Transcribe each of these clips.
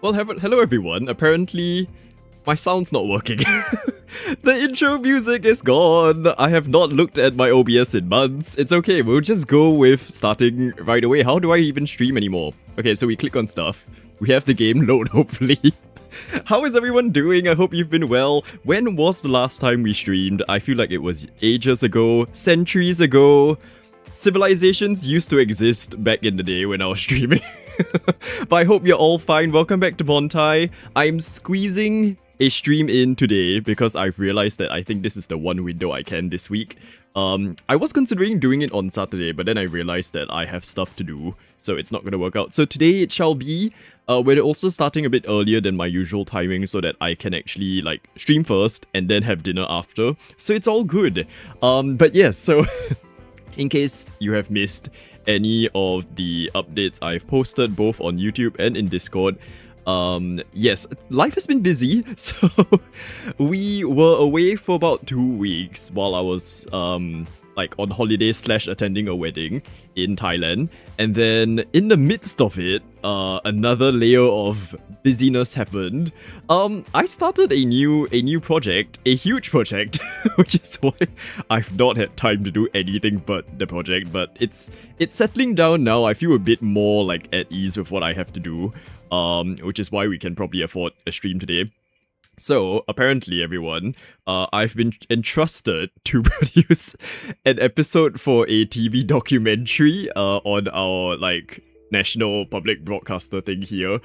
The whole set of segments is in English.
Well, hello everyone. Apparently, my sound's not working. The intro music is gone. I have not looked at my OBS in months. It's okay, we'll just go with starting right away. How do I even stream anymore? Okay, so we click on stuff. We have the game load, hopefully. How is everyone doing? I hope you've been well. When was the last time we streamed? I feel like it was ages ago, centuries ago. Civilizations used to exist back in the day when I was streaming. But I hope you're all fine. Welcome back to Montai. I'm squeezing a stream in today because I've realized that I think this is the one window I can this week. I was considering doing it on Saturday, but then I realized that I have stuff to do, so it's not going to work out. So today it shall be. We're also starting a bit earlier than my usual timing so that I can actually like stream first and then have dinner after. So it's all good. But yes, so in case you have missed any of the updates I've posted both on YouTube and in Discord, yes, life has been busy. So we were away for about 2 weeks while I was like on holiday / attending a wedding in Thailand, and then in the midst of it, another layer of busyness happened. I started a new project, a huge project, which is why I've not had time to do anything but the project. But it's settling down now. I feel a bit more like at ease with what I have to do, which is why we can probably afford a stream today. So, apparently everyone, I've been entrusted to produce an episode for a TV documentary on our, like, national public broadcaster thing here,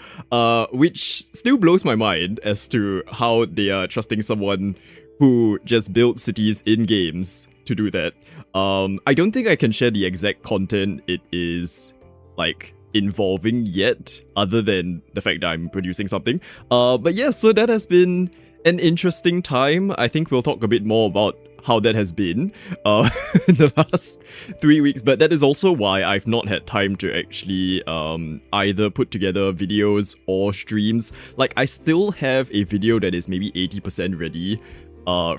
which still blows my mind as to how they are trusting someone who just built cities in games to do that. I don't think I can share the exact content it is, like, involving yet, other than the fact that I'm producing something. But yeah, so that has been an interesting time. I think we'll talk a bit more about how that has been in the last 3 weeks, but that is also why I've not had time to actually either put together videos or streams. Like, I still have a video that is maybe 80% ready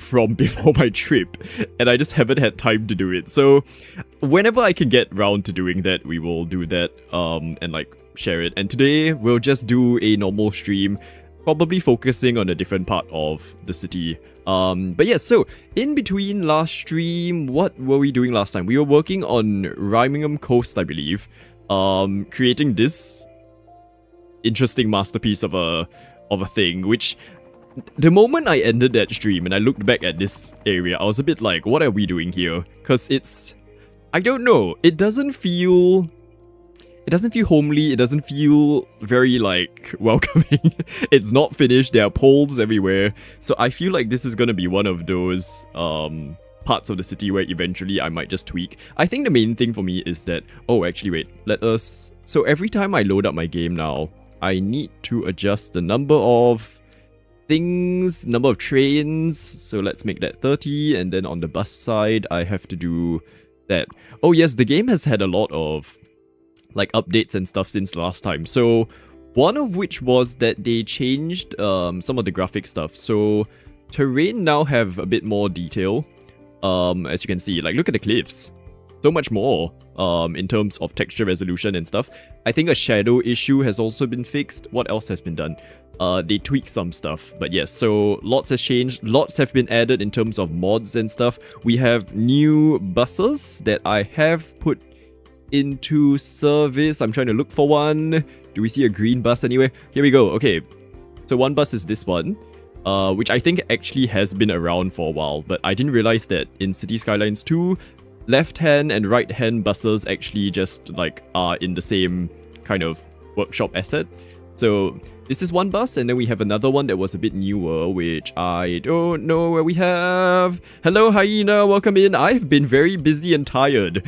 from before my trip, and I just haven't had time to do it. So whenever I can get round to doing that, we will do that and like share it. And today we'll just do a normal stream, probably focusing on a different part of the city. But yeah, so in between last stream, what were we doing last time? We were working on Rymingham Coast, I believe, creating this interesting masterpiece of a thing, which the moment I ended that stream and I looked back at this area, I was a bit like, what are we doing here? Because it's, I don't know, it doesn't feel homely, it doesn't feel very, like, welcoming. It's not finished, there are poles everywhere, so I feel like this is gonna be one of those parts of the city where eventually I might just tweak. I think the main thing for me is that, oh, actually wait, so every time I load up my game now, I need to adjust the number of trains, so let's make that 30, and then on the bus side, I have to do that. Oh yes, the game has had a lot of, like, updates and stuff since last time, so one of which was that they changed some of the graphic stuff, so terrain now have a bit more detail, as you can see, like, look at the cliffs, so much more in terms of texture resolution and stuff. I think a shadow issue has also been fixed. What else has been done? They tweaked some stuff, but yes, so lots has changed, lots have been added in terms of mods and stuff. We have new buses that I have put into service. I'm trying to look for one. Do we see a green bus anywhere? Here we go. Okay, so one bus is this one, which I think actually has been around for a while, but I didn't realize that in City Skylines 2, left-hand and right-hand buses actually just, like, are in the same kind of workshop asset. So this is one bus, and then we have another one that was a bit newer, which I don't know where we have. Hello, Hyena, welcome in. I've been very busy and tired,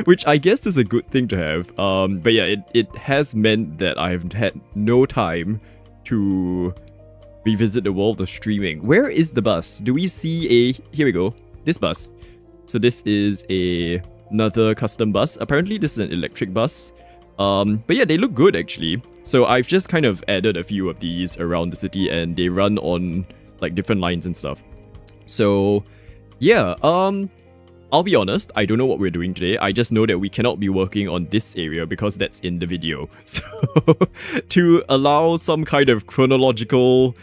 which I guess is a good thing to have. But yeah, it has meant that I've had no time to revisit the world of streaming. Where is the bus? Do we see here we go, this bus. So this is another custom bus. Apparently this is an electric bus. But yeah, they look good actually. So I've just kind of added a few of these around the city, and they run on, like, different lines and stuff. So yeah, I'll be honest, I don't know what we're doing today. I just know that we cannot be working on this area because that's in the video. So, to allow some kind of chronological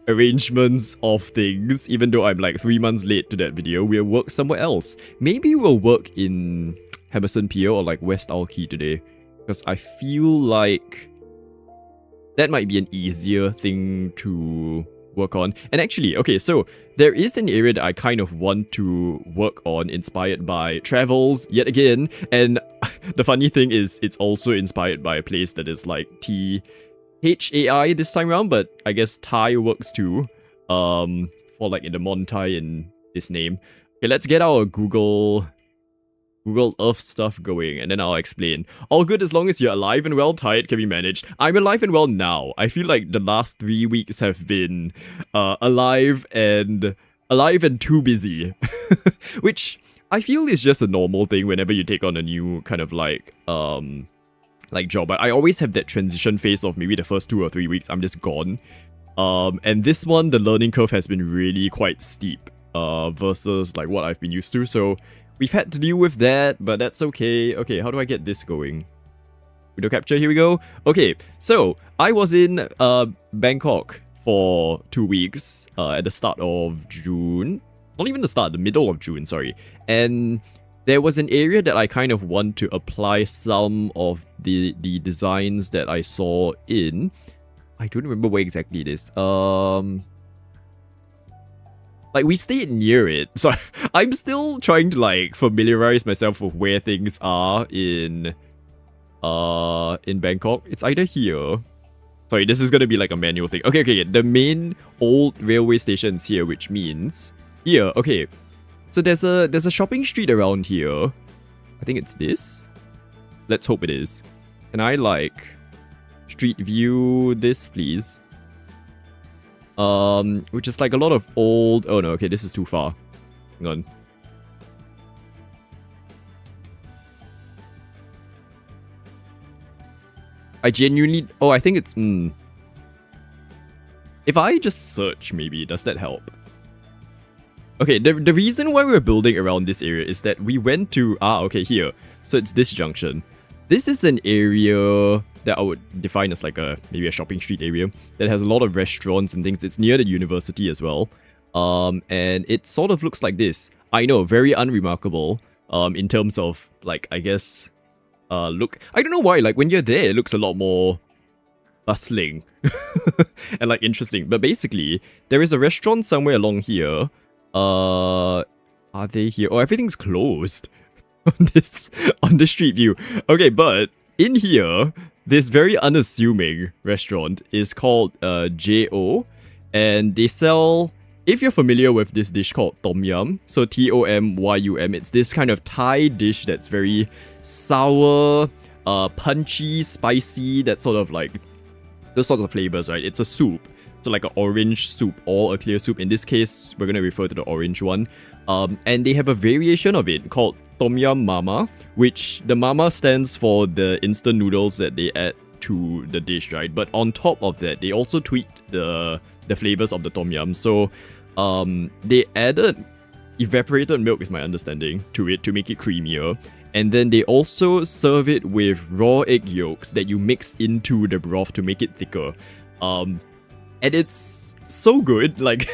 arrangements of things, even though I'm like 3 months late to that video, we'll work somewhere else. Maybe we'll work in Hammerson Pier or like West Alki today, because I feel like that might be an easier thing to work on. And actually, okay, so there is an area that I kind of want to work on, inspired by travels yet again. And the funny thing is, it's also inspired by a place that is like THAI this time around, but I guess Thai works too. For like in the Montai in this name. Okay, let's get our Google Earth stuff going, and then I'll explain. All good as long as you're alive and well. Tired can be managed. I'm alive and well now. I feel like the last 3 weeks have been alive and too busy, which I feel is just a normal thing whenever you take on a new kind of like job. But I always have that transition phase of maybe the first 2 or 3 weeks I'm just gone. And this one, the learning curve has been really quite steep versus like what I've been used to. So we've had to deal with that, but that's okay. Okay, how do I get this going? Video capture, here we go. Okay, so I was in Bangkok for 2 weeks at the start of June. Not even the start, the middle of June, sorry. And there was an area that I kind of want to apply some of the designs that I saw in. I don't remember where exactly it is. Like, we stayed near it, so I'm still trying to, like, familiarize myself with where things are in Bangkok. It's either here. Sorry, this is gonna be, like, a manual thing. Okay, the main old railway station's here, which means... Here, okay. So there's a shopping street around here. I think it's this? Let's hope it is. Can I, like, street view this, please? Which is like a lot of old... Oh no, okay, this is too far. Hang on. I genuinely... Oh, I think it's... If I just search, maybe, does that help? Okay, the reason why we're building around this area is that we went to... okay, here. So it's this junction. This is an area that I would define as like maybe a shopping street area that has a lot of restaurants and things. It's near the university as well. And it sort of looks like this. I know, very unremarkable in terms of, like, I guess, look. I don't know why, like, when you're there, it looks a lot more bustling and, like, interesting. But basically, there is a restaurant somewhere along here. Are they here? Oh, everything's closed on this street view. Okay, but in here, this very unassuming restaurant is called J.O. And they sell, if you're familiar with this dish called Tom Yum, so Tomyum, it's this kind of Thai dish that's very sour, punchy, spicy, that sort of like, those sorts of flavors, right? It's a soup. So like an orange soup or a clear soup. In this case, we're going to refer to the orange one. And they have a variation of it called Tom Yum Mama, which the Mama stands for the instant noodles that they add to the dish, right? But on top of that, they also tweaked the flavors of the Tom Yum. So they added evaporated milk, is my understanding, to it to make it creamier. And then they also serve it with raw egg yolks that you mix into the broth to make it thicker. And it's so good. Like,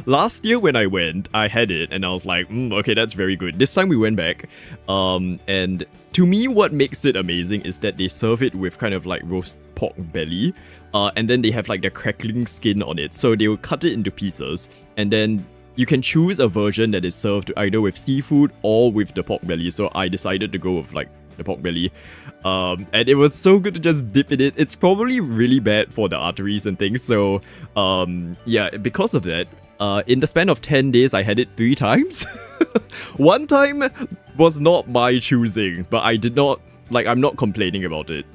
last year when I went, I had it and I was like, okay, that's very good. This time we went back. And to me, what makes it amazing is that they serve it with kind of like roast pork belly. And then they have like the crackling skin on it. So they will cut it into pieces. And then you can choose a version that is served either with seafood or with the pork belly. So I decided to go with like the pork belly. And it was so good to just dip in it. It's probably really bad for the arteries and things. So, yeah, because of that, in the span of 10 days, I had it 3 times. One time was not my choosing, but I did not, like, I'm not complaining about it.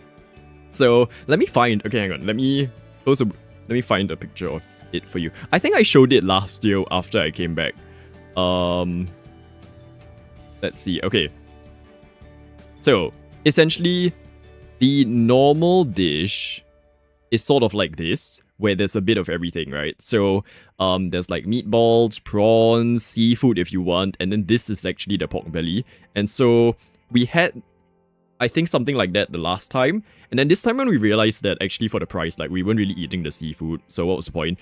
So, let me find, okay, hang on. Let me find a picture of it for you. I think I showed it last year after I came back. Let's see, okay. So, essentially, the normal dish is sort of like this, where there's a bit of everything, right? So there's like meatballs, prawns, seafood if you want, and then this is actually the pork belly. And so we had, I think, something like that the last time. And then this time when we realized that actually for the price, like we weren't really eating the seafood. So what was the point?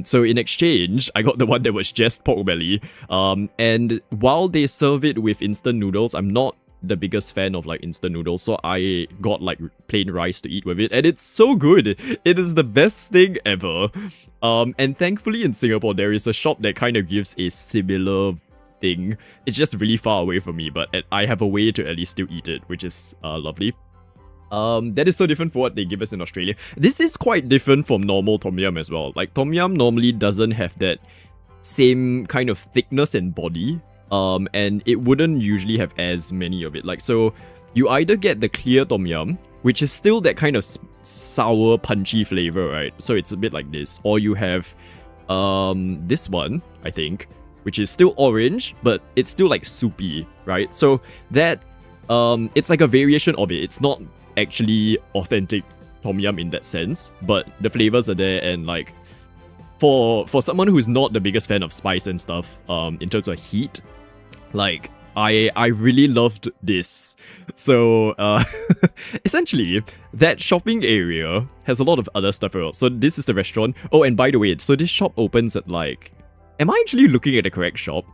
So in exchange, I got the one that was just pork belly. And while they serve it with instant noodles, I'm not the biggest fan of like instant noodles, so I got like plain rice to eat with it, and it's so good. It is the best thing ever. And thankfully in Singapore there is a shop that kind of gives a similar thing. It's just really far away from me, but I have a way to at least still eat it, which is lovely. That is so different for what they give us in Australia. This is quite different from normal Tom Yum as well. Like Tom Yum normally doesn't have that same kind of thickness and body. And it wouldn't usually have as many of it. Like, so you either get the clear Tom Yum, which is still that kind of sour, punchy flavor, right? So it's a bit like this. Or you have this one, I think, which is still orange, but it's still like soupy, right? So that it's like a variation of it. It's not actually authentic Tom Yum in that sense, but the flavors are there, and like for someone who's not the biggest fan of spice and stuff, in terms of heat, like I really loved this. So essentially that shopping area has a lot of other stuff else. So this is the restaurant. Oh, and by the way, so this shop opens at like, am I actually looking at the correct shop?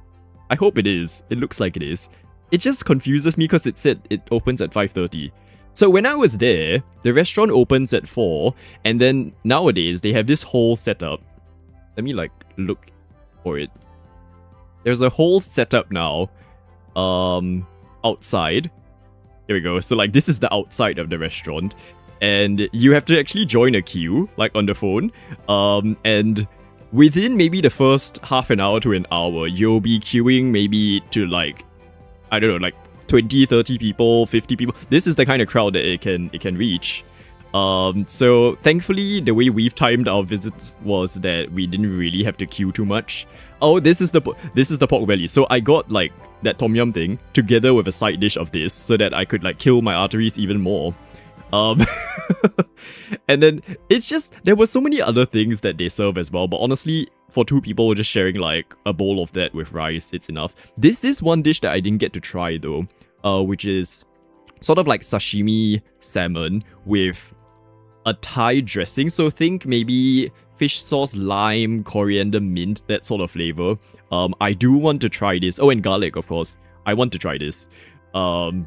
I hope it is. It looks like it is. It just confuses me because it said it opens at 5:30. So when I was there, the restaurant opens at 4, and then nowadays they have this whole setup. Let me like look for it. There's a whole setup now outside. There we go. So like this is the outside of the restaurant, and you have to actually join a queue like on the phone. And within maybe the first half an hour to an hour, you'll be queuing maybe to like, I don't know, like 20, 30 people, 50 people. This is the kind of crowd that it can reach. So thankfully, the way we've timed our visits was that we didn't really have to queue too much. Oh, this is the pork belly. So I got like that Tom Yum thing together with a side dish of this, so that I could like kill my arteries even more. And then it's just, there were so many other things that they serve as well, but honestly, for 2 people just sharing like a bowl of that with rice, it's enough. This is one dish that I didn't get to try though, which is sort of like sashimi salmon with a Thai dressing. So think maybe fish sauce, lime, coriander, mint, that sort of flavor. I do want to try this. Oh, and garlic, of course. I want to try this. But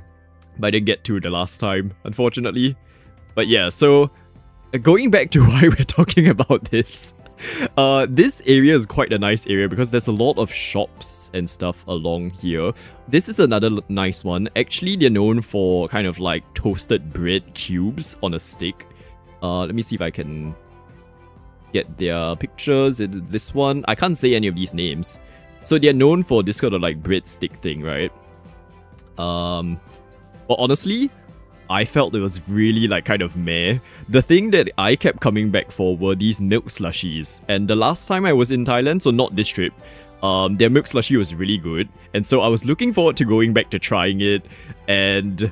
I didn't get to the last time, unfortunately. But yeah, so going back to why we're talking about this. This area is quite a nice area because there's a lot of shops and stuff along here. This is another nice one. Actually, they're known for kind of like toasted bread cubes on a stick. Let me see if I can get their pictures. This one, I can't say any of these names. So they're known for this kind of like breadstick thing, right? But honestly, I felt it was really like kind of meh. The thing that I kept coming back for were these milk slushies. And the last time I was in Thailand, so not this trip, their milk slushie was really good. And so I was looking forward to going back to trying it. And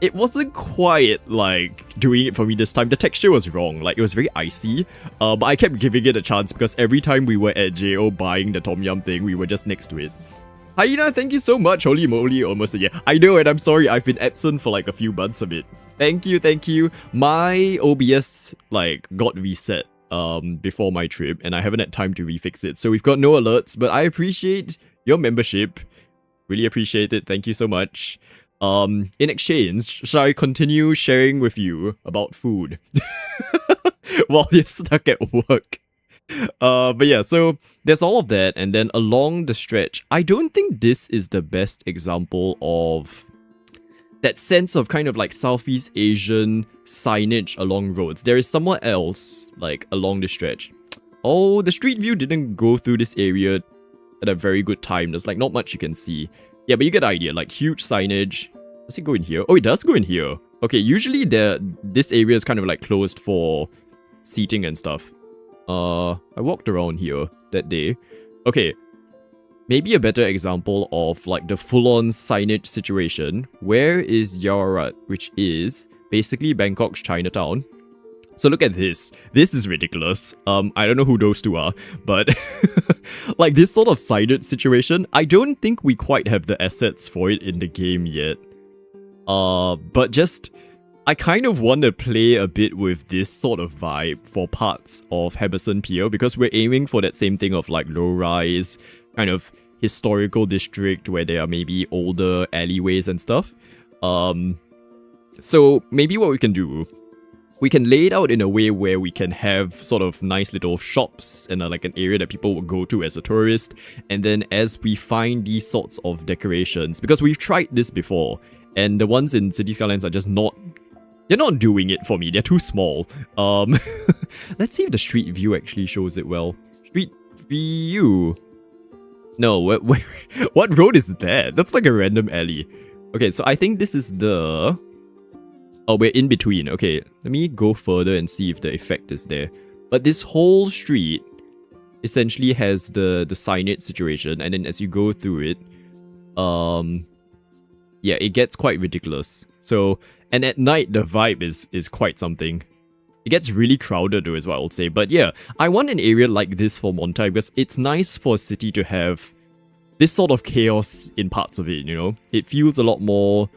it wasn't quite like doing it for me this time. The texture was wrong. Like it was very icy. But I kept giving it a chance because every time we were at JO buying the Tom Yum thing, we were just next to it. Hyena, thank you so much. Holy moly, almost a year. I know, and I'm sorry, I've been absent for like a few months of it. Thank you, thank you. My OBS like got reset before my trip, and I haven't had time to refix it. So we've got no alerts, but I appreciate your membership. Really appreciate it. Thank you so much. In exchange, shall I continue sharing with you about food while you're stuck at work? But yeah, so there's all of that, and then along the stretch, I don't think this is the best example of that sense of kind of like Southeast Asian signage along roads. There is somewhere else, like along the stretch. Oh, the street view didn't go through this area at a very good time. There's like not much you can see. Yeah, but you get the idea, like huge signage. Does it go in here? Oh, it does go in here. Okay, usually this area is kind of like closed for seating and stuff. I walked around here that day. Okay, maybe a better example of like the full-on signage situation. Where is Yaowarat, which is basically Bangkok's Chinatown. So look at this. This is ridiculous. I don't know who those two are, but like this sort of sided situation, I don't think we quite have the assets for it in the game yet. But just, I kind of want to play a bit with this sort of vibe for parts of Henderson Pier because we're aiming for that same thing of like low-rise, kind of historical district where there are maybe older alleyways and stuff. So maybe what we can do, we can lay it out in a way where we can have sort of nice little shops and like an area that people will go to as a tourist. And then as we find these sorts of decorations, because we've tried this before, and the ones in City Skylines are just not, they're not doing it for me. They're too small. Let's see if the street view actually shows it well. Street view. No, what road is that? That's like a random alley. Okay, so I think this is the... Oh, we're in between. Okay, let me go further and see if the effect is there. But this whole street essentially has the signage situation, and then as you go through it, yeah, it gets quite ridiculous. So, and at night the vibe is quite something. It gets really crowded though, is what I would say. But yeah, I want an area like this for Montai because it's nice for a city to have this sort of chaos in parts of it, you know? It feels a lot more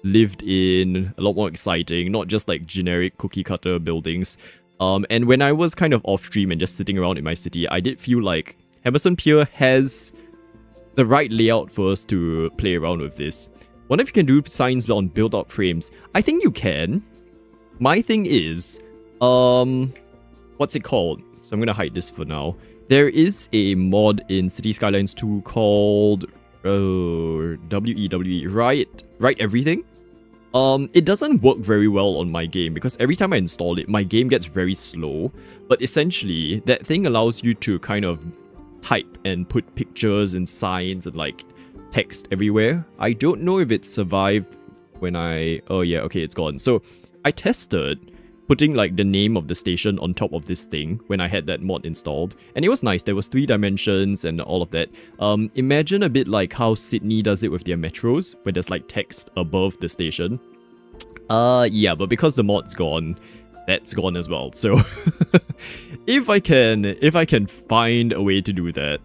lived in, a lot more exciting, not just like generic cookie cutter buildings. And when I was kind of off stream and just sitting around in my city, I did feel like Henderson Pier has the right layout for us to play around with this. Wonder if you can do signs on build-up frames. I think you can. My thing is, what's it called? So I'm gonna hide this for now. There is a mod in City Skylines 2 called WEWE, Write Everything. It doesn't work very well on my game because every time I install it, my game gets very slow. But essentially, that thing allows you to kind of type and put pictures and signs and like text everywhere. I don't know if it survived when I... Oh yeah, okay, it's gone. So I tested putting like the name of the station on top of this thing when I had that mod installed, and it was nice. There was 3 dimensions and all of that. Imagine a bit like how Sydney does it with their metros, where there's like text above the station. Yeah, but because the mod's gone, that's gone as well. So if I can find a way to do that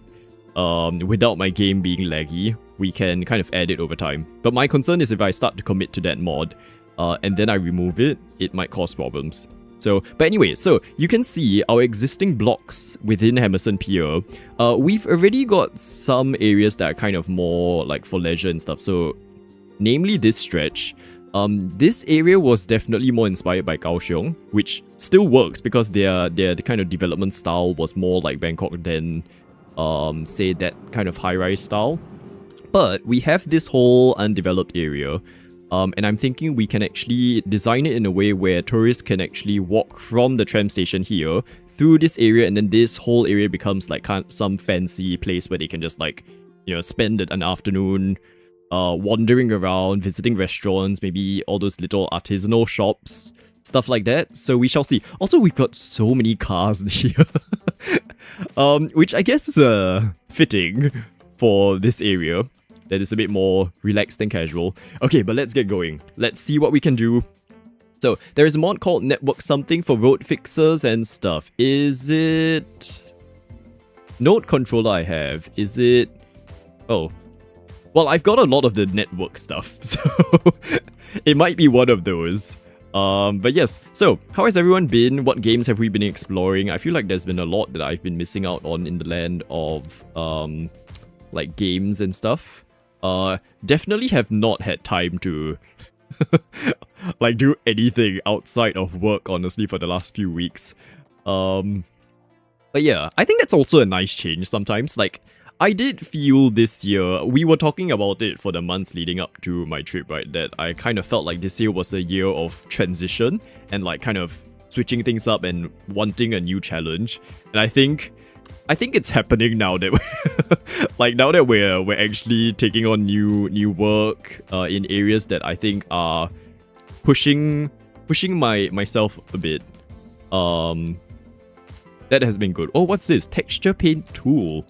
without my game being laggy, we can kind of add it over time. But my concern is if I start to commit to that mod and then I remove it, it might cause problems. So, but anyway, so you can see our existing blocks within Henderson Pier. We've already got some areas that are kind of more like for leisure and stuff. So, namely this stretch. This area was definitely more inspired by Kaohsiung, which still works because their kind of development style was more like Bangkok than, say, that kind of high-rise style. But we have this whole undeveloped area. And I'm thinking we can actually design it in a way where tourists can actually walk from the tram station here through this area, and then this whole area becomes like some fancy place where they can just like, you know, spend an afternoon wandering around, visiting restaurants, maybe all those little artisanal shops, stuff like that. So we shall see. Also, we've got so many cars here, which I guess is fitting for this area. That is a bit more relaxed and casual. Okay, but let's get going. Let's see what we can do. So, there is a mod called Network Something for road fixers and stuff. Is it... Node controller I have. Is it... Oh. Well, I've got a lot of the network stuff, so it might be one of those. But yes, so how has everyone been? What games have we been exploring? I feel like there's been a lot that I've been missing out on in the land of like games and stuff. Definitely have not had time to like do anything outside of work, honestly, for the last few weeks. But yeah, I think that's also a nice change sometimes. Like, I did feel this year, we were talking about it for the months leading up to my trip, right? That I kind of felt like this year was a year of transition and like kind of switching things up and wanting a new challenge. And I think it's happening now that we're like now that we're actually taking on new work in areas that I think are pushing myself a bit. That has been good. Oh, what's this? Texture paint tool.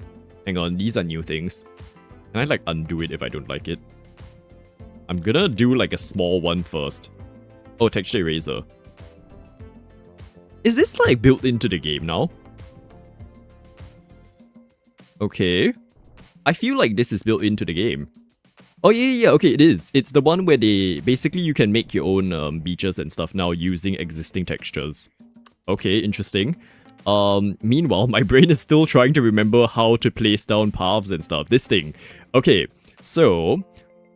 Hang on, these are new things. Can I like undo it if I don't like it? I'm gonna do like a small one first. Oh, texture eraser. Is this like built into the game now? Okay. I feel like this is built into the game. Oh yeah, okay, it is. It's the one where basically you can make your own beaches and stuff now using existing textures. Okay, interesting. Meanwhile, my brain is still trying to remember how to place down paths and stuff. This thing. Okay, so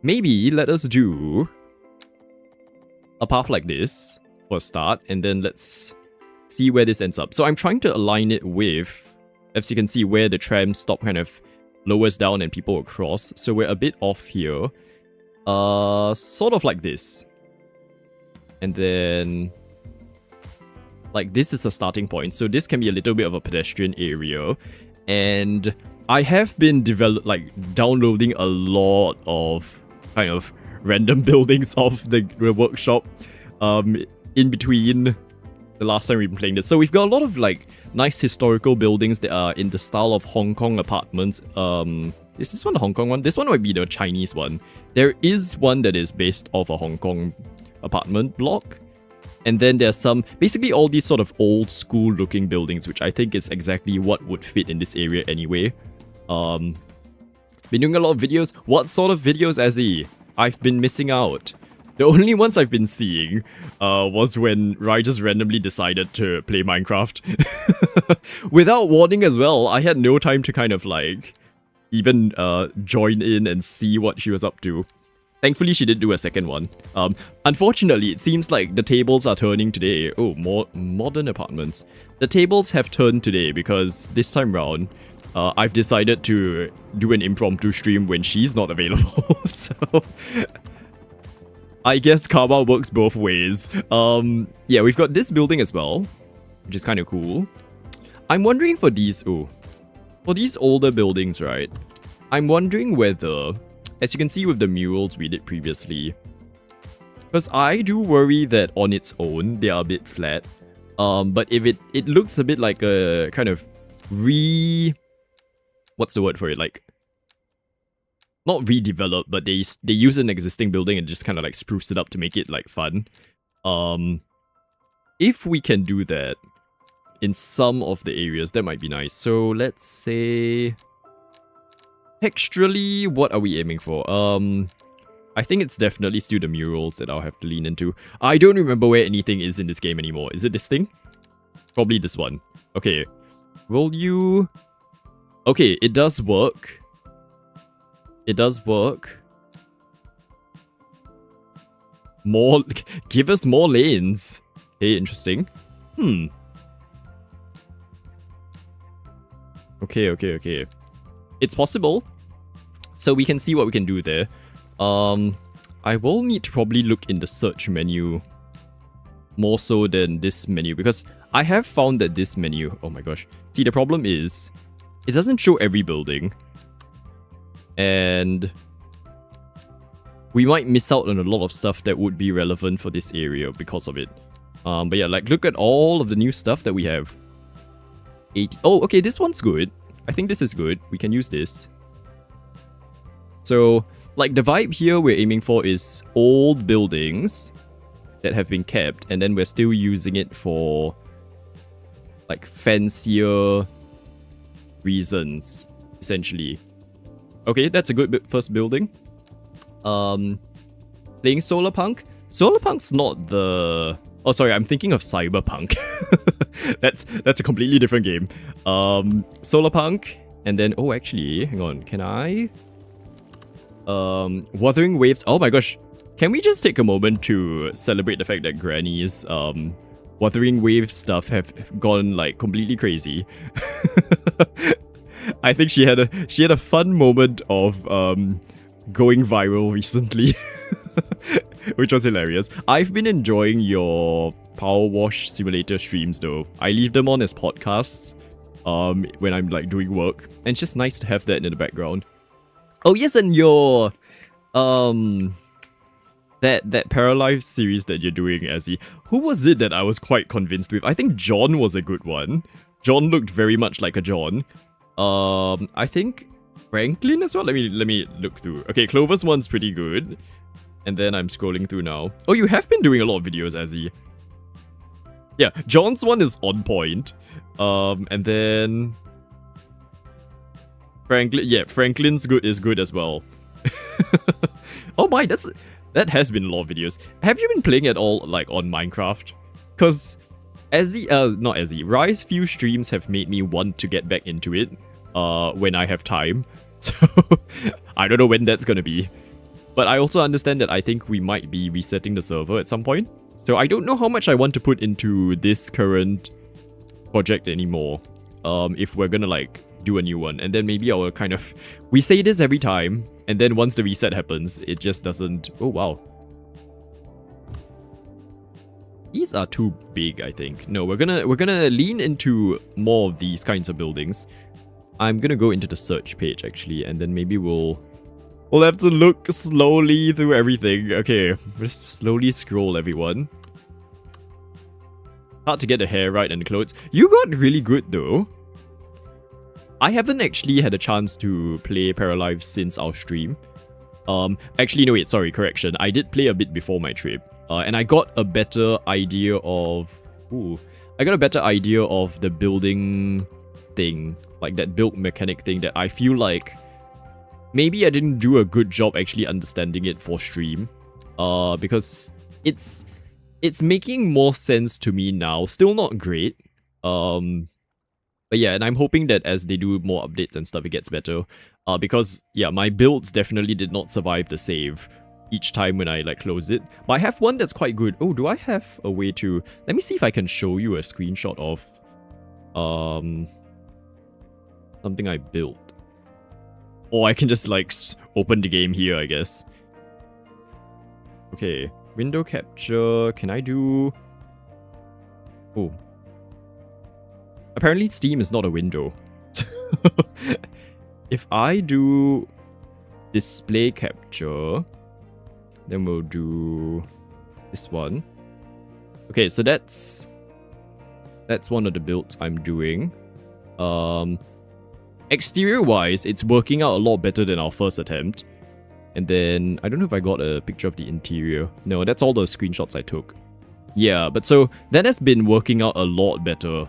maybe let us do a path like this for a start, and then let's see where this ends up. So I'm trying to align it with, as you can see, where the tram stop kind of lowers down and people will cross. So we're a bit off here. Sort of like this. And then like this is a starting point. So this can be a little bit of a pedestrian area. And I have been downloading a lot of kind of random buildings of the workshop in between the last time we've been playing this. So we've got a lot of like nice historical buildings that are in the style of Hong Kong apartments. Is this one the Hong Kong one? This one might be the Chinese one. There is one that is based off a Hong Kong apartment block. And then there's some, basically all these sort of old school looking buildings, which I think is exactly what would fit in this area anyway. Been doing a lot of videos. What sort of videos, Azzy? I've been missing out. The only ones I've been seeing was when Rai just randomly decided to play Minecraft. Without warning as well, I had no time to kind of like even join in and see what she was up to. Thankfully, she did do a second one. Unfortunately, it seems like the tables are turning today. Oh, more modern apartments. The tables have turned today because this time round, I've decided to do an impromptu stream when she's not available. So I guess karma works both ways. Yeah, we've got this building as well, which is kind of cool. I'm wondering for these older buildings, right? I'm wondering whether, as you can see with the murals we did previously, because I do worry that on its own, they are a bit flat. But if it looks a bit like a kind of what's the word for it? Like, not redeveloped, but they use an existing building and just kind of like spruce it up to make it like fun. If we can do that in some of the areas, that might be nice. So let's say texturally, what are we aiming for? I think it's definitely still the murals that I'll have to lean into. I don't remember where anything is in this game anymore. Is it this thing? Probably this one. Okay. Will you... Okay, it does work. It does work. More... Give us more lanes. Okay, interesting. Okay. It's possible. So we can see what we can do there. I will need to probably look in the search menu more so than this menu, because I have found that this menu... Oh my gosh. See, the problem is it doesn't show every building. And we might miss out on a lot of stuff that would be relevant for this area because of it. But yeah, like, look at all of the new stuff that we have. 80... Oh, okay, this one's good. I think this is good. We can use this. So, like, the vibe here we're aiming for is old buildings that have been kept, and then we're still using it for, like, fancier reasons, essentially. Okay, that's a good first building. Playing Solarpunk? Solarpunk's not the... Oh, sorry, I'm thinking of Cyberpunk. That's a completely different game. Solarpunk, and then... Oh, actually, hang on. Can I... Wuthering Waves... Oh my gosh. Can we just take a moment to celebrate the fact that Granny's Wuthering Waves stuff have gone, like, completely crazy? I think she had a fun moment of going viral recently. Which was hilarious. I've been enjoying your Power Wash Simulator streams though. I leave them on as podcasts when I'm like doing work. And it's just nice to have that in the background. Oh yes, and your that Paralive series that you're doing, Azzy. Who was it that I was quite convinced with? I think John was a good one. John looked very much like a John. I think Franklin as well. Let me look through. Okay, Clover's one's pretty good. And then I'm scrolling through now. Oh, you have been doing a lot of videos, Azzy. Yeah, John's one is on point. And then Franklin's is good as well. Oh my, that has been a lot of videos. Have you been playing at all, like, on Minecraft? Because not Ezzy, Rise few streams have made me want to get back into it when I have time. So I don't know when that's gonna be. But I also understand that I think we might be resetting the server at some point. So I don't know how much I want to put into this current project anymore. If we're gonna, like, do a new one. And then maybe I'll kind of... We say this every time, and then once the reset happens, it just doesn't... Oh, wow. These are too big, I think. No, we're gonna lean into more of these kinds of buildings. I'm gonna go into the search page, actually, and then maybe we'll have to look slowly through everything. Okay, just slowly scroll, everyone. Hard to get the hair right and the clothes. You got really good, though. I haven't actually had a chance to play Paralive since our stream. Actually, no, wait, sorry, correction. I did play a bit before my trip. And I got a better idea of... I got a better idea of the building thing. Like, that build mechanic thing that I feel like... Maybe I didn't do a good job actually understanding it for stream. Because it's making more sense to me now. Still not great. But yeah, and I'm hoping that as they do more updates and stuff, it gets better. Because, yeah, my builds definitely did not survive the save each time when I, like, close it. But I have one that's quite good. Oh, do I have a way to... Let me see if I can show you a screenshot of... something I built. Or I can just, like, open the game here, I guess. Okay, window capture. Can I do... Oh. Apparently Steam is not a window. If I do display capture, then we'll do this one. Okay, so that's one of the builds I'm doing. Exterior-wise, it's working out a lot better than our first attempt. And then, I don't know if I got a picture of the interior. No, that's all the screenshots I took. Yeah, but so, that has been working out a lot better.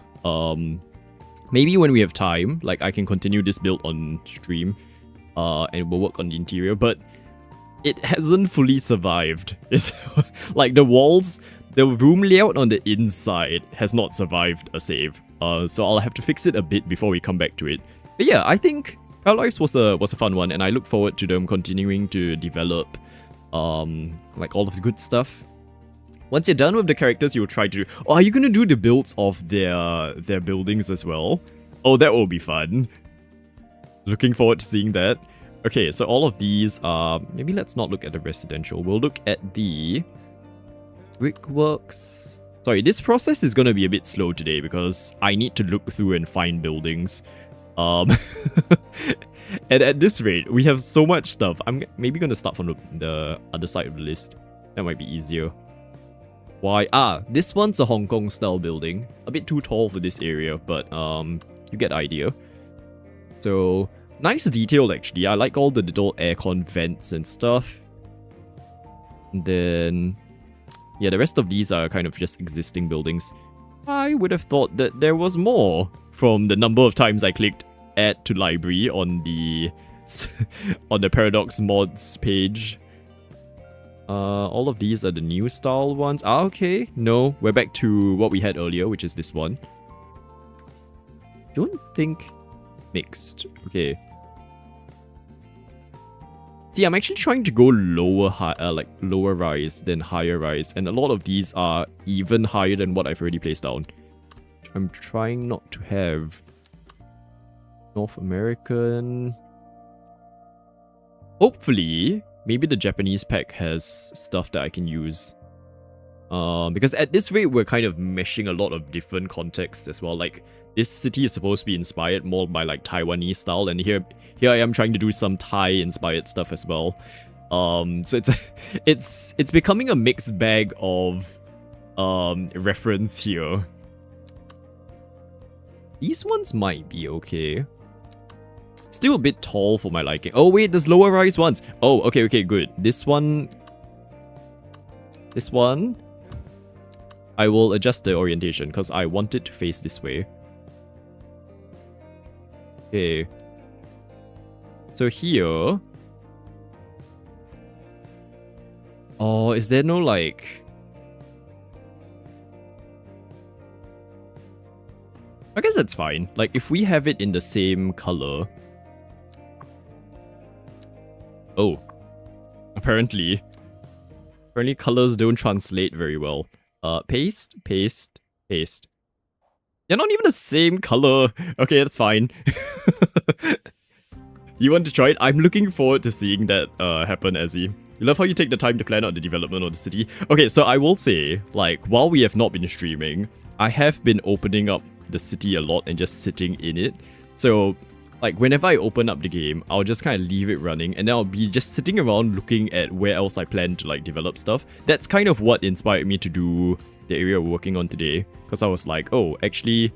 Maybe when we have time, like, I can continue this build on stream. And we'll work on the interior, but it hasn't fully survived. It's like, the walls, the room layout on the inside has not survived a save. So I'll have to fix it a bit before we come back to it. But yeah, I think Skylines was a fun one, and I look forward to them continuing to develop like all of the good stuff. Once you're done with the characters, you'll try to... Oh, are you gonna do the builds of their buildings as well? Oh, that will be fun. Looking forward to seeing that. Okay, so all of these are... Maybe let's not look at the residential. We'll look at the brickworks. Sorry, this process is gonna be a bit slow today because I need to look through and find buildings. And at this rate, we have so much stuff. I'm maybe gonna start from the other side of the list. That might be easier. Why? This one's a Hong Kong style building. A bit too tall for this area, but you get the idea. So, nice detail actually. I like all the little aircon vents and stuff. And then, yeah, the rest of these are kind of just existing buildings. I would have thought that there was more from the number of times I clicked add to library on the Paradox mods page. All of these are the new style ones. Okay. No, we're back to what we had earlier, which is this one. Don't think mixed. Okay. See, I'm actually trying to go lower rise than higher rise, and a lot of these are even higher than what I've already placed down. I'm trying not to have North American. Hopefully, maybe the Japanese pack has stuff that I can use. Because at this rate, we're kind of meshing a lot of different contexts as well. Like, this city is supposed to be inspired more by like Taiwanese style, and here I am trying to do some Thai-inspired stuff as well. So it's becoming a mixed bag of reference here. These ones might be okay. Still a bit tall for my liking. Oh wait, there's lower rise ones. Oh, okay, good. This one. I will adjust the orientation because I want it to face this way. Okay. So here... Oh, is there no like... I guess that's fine. Like, if we have it in the same color... Oh. Apparently colors don't translate very well. Paste, paste, paste. They're not even the same color. Okay, that's fine. You want to try it? I'm looking forward to seeing that happen, Ezzy. You love how you take the time to plan out the development of the city. Okay, so I will say, like, while we have not been streaming, I have been opening up the city a lot and just sitting in it. So, like, whenever I open up the game, I'll just kind of leave it running and then I'll be just sitting around looking at where else I plan to, like, develop stuff. That's kind of what inspired me to do the area we're working on today. Because I was like, oh, actually,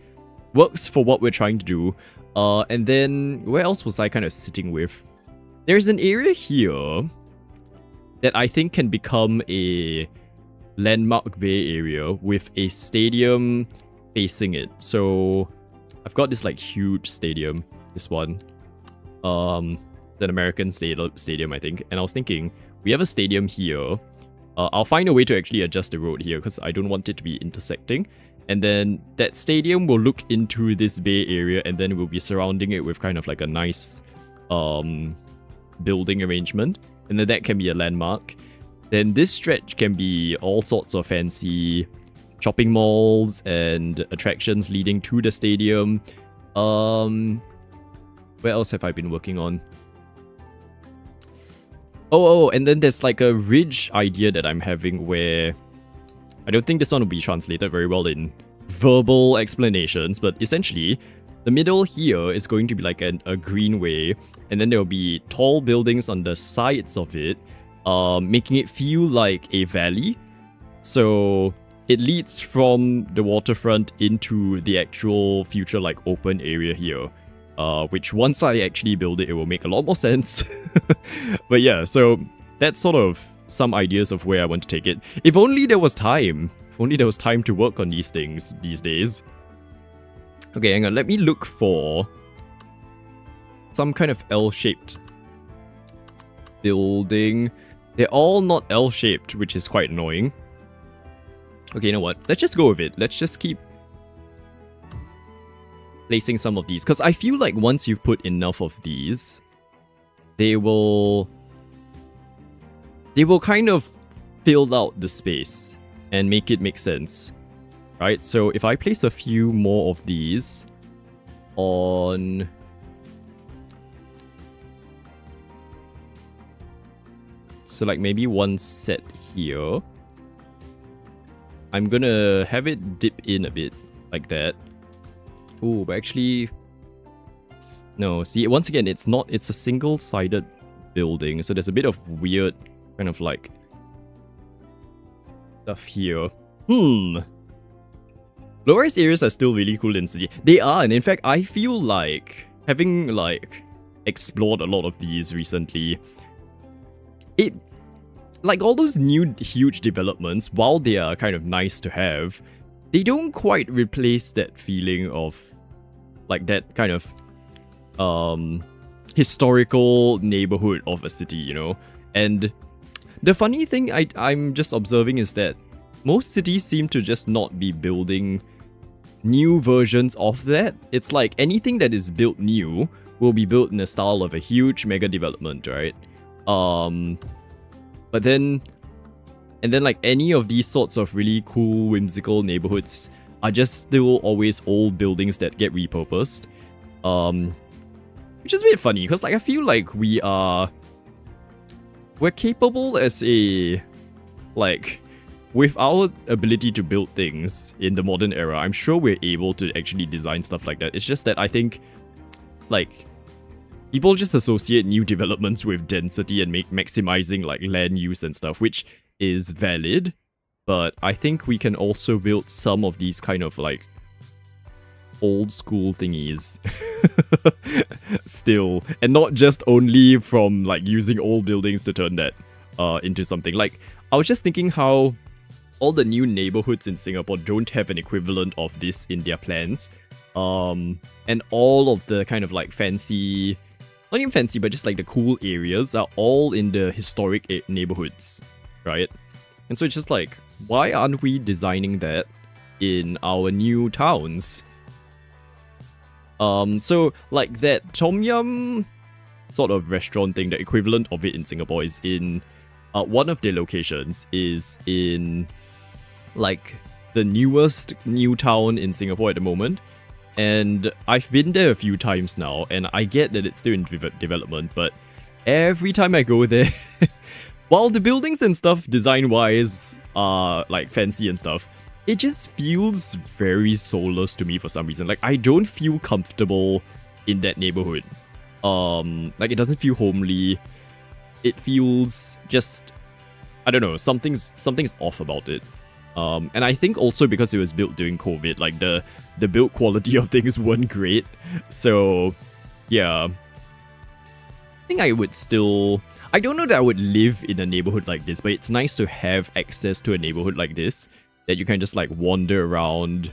works for what we're trying to do. And then, where else was I kind of sitting with? There's an area here that I think can become a landmark bay area with a stadium facing it. So, I've got this, like, huge stadium. This one. An American stadium, I think. And I was thinking, we have a stadium here. I'll find a way to actually adjust the road here because I don't want it to be intersecting. And then that stadium will look into this bay area and then we'll be surrounding it with kind of like a nice building arrangement. And then that can be a landmark. Then this stretch can be all sorts of fancy shopping malls and attractions leading to the stadium. Where else have I been working on? Oh, and then there's like a ridge idea that I'm having where... I don't think this one will be translated very well in verbal explanations, but essentially, the middle here is going to be like a greenway, and then there will be tall buildings on the sides of it, making it feel like a valley. So it leads from the waterfront into the actual future like open area here. Which once I actually build it, it will make a lot more sense. But yeah, so that's sort of some ideas of where I want to take it. If only there was time. If only there was time to work on these things these days. Okay, hang on. Let me look for some kind of L-shaped building. They're all not L-shaped, which is quite annoying. Okay, you know what? Let's just go with it. Let's just keep placing some of these, because I feel like once you've put enough of these, they will kind of fill out the space and make it make sense, right? So if I place a few more of these on... So like maybe one set here. I'm gonna have it dip in a bit like that. Oh, but actually... No, see, once again, it's a single-sided building, so there's a bit of weird kind of like stuff here. Low-rise areas are still really cool in city. They are, and in fact, I feel like having like explored a lot of these recently, it like all those new huge developments, while they are kind of nice to have, they don't quite replace that feeling of like that kind of historical neighborhood of a city, you know? And the funny thing I'm just observing is that most cities seem to just not be building new versions of that. It's like anything that is built new will be built in the style of a huge mega development, right? But then... And then like any of these sorts of really cool, whimsical neighborhoods are just still always old buildings that get repurposed. Which is a bit funny, because like I feel like we're capable as a... Like, with our ability to build things in the modern era, I'm sure we're able to actually design stuff like that. It's just that I think, like, people just associate new developments with density and maximizing like land use and stuff, which is valid, but I think we can also build some of these kind of like old school thingies still, and not just only from like using old buildings to turn that into something. Like, I was just thinking how all the new neighborhoods in Singapore don't have an equivalent of this in their plans. And all of the kind of like fancy, not even fancy, but just like the cool areas are all in the historic neighborhoods, right? And so it's just like, why aren't we designing that in our new towns? So like that Tom Yum sort of restaurant thing, the equivalent of it in Singapore is in one of their locations is in like the newest new town in Singapore at the moment. And I've been there a few times now, and I get that it's still in development, but every time I go there, while the buildings and stuff design-wise are like fancy and stuff, it just feels very soulless to me for some reason. Like, I don't feel comfortable in that neighborhood. Like, it doesn't feel homely. It feels just, I don't know, something's off about it. And I think also because it was built during COVID, like the build quality of things weren't great. So, yeah. I think I would still... I don't know that I would live in a neighborhood like this, but it's nice to have access to a neighborhood like this that you can just like wander around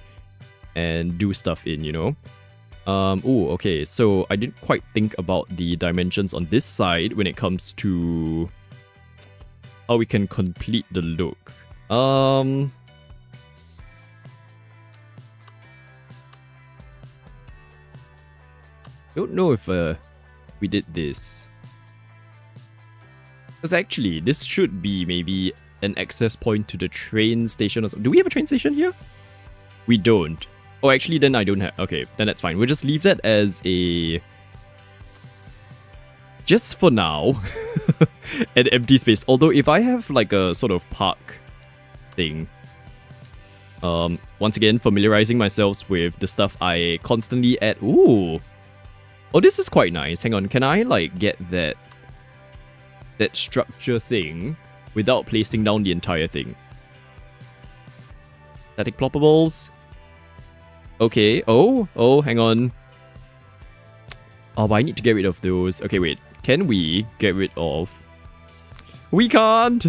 and do stuff in, you know? Oh, okay, so I didn't quite think about the dimensions on this side when it comes to how we can complete the look. Don't know if we did this. Because actually, this should be maybe an access point to the train station or something. Do we have a train station here? We don't. Oh, actually, then I don't have... Okay, then that's fine. We'll just leave that as a... Just for now, an empty space. Although, if I have like a sort of park thing... once again, familiarizing myself with the stuff I constantly add... Ooh! Oh, this is quite nice. Hang on, can I like get that structure thing without placing down the entire thing? Static ploppables. Okay. Oh, hang on. Oh, but I need to get rid of those. Okay, wait. Can we get rid of... We can't!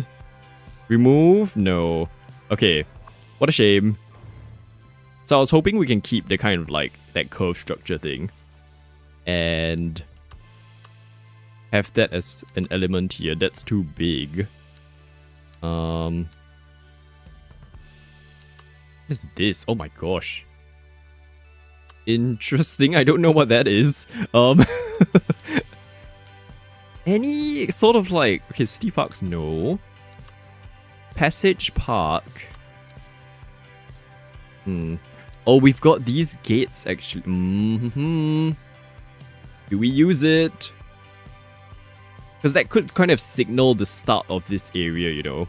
Remove? No. Okay. What a shame. So I was hoping we can keep the kind of like that curve structure thing and have that as an element here. That's too big. What is this? Oh my gosh. Interesting. I don't know what that is. Any sort of like... Okay, city parks, no. Passage Park. Oh, we've got these gates, actually. Do we use it? Because that could kind of signal the start of this area, you know.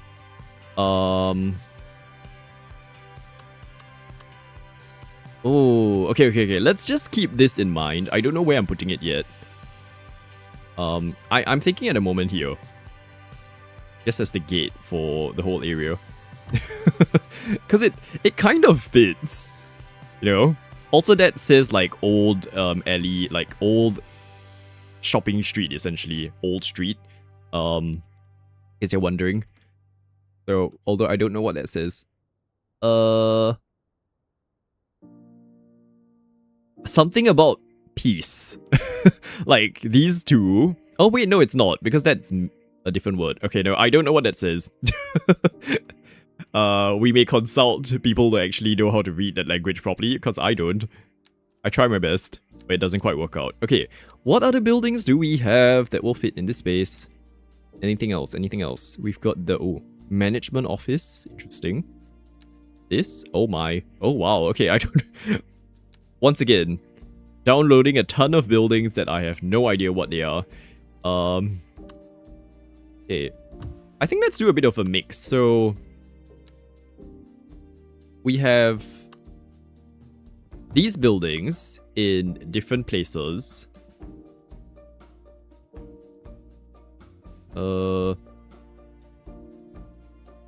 Oh, okay. Let's just keep this in mind. I don't know where I'm putting it yet. I'm thinking at the moment here. Just as the gate for the whole area. Because it kind of fits, you know. Also, that says like old alley, like old shopping street, essentially old street. If you're wondering. So, although I don't know what that says. Something about peace. Like these two. Oh wait, no, it's not, because that's a different word. Okay, no, I don't know what that says. We may consult people who actually know how to read that language properly, because I don't. I try my best, but it doesn't quite work out. Okay, what other buildings do we have that will fit in this space? Anything else? Anything else? We've got the management office. Interesting. This? Oh my. Oh wow. Okay, I don't... Once again, downloading a ton of buildings that I have no idea what they are. Okay. I think let's do a bit of a mix. So... we have these buildings in different places.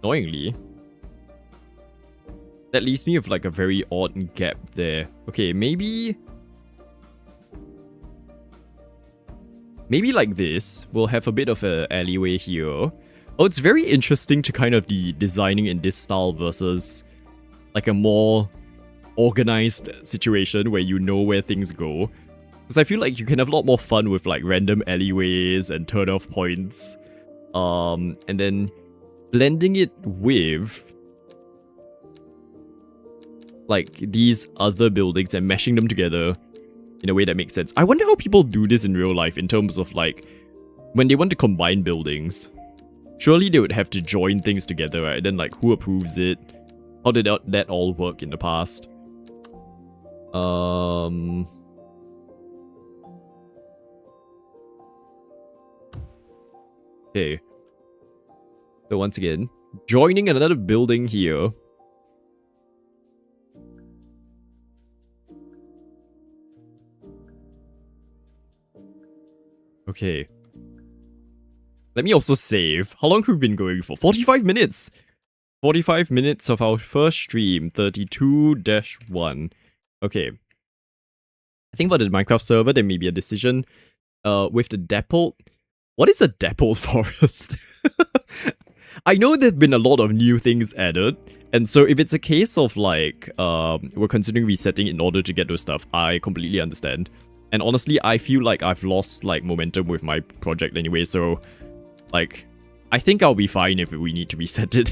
Annoyingly, that leaves me with like a very odd gap there. Okay, maybe like this. We'll have a bit of an alleyway here. Oh, it's very interesting to kind of be designing in this style versus like a more organized situation where you know where things go. Because I feel like you can have a lot more fun with like random alleyways and turn-off points. And then blending it with like these other buildings and meshing them together in a way that makes sense. I wonder how people do this in real life in terms of like when they want to combine buildings. Surely they would have to join things together, right? Then like who approves it? How did that all work in the past? Okay. So once again, joining another building here. Okay. Let me also save. How long have we been going for? 45 minutes! 45 minutes of our first stream, 32-1. Okay. I think for the Minecraft server, there may be a decision with the dappled. What is a dappled forest? I know there have been a lot of new things added, and so if it's a case of like, we're considering resetting in order to get those stuff, I completely understand. And honestly, I feel like I've lost like momentum with my project anyway, so like, I think I'll be fine if we need to reset it.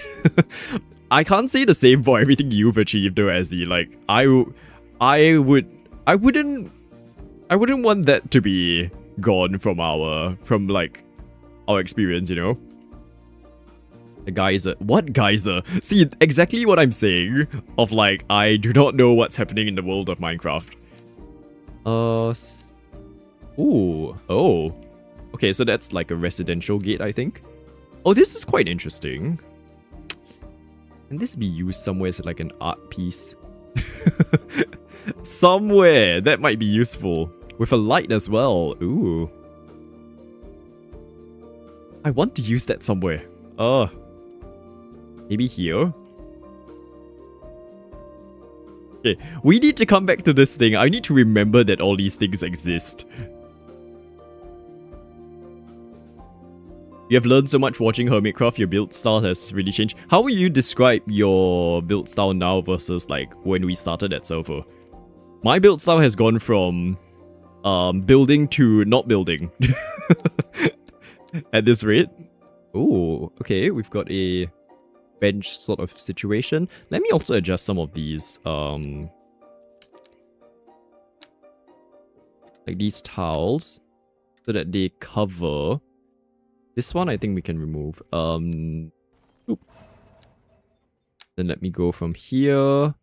I can't say the same for everything you've achieved though, Azzy. Like, I wouldn't want that to be gone from our experience, you know? The geyser. What geyser? See, exactly what I'm saying of like, I do not know what's happening in the world of Minecraft. Ooh. Oh. Okay, so that's like a residential gate, I think. Oh, this is quite interesting. Can this be used somewhere as like an art piece? Somewhere that might be useful. With a light as well. Ooh. I want to use that somewhere. Maybe here? Okay, we need to come back to this thing. I need to remember that all these things exist. You have learned so much watching Hermitcraft, your build style has really changed. How will you describe your build style now versus like when we started at server? My build style has gone from building to not building. At this rate. Oh, okay, we've got a bench sort of situation. Let me also adjust some of these like these tiles so that they cover. This one I think we can remove. Oop. Then let me go from here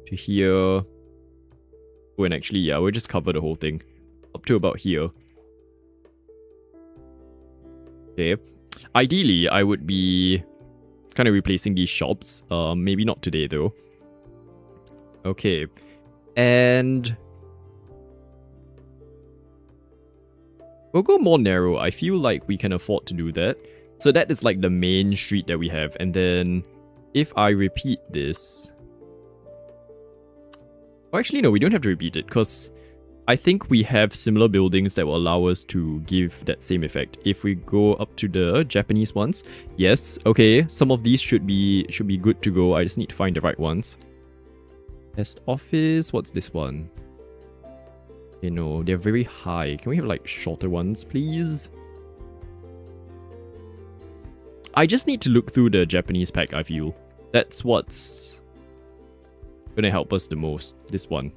to here. Oh, and actually, yeah, we'll just cover the whole thing up to about here. Okay. Ideally, I would be kind of replacing these shops. Maybe not today though. Okay. And we'll go more narrow. I feel like we can afford to do that. So that is like the main street that we have. And then if I repeat this... Oh, actually, no, we don't have to repeat it because I think we have similar buildings that will allow us to give that same effect. If we go up to the Japanese ones, yes, okay, some of these should be good to go. I just need to find the right ones. Test office, what's this one? Okay, no, they're very high. Can we have like shorter ones, please? I just need to look through the Japanese pack, I feel. That's what's gonna help us the most. This one.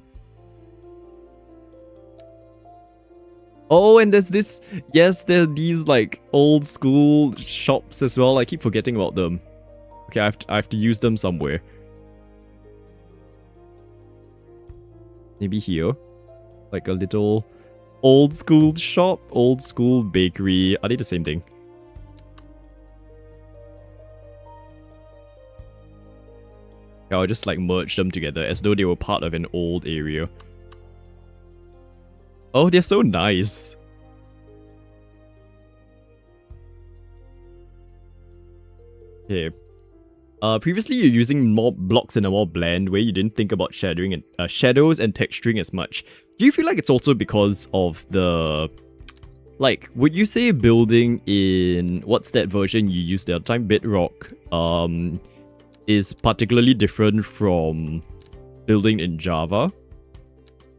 Oh, and there's this... Yes, there are these like old school shops as well. I keep forgetting about them. Okay, I have to use them somewhere. Maybe here. Like a little old school shop, old school bakery. Are they the same thing? Yeah, I'll just like merge them together as though they were part of an old area. Oh, they're so nice. Okay. Previously, you're using more blocks in a more bland way. You didn't think about shadowing and shadows and texturing as much. Do you feel like it's also because of the Like, would you say building in what's that version you used the other time, Bedrock, is particularly different from building in Java?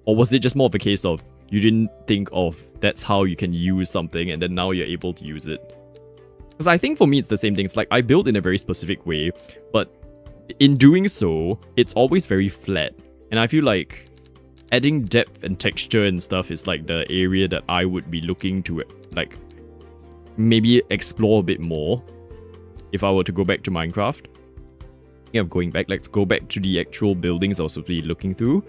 Or was it just more of a case of you didn't think of that's how you can use something and then now you're able to use it? Because I think for me it's the same thing. It's like I build in a very specific way, but in doing so, it's always very flat. And I feel like adding depth and texture and stuff is like the area that I would be looking to like maybe explore a bit more if I were to go back to Minecraft. Yeah, I'm going back. Let's go back to the actual buildings I was supposed to be looking through.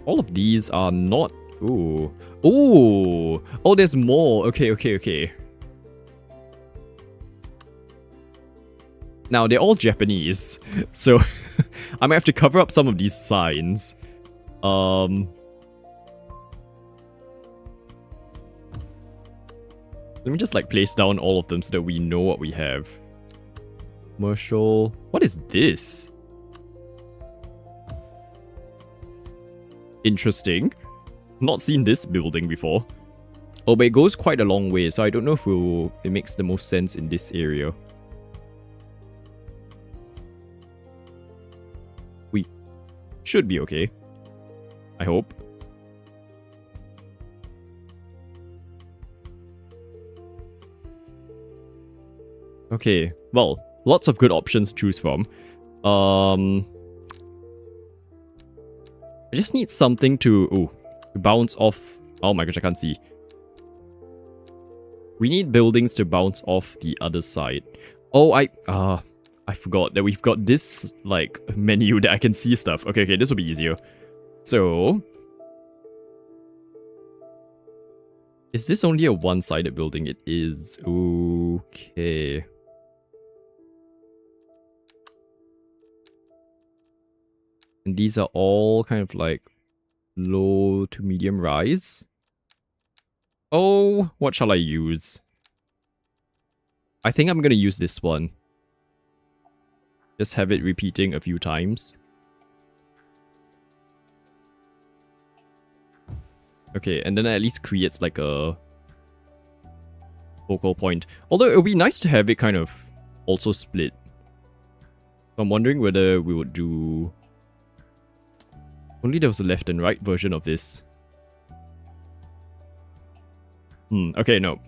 All of these are not... Ooh. Ooh! Oh, there's more. Okay. Now, they're all Japanese, so I might have to cover up some of these signs. Let me just like place down all of them so that we know what we have. Commercial. What is this? Interesting. Not seen this building before. Oh, but it goes quite a long way, so I don't know if it makes the most sense in this area. We should be okay. I hope. Okay, well, lots of good options to choose from. I just need something to bounce off. Oh my gosh, I can't see. We need buildings to bounce off the other side. Oh, I forgot that we've got this like menu that I can see stuff. Okay, this will be easier. So, is this only a one-sided building? It is. Okay. And these are all kind of like low to medium rise. Oh, what shall I use? I think I'm gonna use this one. Just have it repeating a few times. Okay, and then it at least creates like a focal point. Although it would be nice to have it kind of also split. So I'm wondering whether we would do... Only there was a left and right version of this. Okay, no.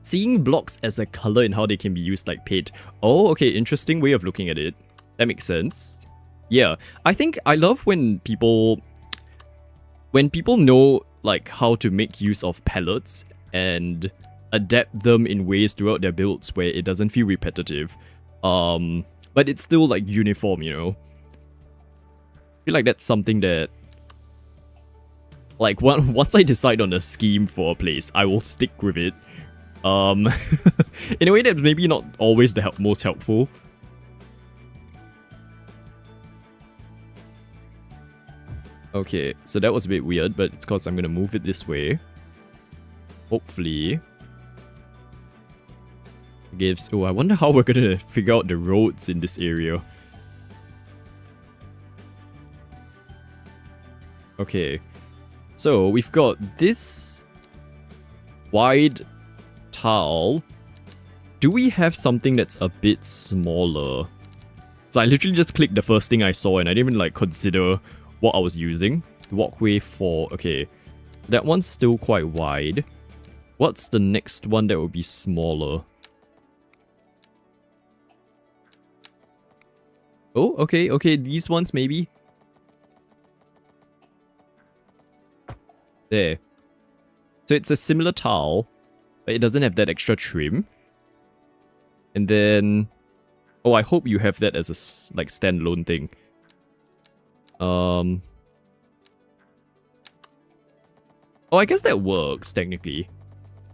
Seeing blocks as a color and how they can be used like paint. Oh, okay, interesting way of looking at it. That makes sense. Yeah, I think I love when people know like how to make use of palettes and adapt them in ways throughout their builds where it doesn't feel repetitive. But it's still like uniform, you know. I feel like that's something that like once I decide on a scheme for a place, I will stick with it. In a way that's maybe not always the most helpful. Okay, so that was a bit weird, but it's because I'm gonna move it this way. Hopefully. Gives... Oh, I wonder how we're gonna figure out the roads in this area. Okay. So, we've got this wide tile. Do we have something that's a bit smaller? So I literally just clicked the first thing I saw and I didn't even like consider what I was using. Walkway 4. Okay. That one's still quite wide. What's the next one that will be smaller? Oh, okay, these ones maybe. There. So it's a similar tile, but it doesn't have that extra trim. And then... Oh, I hope you have that as a like standalone thing. Oh, I guess that works, technically.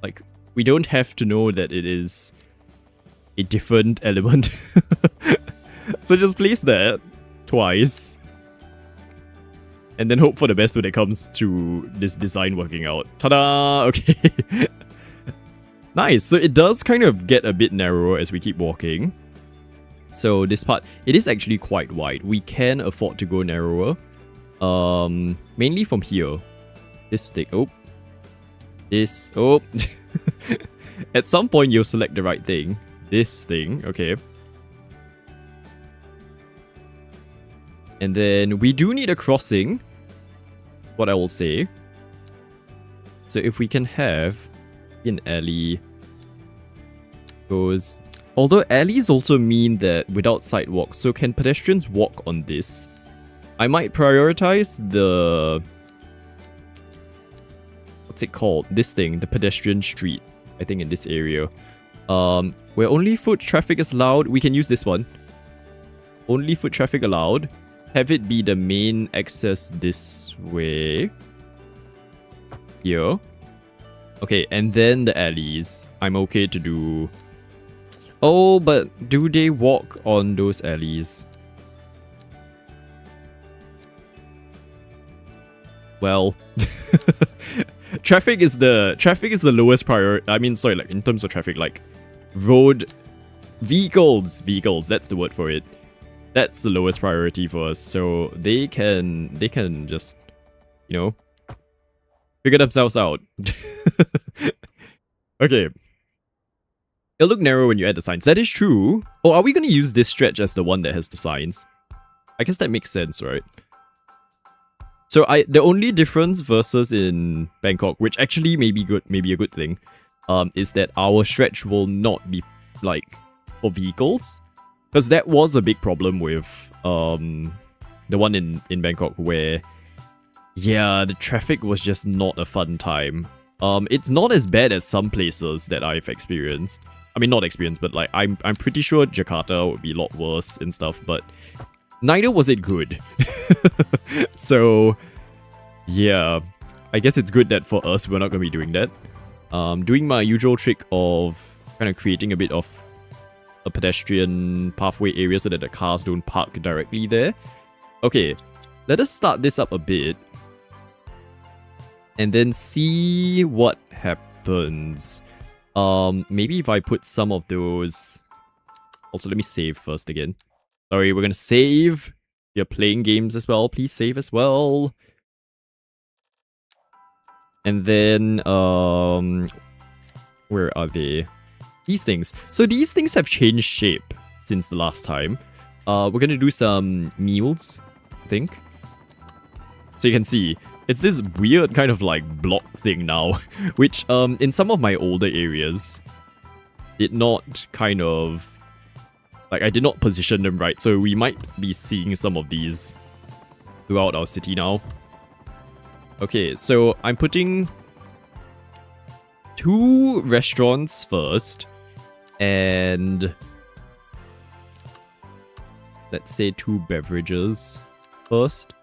Like, we don't have to know that it is a different element. So just place that twice. And then hope for the best when it comes to this design working out. Ta-da! Okay. Nice. So it does kind of get a bit narrower as we keep walking. So this part, it is actually quite wide. We can afford to go narrower. Mainly from here. This thing. Oh. This. Oh. At some point, you'll select the right thing. This thing. Okay. And then we do need a crossing. What I will say. So if we can have an alley goes... Although alleys also mean that without sidewalks, so can pedestrians walk on this? I might prioritize the... What's it called? This thing, the pedestrian street, I think in this area. Where only foot traffic is allowed, we can use this one. Only foot traffic allowed. Have it be the main access this way. Here. Okay, and then the alleys. I'm okay to do... Oh, but do they walk on those alleys? Well, traffic is the lowest priority. I mean, sorry, like in terms of traffic, like road vehicles, that's the word for it. That's the lowest priority for us. So they can just, you know, figure themselves out. Okay. It'll look narrow when you add the signs. That is true. Oh, are we going to use this stretch as the one that has the signs? I guess that makes sense, right? So the only difference versus in Bangkok, which actually may be a good thing, is that our stretch will not be like for vehicles. Because that was a big problem with the one in Bangkok where, yeah, the traffic was just not a fun time. It's not as bad as some places that I've experienced. I mean, not experienced, but like I'm pretty sure Jakarta would be a lot worse and stuff, but neither was it good. So, yeah, I guess it's good that for us, we're not going to be doing that. Doing my usual trick of kind of creating a bit of a pedestrian pathway area so that the cars don't park directly there. Okay, let us start this up a bit. And then see what happens. Maybe if I put some of those... Also, let me save first again. Sorry, we're gonna save. You're playing games as well. Please save as well. And then, where are they? These things. So these things have changed shape since the last time. We're gonna do some meals, I think. So you can see, it's this weird kind of like block thing now, which in some of my older areas did not kind of... Like, I did not position them right, so we might be seeing some of these throughout our city now. Okay, so I'm putting 2 restaurants first, and let's say 2 beverages first.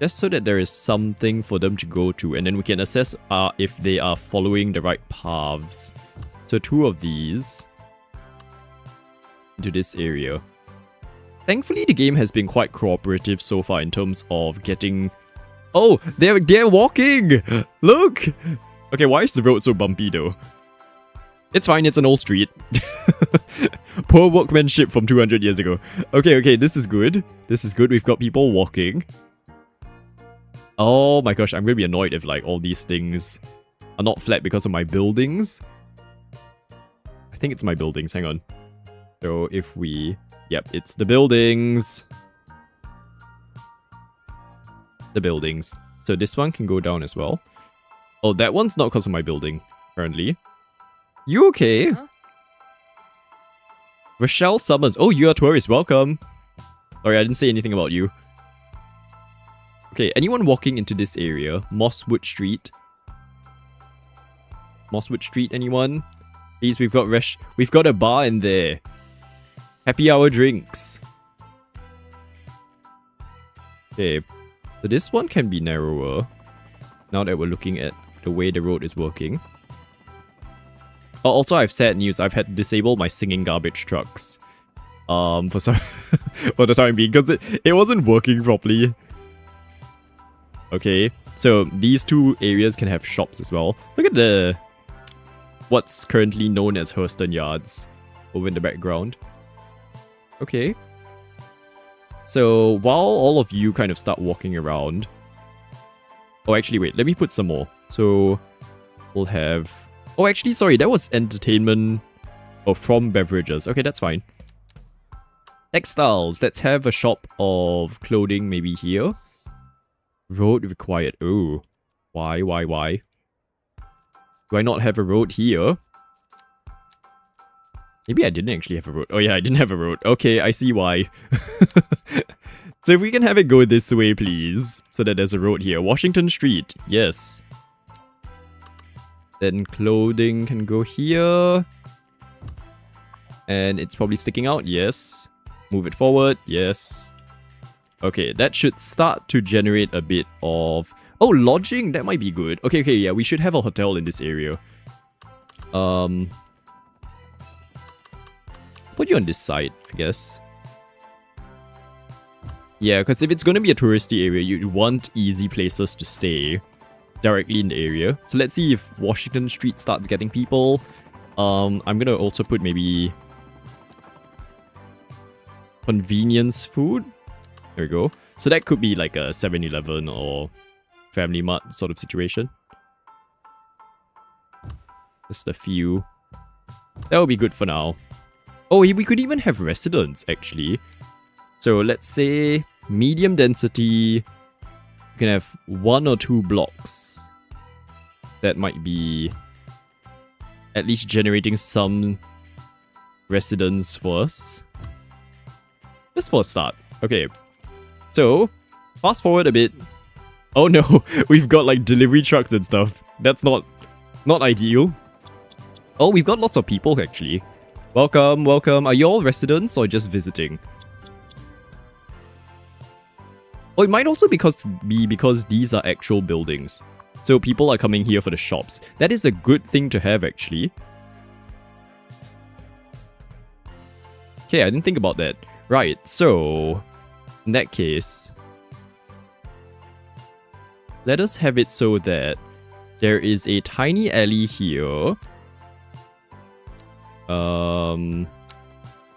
Just so that there is something for them to go to, and then we can assess if they are following the right paths. So 2 of these into this area. Thankfully, the game has been quite cooperative so far in terms of getting... Oh, they're walking! Look! Okay, why is the road so bumpy though? It's fine, it's an old street. Poor workmanship from 200 years ago. Okay, this is good. This is good, we've got people walking. Oh my gosh, I'm gonna be annoyed if like all these things are not flat because of my buildings. I think it's my buildings, hang on. So if we... Yep, it's the buildings. The buildings. So this one can go down as well. Oh, that one's not because of my building, apparently. You okay? Huh? Rochelle Summers. Oh, you're a tourist. Welcome. Sorry, I didn't say anything about you. Okay, anyone walking into this area? Mosswood Street. Mosswood Street, anyone? Please, we've got a bar in there. Happy hour drinks. Okay, so this one can be narrower. Now that we're looking at the way the road is working. Oh, also, I have sad news. I've had to disable my singing garbage trucks. For the time being, because it wasn't working properly. Okay, so these 2 areas can have shops as well. Look at what's currently known as Hurston Yards over in the background. Okay. So while all of you kind of start walking around, Oh, actually, wait. Let me put some more. So, we'll have... Oh, actually, sorry. That was entertainment... Oh, from beverages. Okay, that's fine. Textiles. Let's have a shop of clothing maybe here. Road required. Oh. Why? Do I not have a road here? Maybe I didn't actually have a road. Oh yeah, I didn't have a road. Okay, I see why. So if we can have it go this way, please. So that there's a road here. Washington Street. Yes. Then clothing can go here. And it's probably sticking out. Yes. Move it forward. Yes. Okay, that should start to generate a bit of... Oh, lodging. That might be good. Okay, yeah. We should have a hotel in this area. Put you on this side, I guess. Yeah, because if it's going to be a touristy area, you'd want easy places to stay directly in the area. So let's see if Washington Street starts getting people. I'm going to also put maybe convenience food. There we go. So that could be like a 7-Eleven or Family Mart sort of situation. Just a few. That will be good for now. Oh, we could even have residents, actually. So let's say medium density. You can have 1 or 2 blocks. That might be at least generating some residents for us. Just for a start. Okay. So, fast forward a bit. Oh no, we've got like delivery trucks and stuff. That's not ideal. Oh, we've got lots of people actually. Welcome, welcome. Are you all residents or just visiting? Oh, it might also be because these are actual buildings. So people are coming here for the shops. That is a good thing to have, actually. Okay, I didn't think about that. Right, so... in that case... let us have it so that there is a tiny alley here.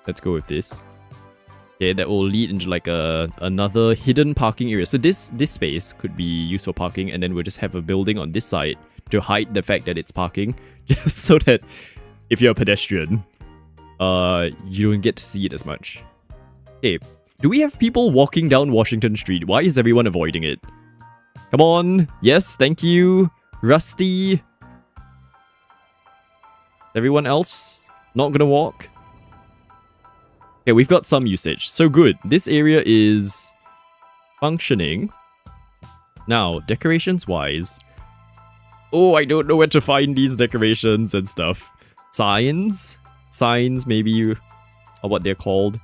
Let's go with this. Okay, that will lead into like another hidden parking area. So this space could be used for parking, and then we'll just have a building on this side to hide the fact that it's parking, just so that if you're a pedestrian, you don't get to see it as much. Okay, do we have people walking down Washington Street? Why is everyone avoiding it? Come on. Yes, thank you. Rusty. Everyone else not gonna walk? Okay, we've got some usage. So good. This area is functioning. Now, decorations-wise... oh, I don't know where to find these decorations and stuff. Signs? Signs, maybe... or what they're called.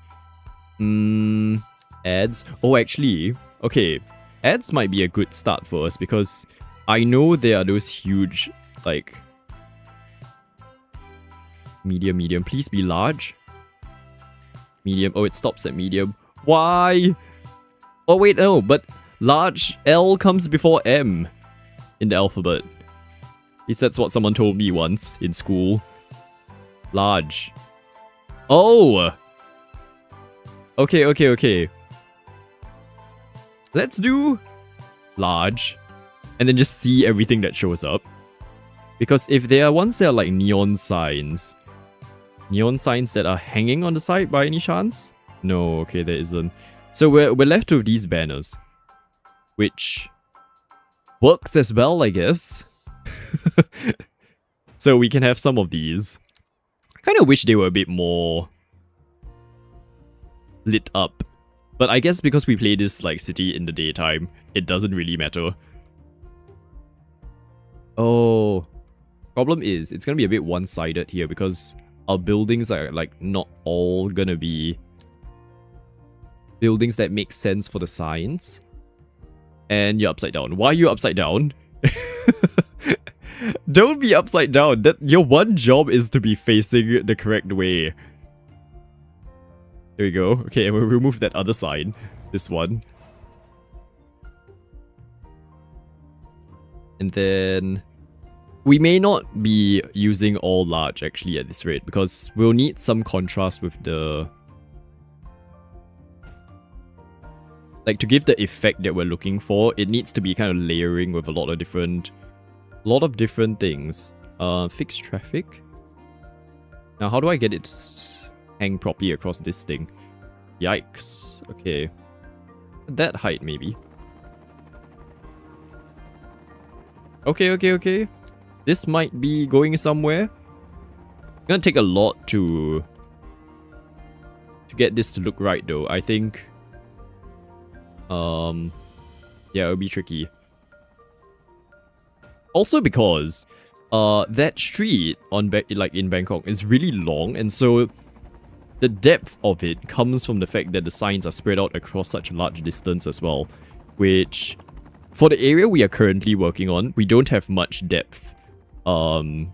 Ads? Oh, actually... okay. Ads might be a good start for us because I know there are those huge, like... medium. Please be large. Medium. Oh, it stops at medium. Why? Oh, wait, no. But large L comes before M in the alphabet. At least that's what someone told me once in school. Large. Oh! Okay. Let's do large. And then just see everything that shows up. Because if there are ones that are like neon signs... neon signs that are hanging on the side by any chance? No, okay, there isn't. So we're left with these banners. Which works as well, I guess. So we can have some of these. I kind of wish they were a bit more lit up. But I guess because we play this like city in the daytime, it doesn't really matter. Oh. Problem is, it's gonna be a bit one-sided here because our buildings are like not all gonna be buildings that make sense for the signs. And you're upside down. Why are you upside down? Don't be upside down. Your one job is to be facing the correct way. There we go. Okay, and we'll remove that other sign. This one. And then... we may not be using all large actually at this rate because we'll need some contrast with the... like to give the effect that we're looking for, it needs to be kind of layering with a lot of different things. Fixed traffic. Now, how do I get it to hang properly across this thing? Yikes. Okay. That height, maybe. Okay. This might be going somewhere. It's gonna take a lot to get this to look right, though. I think... yeah, it'll be tricky. Also because... that street in Bangkok is really long, and so the depth of it comes from the fact that the signs are spread out across such a large distance as well, which for the area we are currently working on, we don't have much depth. So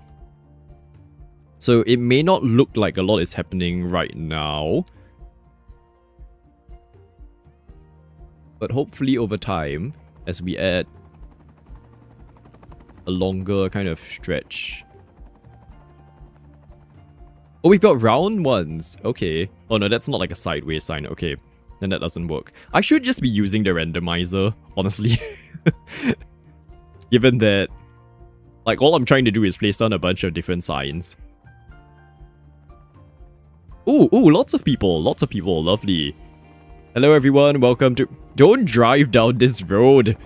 it may not look like a lot is happening right now, but hopefully over time, as we add a longer kind of stretch. Oh, we've got round ones. Okay. Oh no, that's not like a sideways sign. Okay. Then that doesn't work. I should just be using the randomizer, honestly. Given that, like, all I'm trying to do is place down a bunch of different signs. Ooh, lots of people. Lovely. Hello everyone, welcome to... Don't drive down this road.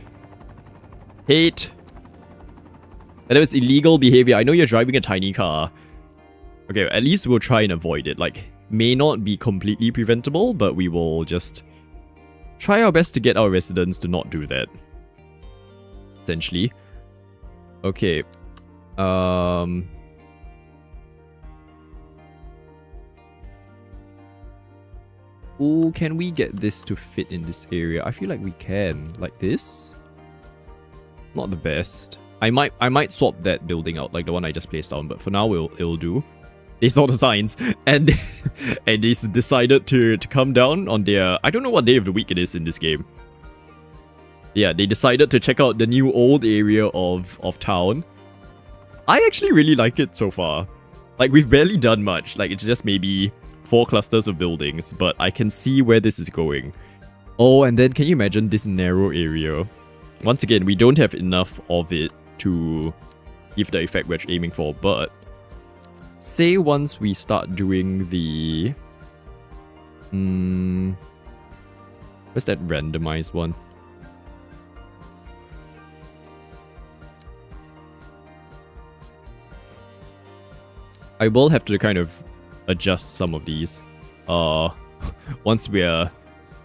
Hate. And it was illegal behavior. I know you're driving a tiny car. Okay, at least we'll try and avoid it. Like, may not be completely preventable, but we will just try our best to get our residents to not do that. Essentially. Okay. Ooh, can we get this to fit in this area? I feel like we can. Like this? Not the best. I might swap that building out, like the one I just placed down, but for now it'll do. They saw the signs and and they decided to come down on their... I don't know what day of the week it is in this game. Yeah, they decided to check out the new old area of town. I actually really like it so far. Like, we've barely done much. Like, it's just maybe 4 clusters of buildings, but I can see where this is going. Oh, and then can you imagine this narrow area? Once again, we don't have enough of it to give the effect we're aiming for, but say once we start doing the... where's that randomized one? I will have to kind of adjust some of these. Once we're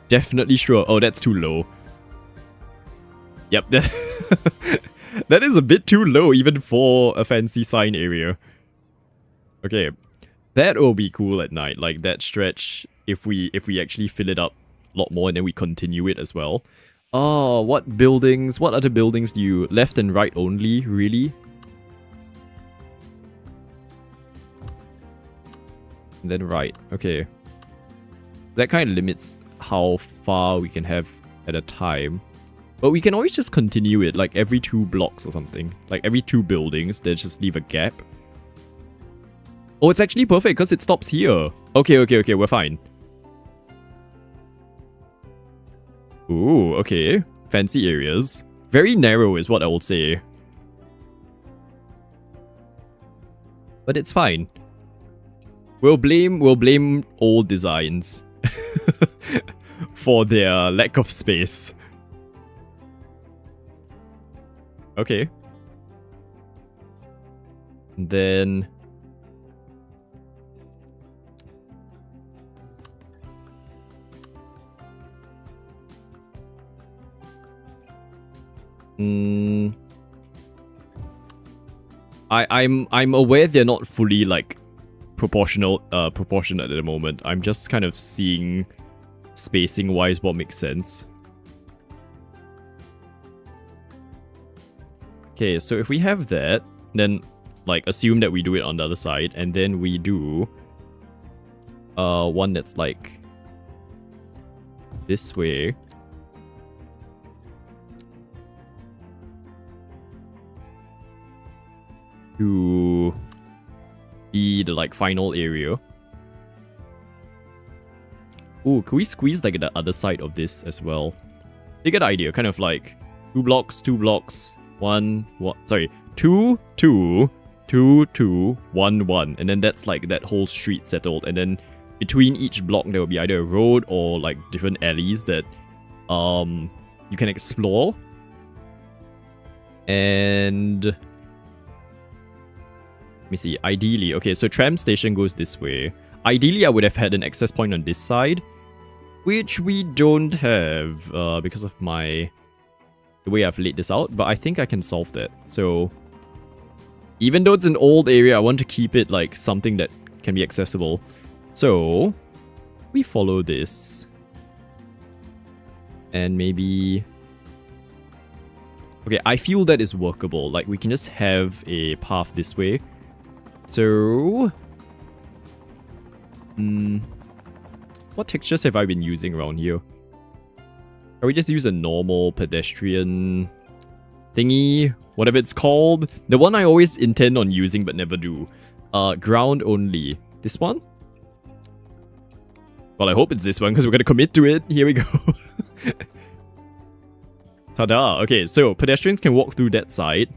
definitely sure... Oh, that's too low. Yep, that is a bit too low even for a fancy sign area. Okay, that will be cool at night, like that stretch, if we actually fill it up a lot more and then we continue it as well. Oh, what other buildings do you... Left and right only, really? And then right, okay. That kind of limits how far we can have at a time. But we can always just continue it, like every 2 blocks or something. Like every 2 buildings, then just leave a gap. Oh, it's actually perfect because it stops here. Okay, we're fine. Ooh, okay. Fancy areas. Very narrow is what I will say. But it's fine. We'll blame old designs for their lack of space. Okay. And then... I'm aware they're not fully like proportionate at the moment. I'm just kind of seeing spacing wise what makes sense. Okay, so if we have that, then like assume that we do it on the other side, and then we do one that's like this way. To be the like final area. Ooh, can we squeeze like the other side of this as well? You get the idea, kind of like 2 blocks, 2 blocks, 1, 1, sorry, 2, 2, 2, 2, 1, 1. And then that's like that whole street settled. And then between each block, there will be either a road or like different alleys that you can explore. And let me see, ideally, okay, so tram station goes this way. Ideally, I would have had an access point on this side, which we don't have because of the way I've laid this out, but I think I can solve that. So even though it's an old area, I want to keep it like something that can be accessible. So we follow this. And maybe... Okay, I feel that is workable. Like, we can just have a path this way. So... what textures have I been using around here? Can we just use a normal pedestrian thingy? Whatever it's called. The one I always intend on using but never do. Ground only. This one? Well, I hope it's this one because we're going to commit to it. Here we go. Ta-da! Okay, so pedestrians can walk through that side.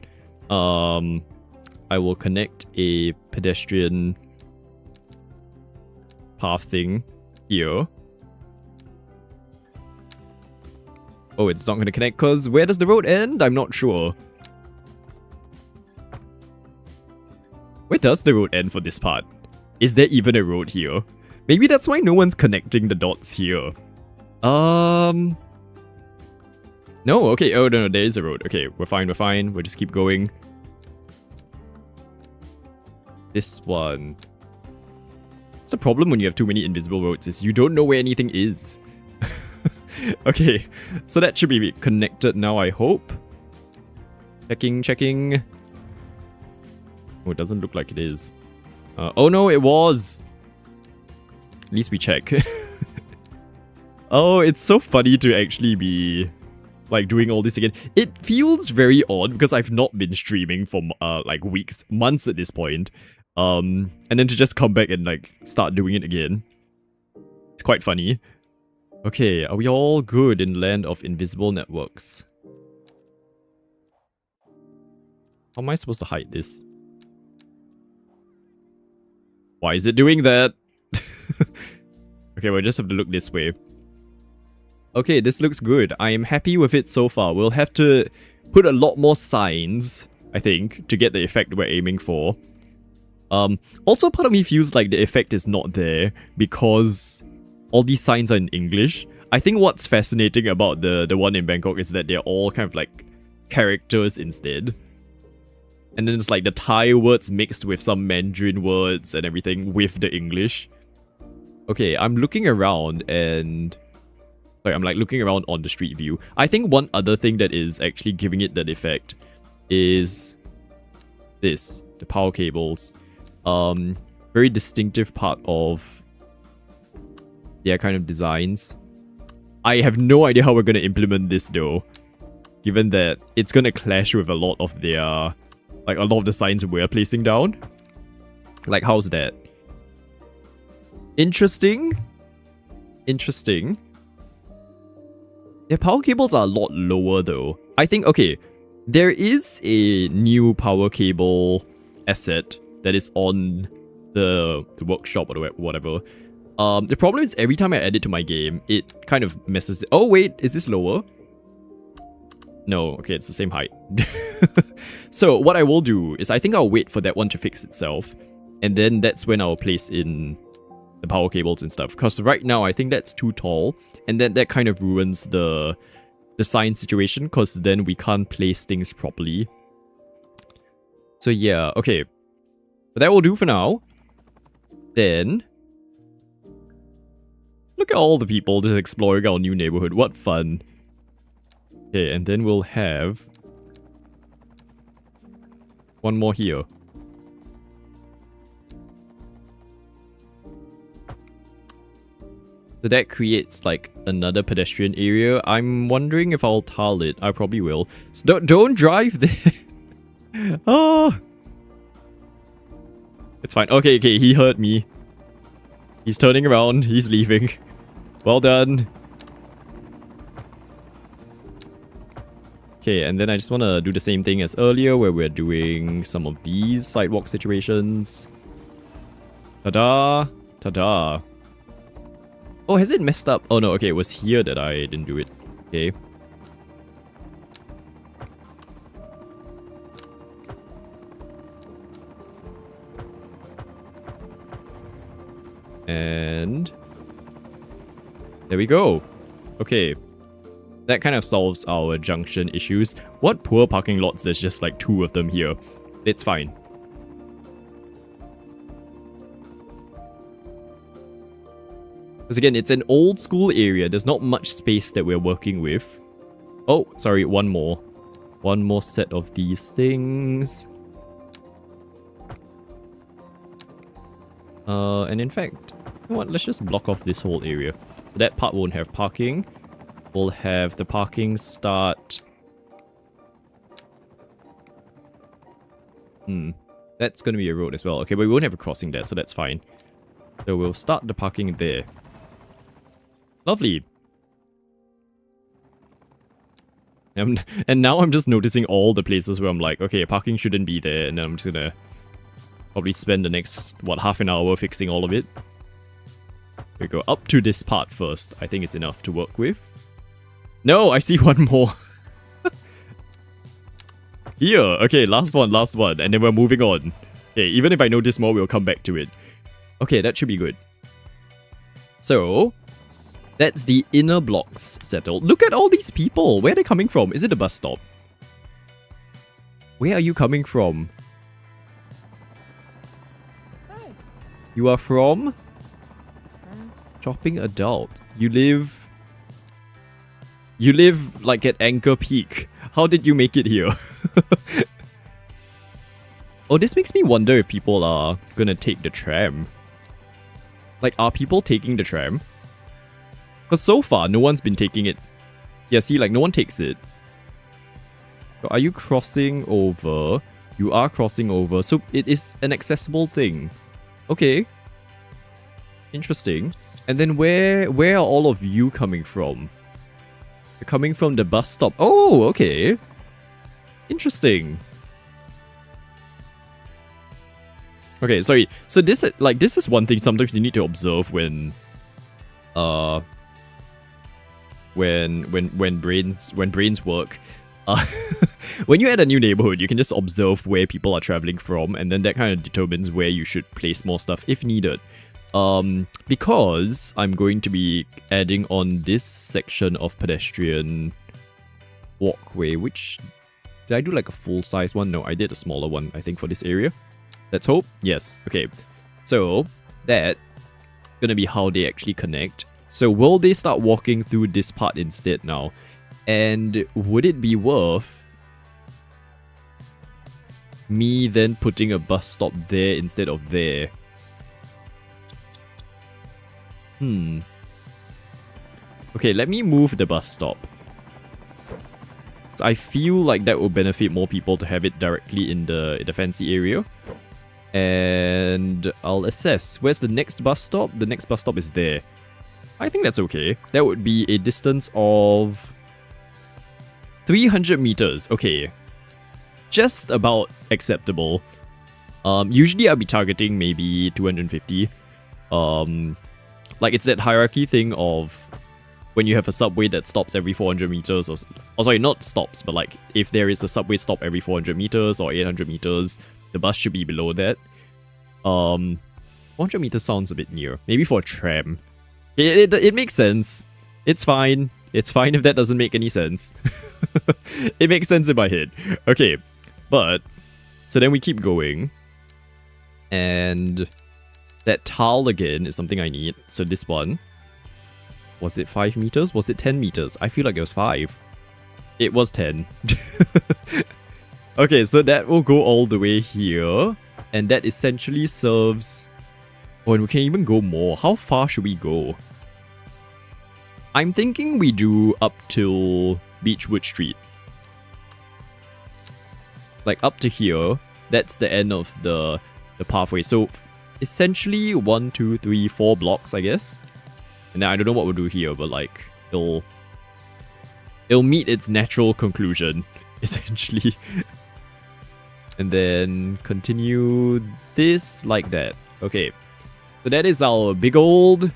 I will connect a pedestrian path thing here. Oh, it's not going to connect because where does the road end? I'm not sure. Where does the road end for this part? Is there even a road here? Maybe that's why no one's connecting the dots here. No, okay. Oh, no, there is a road. Okay, we're fine, we're fine. We'll just keep going. This one. What's the problem when you have too many invisible roads is you don't know where anything is. Okay, so that should be connected now, I hope. Checking. Oh, it doesn't look like it is. Oh no, it was! At least we check. Oh, it's so funny to actually be like doing all this again. It feels very odd because I've not been streaming for like weeks, months at this point. And then to just come back and like start doing it again. It's quite funny. Okay, are we all good in land of invisible networks? How am I supposed to hide this? Why is it doing that? Okay, we'll just have to look this way. Okay, this looks good. I am happy with it so far. We'll have to put a lot more signs, I think, to get the effect we're aiming for. Also, part of me feels like the effect is not there because all these signs are in English. I think what's fascinating about the one in Bangkok is that they're all kind of like characters instead. And then it's like the Thai words mixed with some Mandarin words and everything with the English. Okay, I'm looking around and... Sorry, I'm like looking around on the street view. I think one other thing that is actually giving it that effect is this, the power cables. Very distinctive part of their kind of designs. I have no idea how we're going to implement this though, given that it's going to clash with a lot of their, like a lot of the signs we're placing down. Like, how's that? Interesting. Their power cables are a lot lower though. I think, okay, there is a new power cable asset that is on the workshop or whatever. The problem is every time I add it to my game, it kind of messes it. Oh wait, is this lower? No, okay, it's the same height. So what I will do is I think I'll wait for that one to fix itself. And then that's when I'll place in the power cables and stuff. Because right now I think that's too tall. And then that kind of ruins the sign situation. Because then we can't place things properly. So yeah, okay. But that will do for now. Then... Look at all the people just exploring our new neighborhood. What fun. Okay, and then we'll have... one more here. So that creates like another pedestrian area. I'm wondering if I'll tile it. I probably will. So don't drive there. Oh. It's fine. Okay, he heard me. He's turning around. He's leaving. Well done. Okay, and then I just want to do the same thing as earlier where we're doing some of these sidewalk situations. Ta-da! Ta-da! Oh, has it messed up? Oh no, okay, it was here that I didn't do it. Okay. And there we go. Okay. That kind of solves our junction issues. What poor parking lots, there's just like 2 of them here. It's fine. Because again, it's an old school area. There's not much space that we're working with. Oh, sorry, one more. One more set of these things. And in fact, you know what? Let's just block off this whole area. So that part won't have parking. We'll have the parking start. That's going to be a road as well. Okay, but we won't have a crossing there, so that's fine. So we'll start the parking there. Lovely. And now I'm just noticing all the places where I'm like, okay, parking shouldn't be there. And then I'm just going to probably spend the next, what, half an hour fixing all of it. We go up to this part first. I think it's enough to work with. No, I see one more. Here. Okay, last one. And then we're moving on. Okay, even if I notice more, we'll come back to it. Okay, that should be good. So, that's the inner blocks settled. Look at all these people. Where are they coming from? Is it a bus stop? Where are you coming from? Hi. You are from? Shopping adult. You live like at Anchor Peak. How did you make it here? Oh, this makes me wonder if people are gonna take the tram. Like, are people taking the tram? Because so far, no one's been taking it. Yeah, see, like, no one takes it. So are you crossing over? You are crossing over. So it is an accessible thing. Okay. Interesting. And then where are all of you coming from? You're coming from the bus stop. Oh, okay. Interesting. Okay, sorry. So this is one thing sometimes you need to observe when brains work. When you're at a new neighborhood, you can just observe where people are traveling from, and then that kind of determines where you should place more stuff if needed. Because I'm going to be adding on this section of pedestrian walkway, which... Did I do like a full-size one? No, I did a smaller one, I think, for this area. Let's hope. Yes. Okay. So, that's gonna be how they actually connect. So, will they start walking through this part instead now? And would it be worth me then putting a bus stop there instead of there? Okay, let me move the bus stop. I feel like that will benefit more people to have it directly in the fancy area. And I'll assess. Where's the next bus stop? The next bus stop is there. I think that's okay. That would be a distance of 300 meters. Okay. Just about acceptable. Usually I'll be targeting maybe 250. Like, it's that hierarchy thing of when you have a subway that stops every 400 meters, or sorry, not stops, but like, if there is a subway stop every 400 meters or 800 meters, the bus should be below that. 400 meters sounds a bit near. Maybe for a tram. It makes sense. It's fine. It's fine if that doesn't make any sense. It makes sense in my head. Okay, but, so then we keep going. And that tile again is something I need. So this one. Was it 5 meters? Was it 10 meters? I feel like it was 5. It was 10. Okay, so that will go all the way here. And that essentially serves... Oh, and we can even go more. How far should we go? I'm thinking we do up till Beechwood Street. Like up to here. That's the end of the pathway. So essentially 1, 2, 3, 4 blocks, I guess. And then I don't know what we'll do here, but like, it'll it'll meet its natural conclusion, essentially. And then continue this like that. Okay. So that is our big old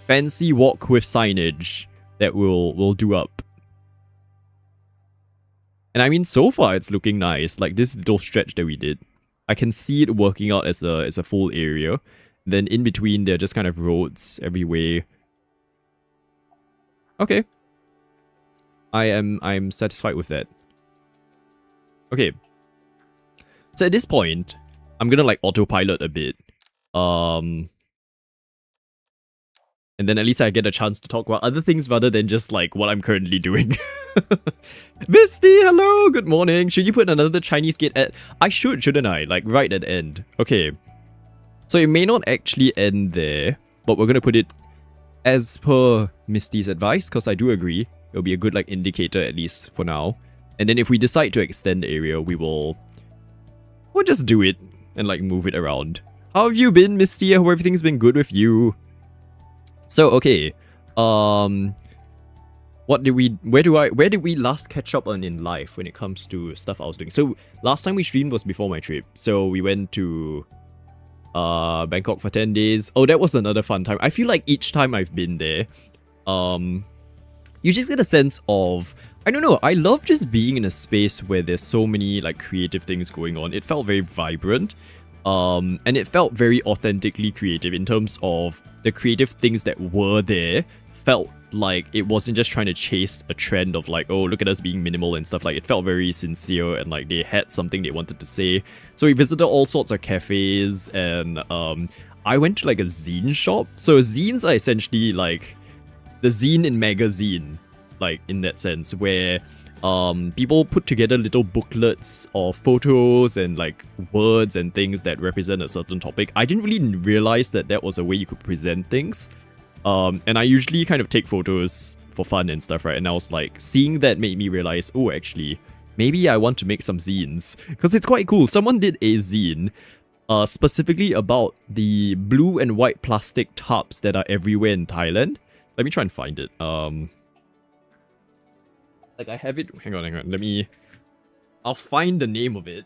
fancy walk with signage that we'll do up. And I mean, so far it's looking nice. Like this little stretch that we did, I can see it working out as a full area. Then in between, there are just kind of roads every way. Okay. I'm satisfied with that. Okay. So at this point, I'm gonna like autopilot a bit. And then at least I get a chance to talk about other things rather than just like what I'm currently doing. Misty, hello, good morning. Should you put another Chinese gate at... I should, shouldn't I? Like right at the end. Okay. So it may not actually end there, but we're gonna put it as per Misty's advice, because I do agree. It'll be a good like indicator at least for now. And then if we decide to extend the area, we'll just do it and like move it around. How have you been, Misty? I hope everything's been good with you. So okay, where did we last catch up on in life when it comes to stuff I was doing? So last time we streamed was before my trip. So we went to Bangkok for 10 days. Oh, that was another fun time. I feel like each time I've been there, you just get a sense of, I don't know, I love just being in a space where there's so many like creative things going on. It felt very vibrant. And it felt very authentically creative in terms of the creative things that were there. Felt like it wasn't just trying to chase a trend of like, oh, look at us being minimal and stuff. Like it felt very sincere and like they had something they wanted to say. So we visited all sorts of cafes and I went to like a zine shop. So zines are essentially like the zine in magazine, like in that sense, where people put together little booklets of photos and like words and things that represent a certain topic. I didn't really realize that that was a way you could present things. And I usually kind of take photos for fun and stuff, right? And I was like, seeing that made me realize, oh, actually, maybe I want to make some zines. Because it's quite cool. Someone did a zine specifically about the blue and white plastic tarps that are everywhere in Thailand. Let me try and find it. Like I have it. Hang on. I'll find the name of it.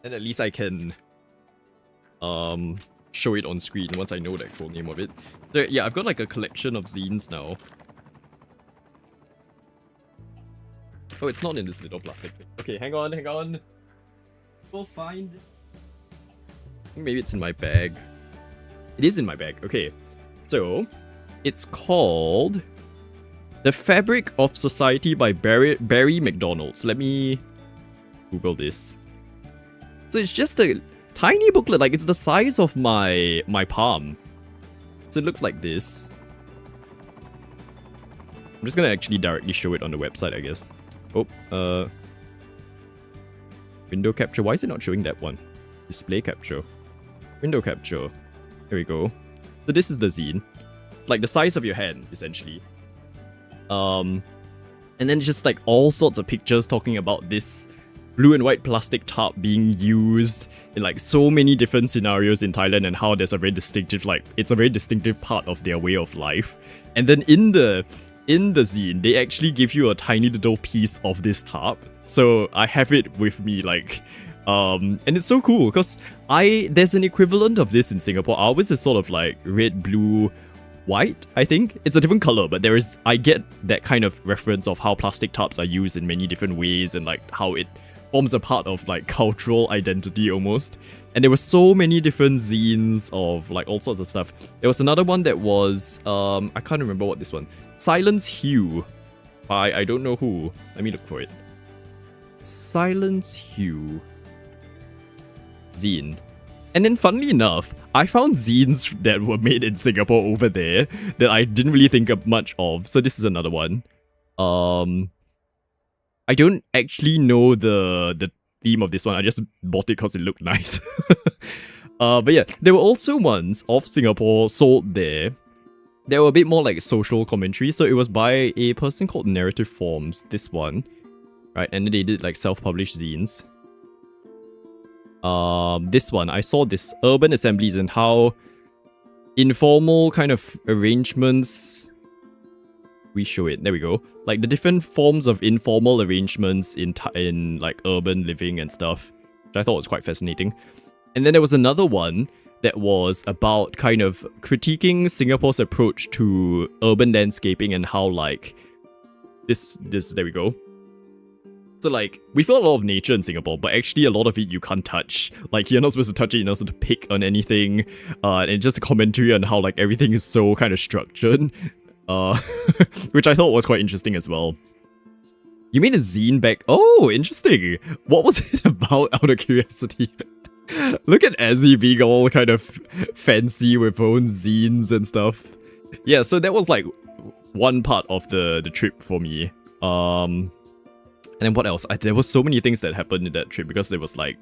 And at least I can show it on screen once I know the actual name of it. So, yeah, I've got like a collection of zines now. Oh, it's not in this little plastic thing. Okay, hang on. We'll find it. I think maybe it's in my bag. It is in my bag. Okay. So, it's called The Fabric of Society by Barry McDonald's. Let me Google this. So it's just a tiny booklet, like it's the size of my palm. So it looks like this. I'm just gonna actually directly show it on the website, I guess. Oh, window capture. Why is it not showing that one? Display capture. Window capture. Here we go. So this is the zine. It's like the size of your hand, essentially. And then just like all sorts of pictures talking about this blue and white plastic tarp being used in like so many different scenarios in Thailand and how there's a very distinctive, like it's a very distinctive part of their way of life. And then in the zine, they actually give you a tiny little piece of this tarp. So I have it with me, like, and it's so cool because there's an equivalent of this in Singapore. Ours is sort of like red, blue, white, I think. It's a different color, but I get that kind of reference of how plastic tarps are used in many different ways and like how it forms a part of like cultural identity almost. And there were so many different zines of like all sorts of stuff. There was another one that was, I can't remember what this one. Silence Hue by I don't know who. Let me look for it. Silence Hue zine. And then funnily enough, I found zines that were made in Singapore over there that I didn't really think of much of. So this is another one. I don't actually know the theme of this one. I just bought it because it looked nice. But yeah, there were also ones of Singapore sold there. They were a bit more like social commentary. So it was by a person called Narrative Forms, this one. Right, and then they did like self-published zines. This one, I saw this urban assemblies and how informal kind of arrangements we show it. There we go. Like the different forms of informal arrangements in like urban living and stuff, which I thought was quite fascinating. And then there was another one that was about kind of critiquing Singapore's approach to urban landscaping and how like this there we go. So like we feel a lot of nature in Singapore, but actually a lot of it you can't touch. Like you're not supposed to touch it, you're not supposed to pick on anything. And just a commentary on how like everything is so kind of structured. Which I thought was quite interesting as well. You made a zine back. Oh, interesting. What was it about, out of curiosity? Look at Azzy being all kind of fancy with her own zines and stuff. Yeah, so that was like one part of the trip for me. And then what else? There was so many things that happened in that trip because there was like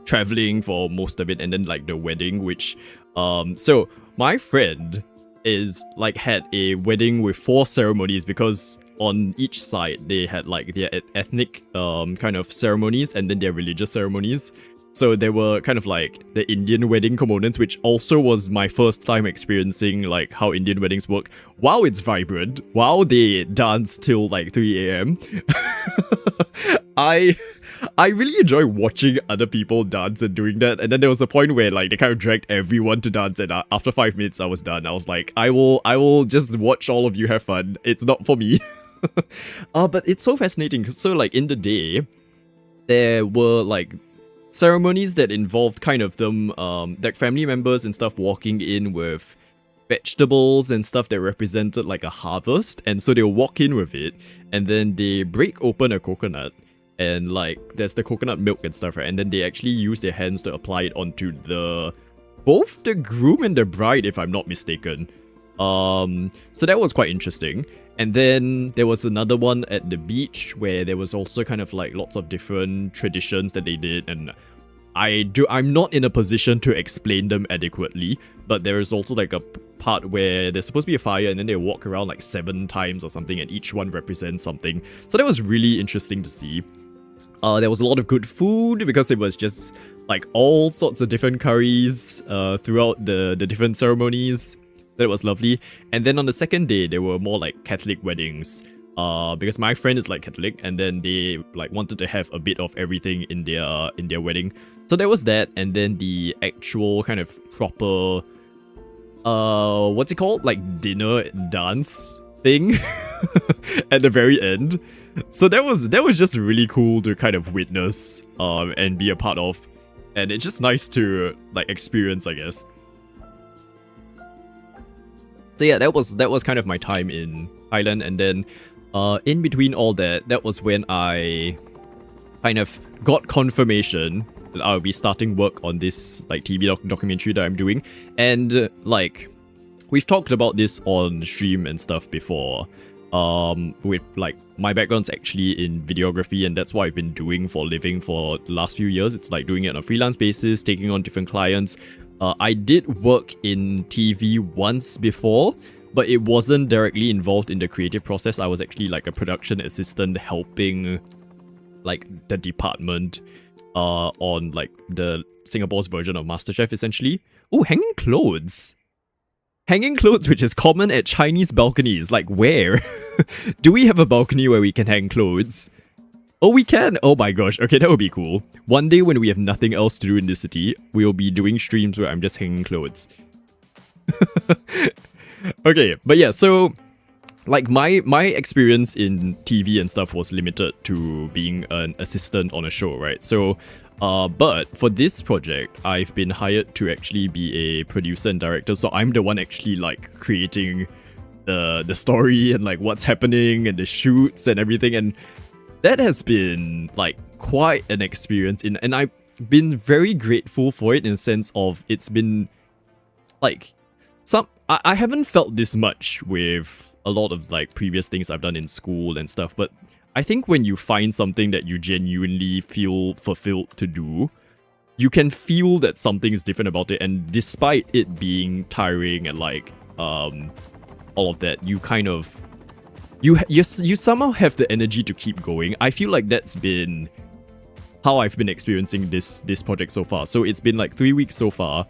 traveling for most of it, and then like the wedding, which so my friend is like had a wedding with 4 ceremonies because on each side they had like their ethnic kind of ceremonies and then their religious ceremonies. So there were kind of like the Indian wedding components, which also was my first time experiencing like how Indian weddings work. Wow, it's vibrant. Wow, they dance till like 3 a.m. I really enjoy watching other people dance and doing that. And then there was a point where like they kind of dragged everyone to dance, and after 5 minutes I was done. I was like, I will just watch all of you have fun. It's not for me. But it's so fascinating. So like in the day, there were like ceremonies that involved kind of them like family members and stuff walking in with vegetables and stuff that represented like a harvest, and so they'll walk in with it and then they break open a coconut, and like there's the coconut milk and stuff, right? And then they actually use their hands to apply it onto both the groom and the bride, if I'm not mistaken. So that was quite interesting. And then there was another one at the beach where there was also kind of like lots of different traditions that they did, and I'm not in a position to explain them adequately, but there is also like a part where there's supposed to be a fire and then they walk around like 7 times or something, and each one represents something. So that was really interesting to see. There was a lot of good food because it was just like all sorts of different curries throughout the different ceremonies. That was lovely. And then on the second day, there were more like Catholic weddings. Because my friend is like Catholic, and then they like wanted to have a bit of everything in their wedding. So there was that, and then the actual kind of proper what's it called? Like dinner dance thing at the very end. So that was just really cool to kind of witness and be a part of. And it's just nice to like experience, I guess. So yeah, that was kind of my time in Thailand, and then in between all that, that was when I kind of got confirmation that I'll be starting work on this like TV documentary that I'm doing. And like we've talked about this on stream and stuff before. With like my background's actually in videography, and that's what I've been doing for a living for the last few years. It's like doing it on a freelance basis, taking on different clients. I did work in TV once before, but it wasn't directly involved in the creative process. I was actually like a production assistant helping like the department on like the Singapore's version of MasterChef essentially. Oh, hanging clothes. Hanging clothes, which is common at Chinese balconies. Like where? Do we have a balcony where we can hang clothes? Oh, we can! Oh my gosh, okay, that would be cool. One day when we have nothing else to do in the city, we'll be doing streams where I'm just hanging clothes. Okay, but yeah, so like my experience in TV and stuff was limited to being an assistant on a show, right? So, but for this project, I've been hired to actually be a producer and director, so I'm the one actually like creating the story and like what's happening and the shoots and everything, and that has been like quite an experience and I've been very grateful for it in the sense of it's been like I haven't felt this much with a lot of like previous things I've done in school and stuff, but I think when you find something that you genuinely feel fulfilled to do, you can feel that something is different about it, and despite it being tiring and like all of that, you kind of you somehow have the energy to keep going. I feel like that's been how I've been experiencing this project so far. So it's been like 3 weeks so far.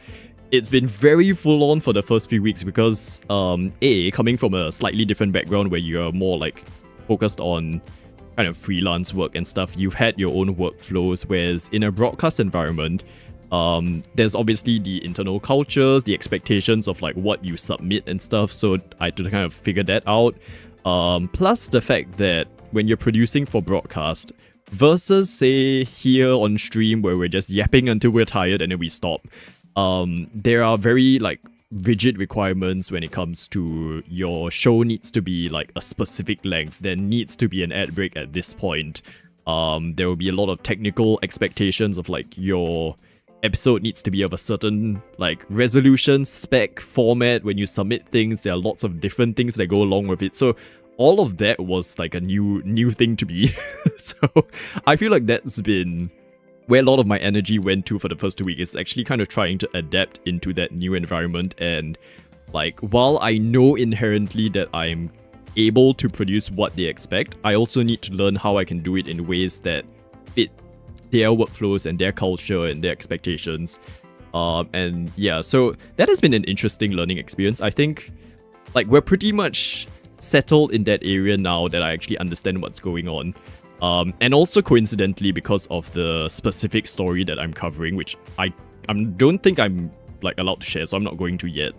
it's been very full on for the first few weeks because coming from a slightly different background where you're more like focused on kind of freelance work and stuff, you've had your own workflows, whereas in a broadcast environment, there's obviously the internal cultures, the expectations of like what you submit and stuff, so I had to kind of figure that out. Plus the fact that when you're producing for broadcast versus say here on stream where we're just yapping until we're tired and then we stop, there are very like rigid requirements when it comes to your show needs to be like a specific length. There needs to be an ad break at this point. There will be a lot of technical expectations of like your episode needs to be of a certain like resolution, spec, format. When you submit things, there are lots of different things that go along with it. So all of that was like a new thing to me. So I feel like that's been where a lot of my energy went to for the first 2 weeks, is actually kind of trying to adapt into that new environment. And like, while I know inherently that I'm able to produce what they expect, I also need to learn how I can do it in ways that fit their workflows and their culture and their expectations. And yeah, so that has been an interesting learning experience. I think like we're pretty much settled in that area now that I actually understand what's going on. And also coincidentally, because of the specific story that I'm covering, which I don't think I'm like allowed to share, so I'm not going to yet.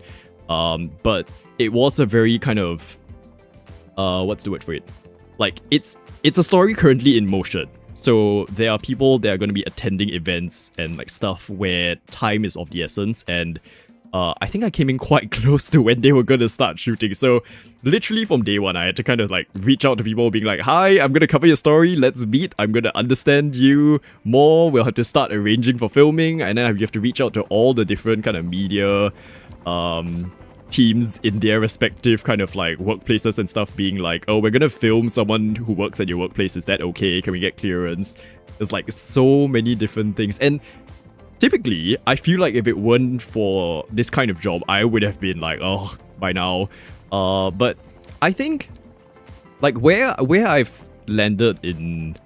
But it was a very kind of what's the word for it? Like it's a story currently in motion. So there are people that are going to be attending events and like stuff where time is of the essence, and I think I came in quite close to when they were going to start shooting. So literally from day one, I had to kind of like reach out to people being like, hi, I'm going to cover your story. Let's meet. I'm going to understand you more. We'll have to start arranging for filming. And then you have to reach out to all the different kind of media teams in their respective kind of like workplaces and stuff, being like, oh, we're going to film someone who works at your workplace. Is that okay? Can we get clearance? There's like so many different things. And typically, I feel like if it weren't for this kind of job, I would have been like, oh, by now. But I think like where I've landed in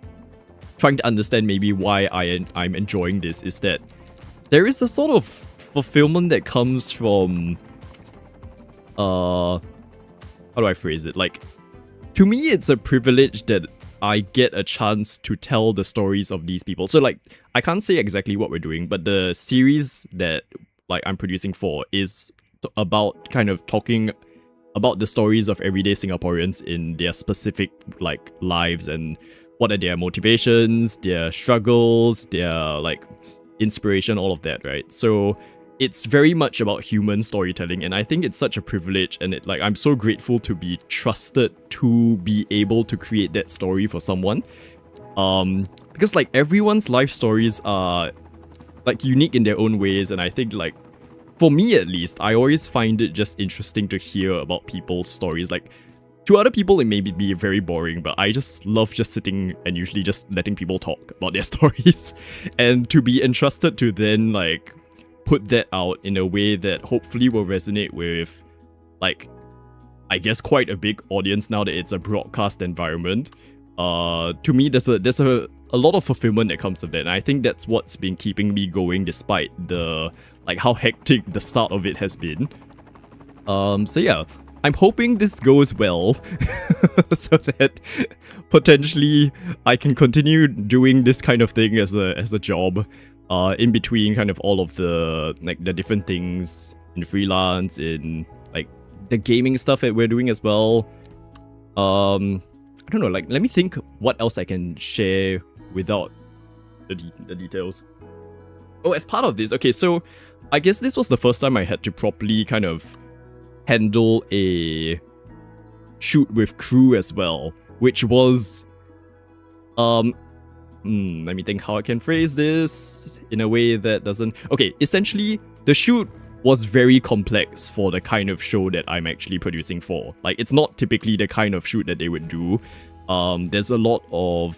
trying to understand maybe why I'm enjoying this is that there is a sort of fulfillment that comes from how do I phrase it? Like, to me, it's a privilege that I get a chance to tell the stories of these people. So like, I can't say exactly what we're doing, but the series that like I'm producing for is about kind of talking about the stories of everyday Singaporeans in their specific like lives, and what are their motivations, their struggles, their like inspiration, all of that, right? So it's very much about human storytelling, and I think it's such a privilege, and it like I'm so grateful to be trusted to be able to create that story for someone. Because like everyone's life stories are like unique in their own ways, and I think like for me at least, I always find it just interesting to hear about people's stories. Like to other people it may be very boring, but I just love just sitting and usually just letting people talk about their stories, and to be entrusted to then like put that out in a way that hopefully will resonate with like I guess quite a big audience now that it's a broadcast environment. To me there's a lot of fulfillment that comes with that, and I think that's what's been keeping me going despite the like how hectic the start of it has been. So yeah, I'm hoping this goes well so that potentially I can continue doing this kind of thing as a job. In between kind of all of the like the different things in freelance, in like the gaming stuff that we're doing as well. I don't know, like let me think what else I can share without the details. Oh, as part of this, okay, so I guess this was the first time I had to properly kind of handle a shoot with crew as well, which was let me think how I can phrase this in a way that doesn't... Okay, essentially, the shoot was very complex for the kind of show that I'm actually producing for. Like, it's not typically the kind of shoot that they would do. There's a lot of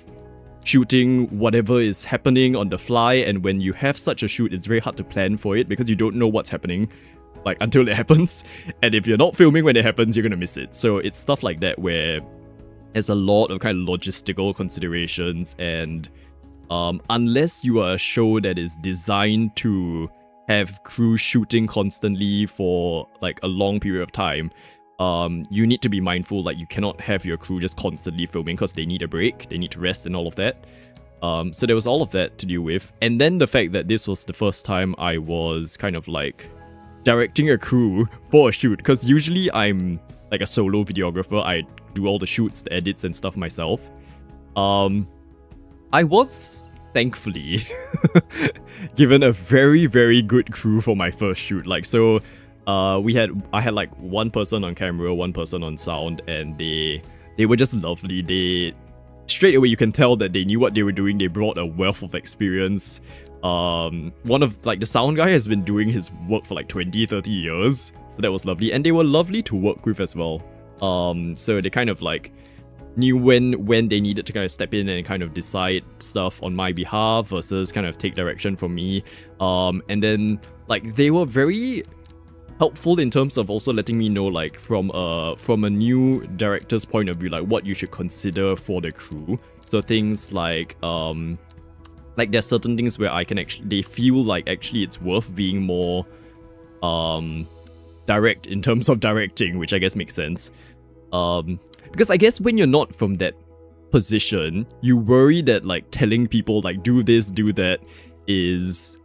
shooting whatever is happening on the fly, and when you have such a shoot, it's very hard to plan for it because you don't know what's happening, like, until it happens. And if you're not filming when it happens, you're gonna miss it. So it's stuff like that where there's a lot of kind of logistical considerations, and unless you are a show that is designed to have crew shooting constantly for like a long period of time, you need to be mindful, like you cannot have your crew just constantly filming because they need a break, they need to rest and all of that. So there was all of that to deal with. And then the fact that this was the first time I was kind of like directing a crew for a shoot, because usually I'm like a solo videographer, I do all the shoots, the edits and stuff myself. I was thankfully given a very, very good crew for my first shoot. Like, so I had like one person on camera, one person on sound, and they were just lovely. They straight away, you can tell that they knew what they were doing. They brought a wealth of experience. One of like the sound guy has been doing his work for like 20-30 years, so that was lovely, and they were lovely to work with as well. So they kind of like knew when they needed to kind of step in and kind of decide stuff on my behalf versus kind of take direction from me. And then like they were very helpful in terms of also letting me know, like from a new director's point of view, like what you should consider for the crew. So things like there's certain things where I can actually, they feel like actually it's worth being more direct in terms of directing, which I guess makes sense. Because I guess when you're not from that position, you worry that like telling people like do this, do that is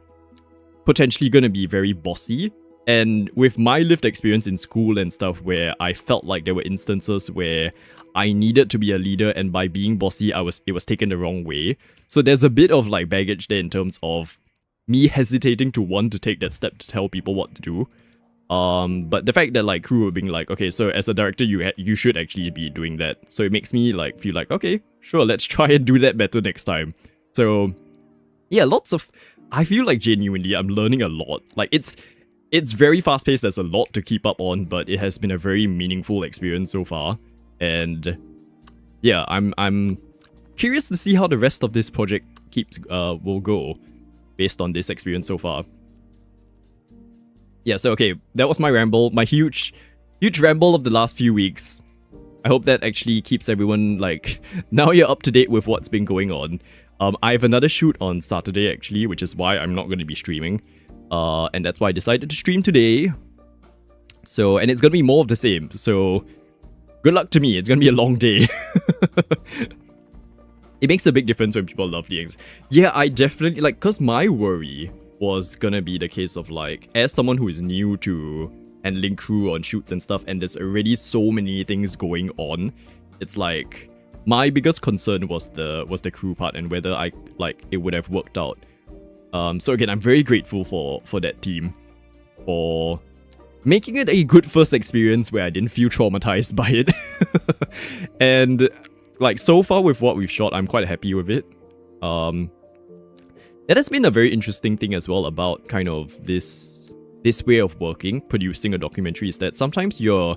potentially gonna be very bossy. And with my lived experience in school and stuff, where I felt like there were instances where I needed to be a leader, and by being bossy, it was taken the wrong way. So there's a bit of like baggage there in terms of me hesitating to want to take that step to tell people what to do. But the fact that like crew were being like, okay, so as a director, you should actually be doing that. So it makes me like feel like, okay, sure, let's try and do that better next time. So yeah, I feel like genuinely I'm learning a lot. Like it's very fast paced. There's a lot to keep up on, but it has been a very meaningful experience so far. And yeah, I'm curious to see how the rest of this project will go based on this experience so far. Yeah, so okay, that was my ramble, my huge ramble of the last few weeks. I hope that actually keeps everyone like, now you're up to date with what's been going on. I have another shoot on Saturday actually, which is why I'm not going to be streaming. And that's why I decided to stream today. So, and it's going to be more of the same. So, good luck to me. It's going to be a long day. It makes a big difference when people love things. Yeah, I definitely, like, because my worry was going to be the case of, like, as someone who is new to handling crew on shoots and stuff, and there's already so many things going on, it's like, my biggest concern was the crew part and whether it would have worked out. So again, I'm very grateful for that team for making it a good first experience where I didn't feel traumatized by it. And like so far with what we've shot, I'm quite happy with it. That has been a very interesting thing as well about kind of this way of working, producing a documentary, is that sometimes your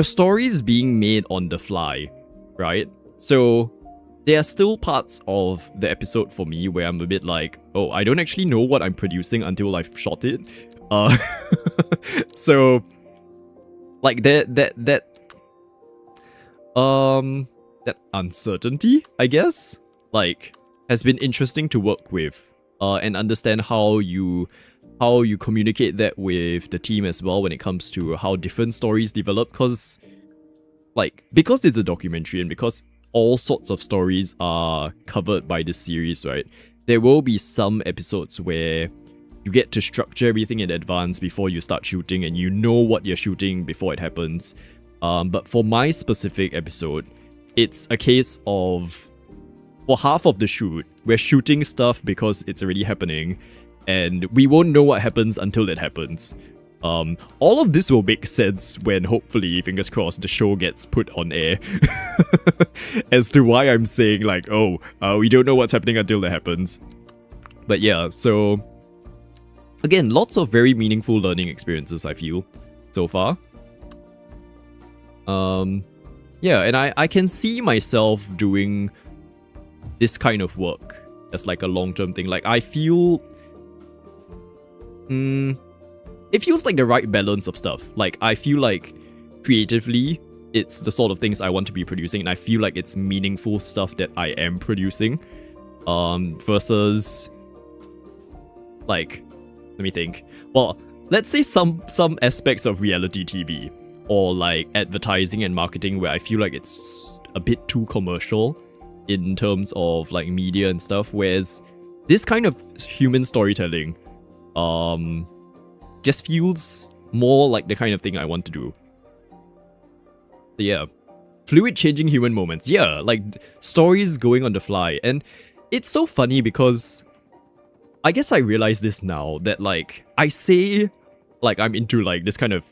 story is being made on the fly, right? So there are still parts of the episode for me where I'm a bit like, oh, I don't actually know what I'm producing until I've shot it. So like that uncertainty, I guess, like has been interesting to work with and understand how you communicate that with the team as well when it comes to how different stories develop, because it's a documentary and because all sorts of stories are covered by this series, right? There will be some episodes where you get to structure everything in advance before you start shooting and you know what you're shooting before it happens. But for my specific episode, it's a case of, for half of the shoot, we're shooting stuff because it's already happening, and we won't know what happens until it happens. All of this will make sense when, hopefully, fingers crossed, the show gets put on air. As to why I'm saying, like, we don't know what's happening until it happens. But yeah, so again, lots of very meaningful learning experiences, I feel, so far. Yeah, and I can see myself doing this kind of work as like a long-term thing. Like, I feel it feels like the right balance of stuff. Like, I feel like creatively it's the sort of things I want to be producing, and I feel like it's meaningful stuff that I am producing, versus like Let me think. Well, let's say some aspects of reality TV or like advertising and marketing where I feel like it's a bit too commercial in terms of like media and stuff, whereas this kind of human storytelling just feels more like the kind of thing I want to do. So yeah. Fluid changing human moments. Yeah, like stories going on the fly. And it's so funny because I guess I realize this now that like I say like I'm into like this kind of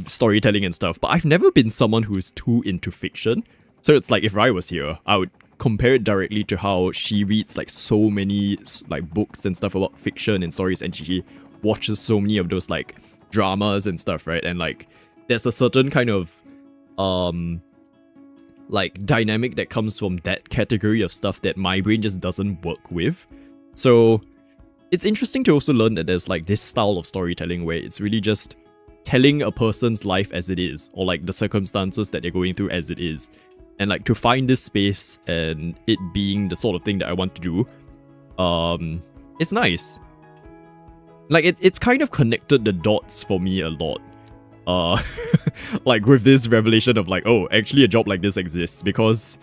storytelling and stuff, but I've never been someone who's too into fiction. So it's like if Rai was here, I would compare it directly to how she reads like so many like books and stuff about fiction and stories, and she watches so many of those like dramas and stuff, right? And like there's a certain kind of like dynamic that comes from that category of stuff that my brain just doesn't work with. So it's interesting to also learn that there's like this style of storytelling where it's really just telling a person's life as it is, or like the circumstances that they're going through as it is. And like to find this space and it being the sort of thing that I want to do, it's nice. Like it's kind of connected the dots for me a lot. Like with this revelation of like, oh, actually a job like this exists, because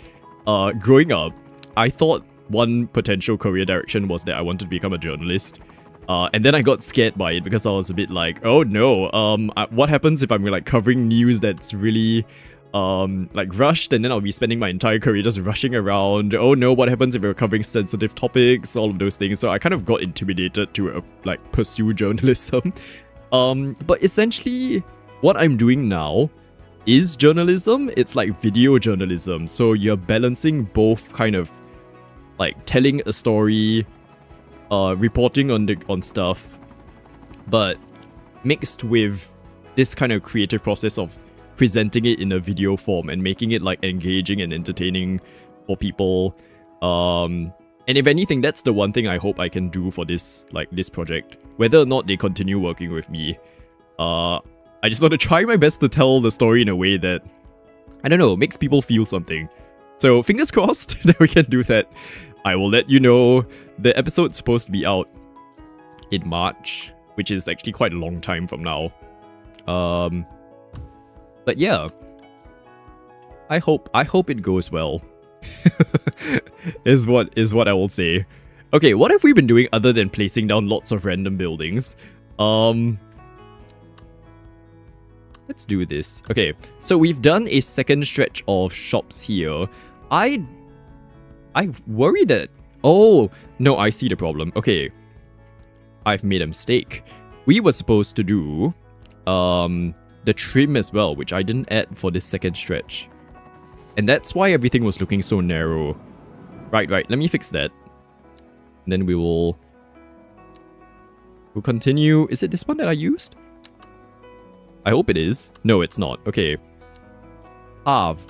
growing up, I thought one potential career direction was that I wanted to become a journalist. And then I got scared by it because I was a bit like, oh no, what happens if I'm like covering news that's really like rushed, and then I'll be spending my entire career just rushing around. Oh no, what happens if we're covering sensitive topics, all of those things. So I kind of got intimidated to like pursue journalism. But essentially what I'm doing now is journalism. It's like video journalism. So you're balancing both kind of like telling a story, reporting on stuff, but mixed with this kind of creative process of presenting it in a video form and making it like engaging and entertaining for people. And if anything, that's the one thing I hope I can do for this project. Whether or not they continue working with me, I just want to try my best to tell the story in a way that, I don't know, makes people feel something. So fingers crossed that we can do that. I will let you know. The episode's supposed to be out in March, which is actually quite a long time from now. But yeah, I hope it goes well. is what I will say. Okay, what have we been doing other than placing down lots of random buildings? Let's do this. Okay, so we've done a second stretch of shops here. I worry that... Oh, no, I see the problem. Okay, I've made a mistake. We were supposed to do the trim as well, which I didn't add for this second stretch. And that's why everything was looking so narrow. Right, let me fix that. And then we'll continue. Is it this one that I used? I hope it is. No, it's not. Okay. Halve.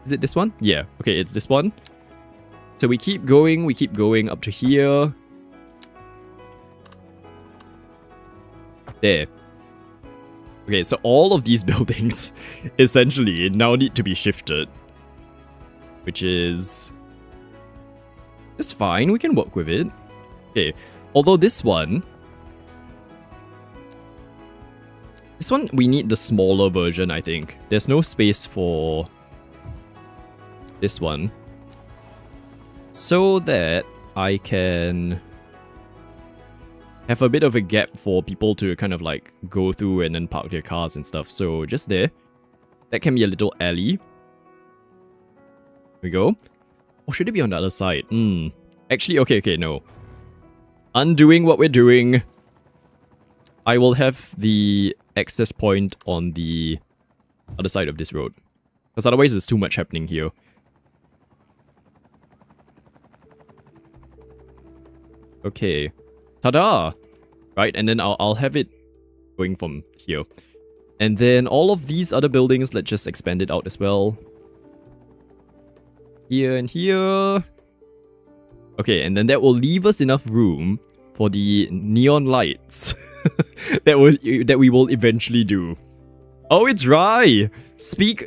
Is it this one? Yeah. Okay, it's this one. So we keep going up to here. There. Okay, so all of these buildings essentially now need to be shifted. Which is... it's fine, we can work with it. Okay, although this one, we need the smaller version, I think. There's no space for this one. So that I can have a bit of a gap for people to kind of like go through and then park their cars and stuff. So just there. That can be a little alley. There we go. Or should it be on the other side? Actually, okay, no. Undoing what we're doing. I will have the access point on the other side of this road. Because otherwise there's too much happening here. Okay. Ta-da! Right, and then I'll have it going from here. And then all of these other buildings, let's just expand it out as well. Here and here. Okay, and then that will leave us enough room for the neon lights that we will eventually do. Oh, it's Rai! Speak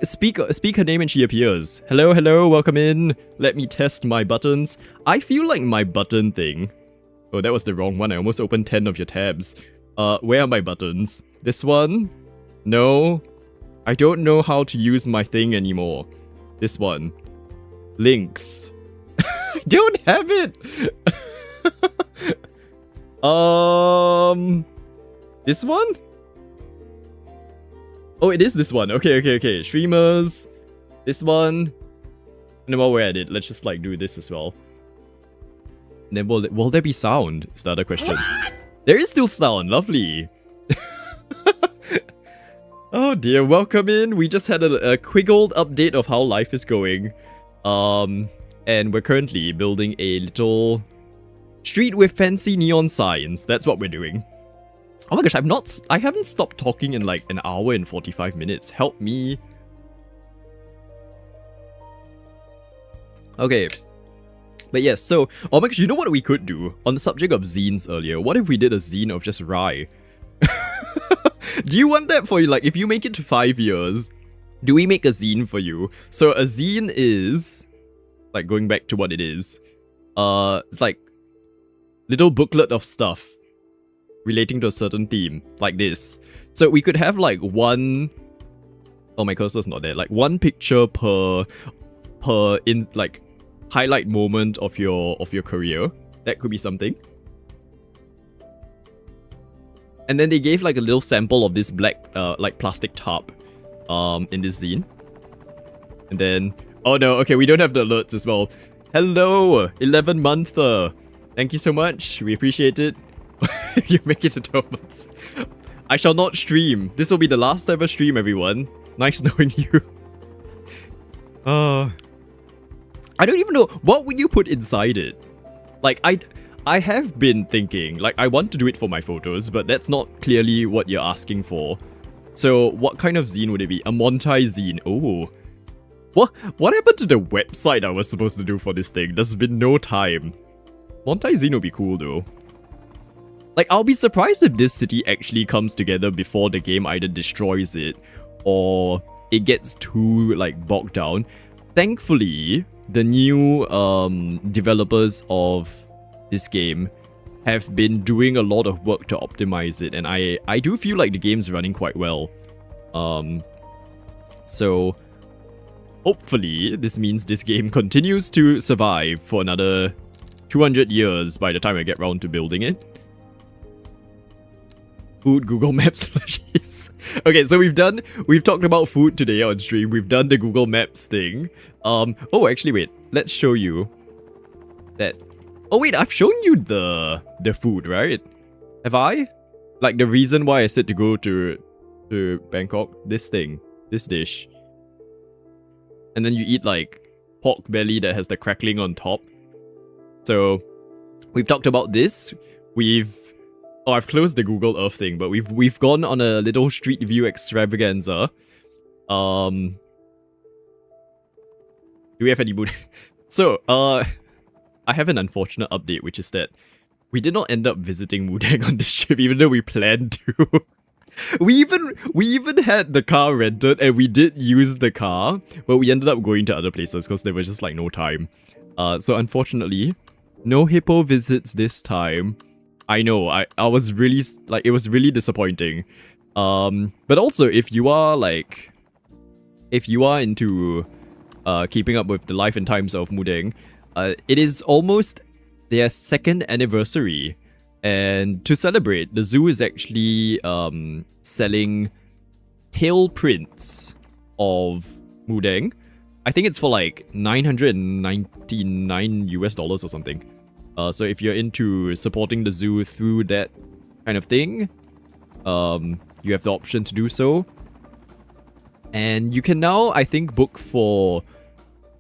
her name and she appears. Hello, welcome in. Let me test my buttons. I feel like my button thing Oh, that was the wrong one. I almost opened 10 of your tabs. Where are my buttons? This one? No. I don't know how to use my thing anymore. This one. Links. I don't have it! This one? Oh, it is this one. Okay. Streamers. This one. And then while we're at it, let's just like do this as well. And then will there be sound? Is the other question. There is still sound. Lovely. Oh dear, welcome in. We just had a quick old update of how life is going. And we're currently building a little street with fancy neon signs. That's what we're doing. Oh my gosh, I haven't stopped talking in like an hour and 45 minutes. Help me. Okay. But yes, so, oh my gosh, you know what we could do? On the subject of zines earlier, what if we did a zine of just Rai? Do you want that for you? Like, if you make it to 5 years, do we make a zine for you? So a zine is, like, going back to what it is, it's like little booklet of stuff relating to a certain theme, like this. So we could have like one, oh my cursor's not there, like one picture per in like highlight moment of your career. That could be something. And then they gave like a little sample of this black like plastic tarp in this zine. And then, oh no, okay, we don't have the alerts as well. Hello, 11 monther. Thank you so much. We appreciate it. You make it to 12 months. I shall not stream. This will be the last ever stream, everyone. Nice knowing you. I don't even know. What would you put inside it? Like, I have been thinking, like, I want to do it for my photos, but that's not clearly what you're asking for. So, what kind of zine would it be? A Montai zine. Oh. What happened to the website I was supposed to do for this thing? There's been no time. Montai zine would be cool, though. Like, I'll be surprised if this city actually comes together before the game either destroys it or it gets too, like, bogged down. Thankfully, the new developers of this game have been doing a lot of work to optimize it, and I do feel like the game's running quite well. So hopefully this means this game continues to survive for another 200 years by the time I get round to building it. Food, Google Maps slushies. Okay, so we've talked about food today on stream. We've done the Google Maps thing. Oh, actually, wait. Let's show you that. Oh, wait, I've shown you the food, right? Have I? Like, the reason why I said to go to Bangkok? This thing. This dish. And then you eat, like, pork belly that has the crackling on top. So, we've talked about this. Oh, I've closed the Google Earth thing, but we've gone on a little street view extravaganza. Do we have any mood? So, I have an unfortunate update, which is that we did not end up visiting Mudang on this trip, even though we planned to. we even had the car rented, and we did use the car, but we ended up going to other places because there was just like no time. So unfortunately, no hippo visits this time. I know, I was really, like, it was really disappointing. But also, if you are into keeping up with the life and times of Mudang, it is almost their 2nd anniversary. And to celebrate, the zoo is actually selling tail prints of Mudang. I think it's for like $999 US or something. So if you're into supporting the zoo through that kind of thing, you have the option to do so. And you can now, I think, book for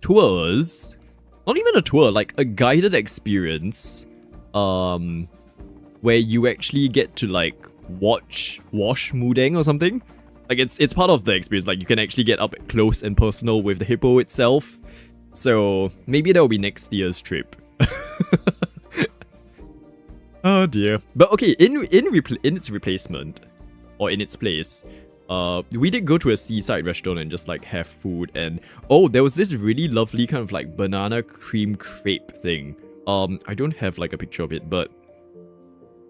tours. Not even a tour, like a guided experience. Where you actually get to like wash Mudang or something. Like it's part of the experience. Like you can actually get up close and personal with the hippo itself. So maybe that will be next year's trip. Oh dear. But okay, in its replacement, or in its place, we did go to a seaside restaurant and just like have food. And oh, there was this really lovely kind of like banana cream crepe thing. I don't have like a picture of it, but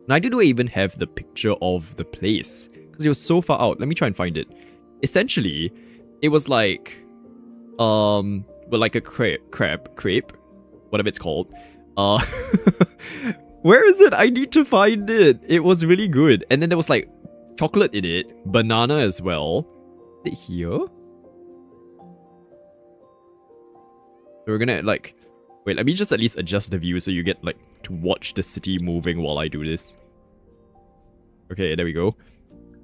Neither do I even have the picture of the place because it was so far out. Let me try and find it. Essentially, it was like, but like a crepe, whatever it's called. Where is it? I need to find it. It was really good. And then there was like chocolate in it, banana as well. Is it here? So we're gonna like, wait, let me just at least adjust the view so you get like to watch the city moving while I do this. Okay, there we go.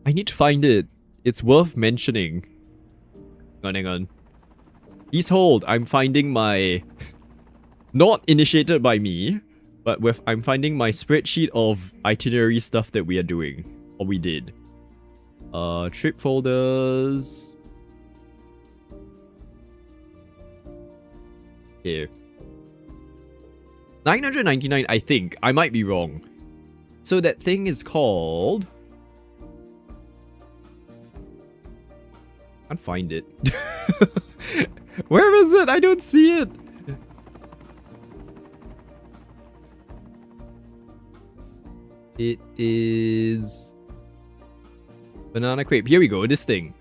I need to find it. It's worth mentioning. Hang on. Please hold. I'm finding my... Not initiated by me, but I'm finding my spreadsheet of itinerary stuff that we are doing. Or we did. Trip folders. Here. 999, I think. I might be wrong. So that thing is called... Can't find it. Where is it? I don't see it. It is... Banana crepe. Here we go, this thing.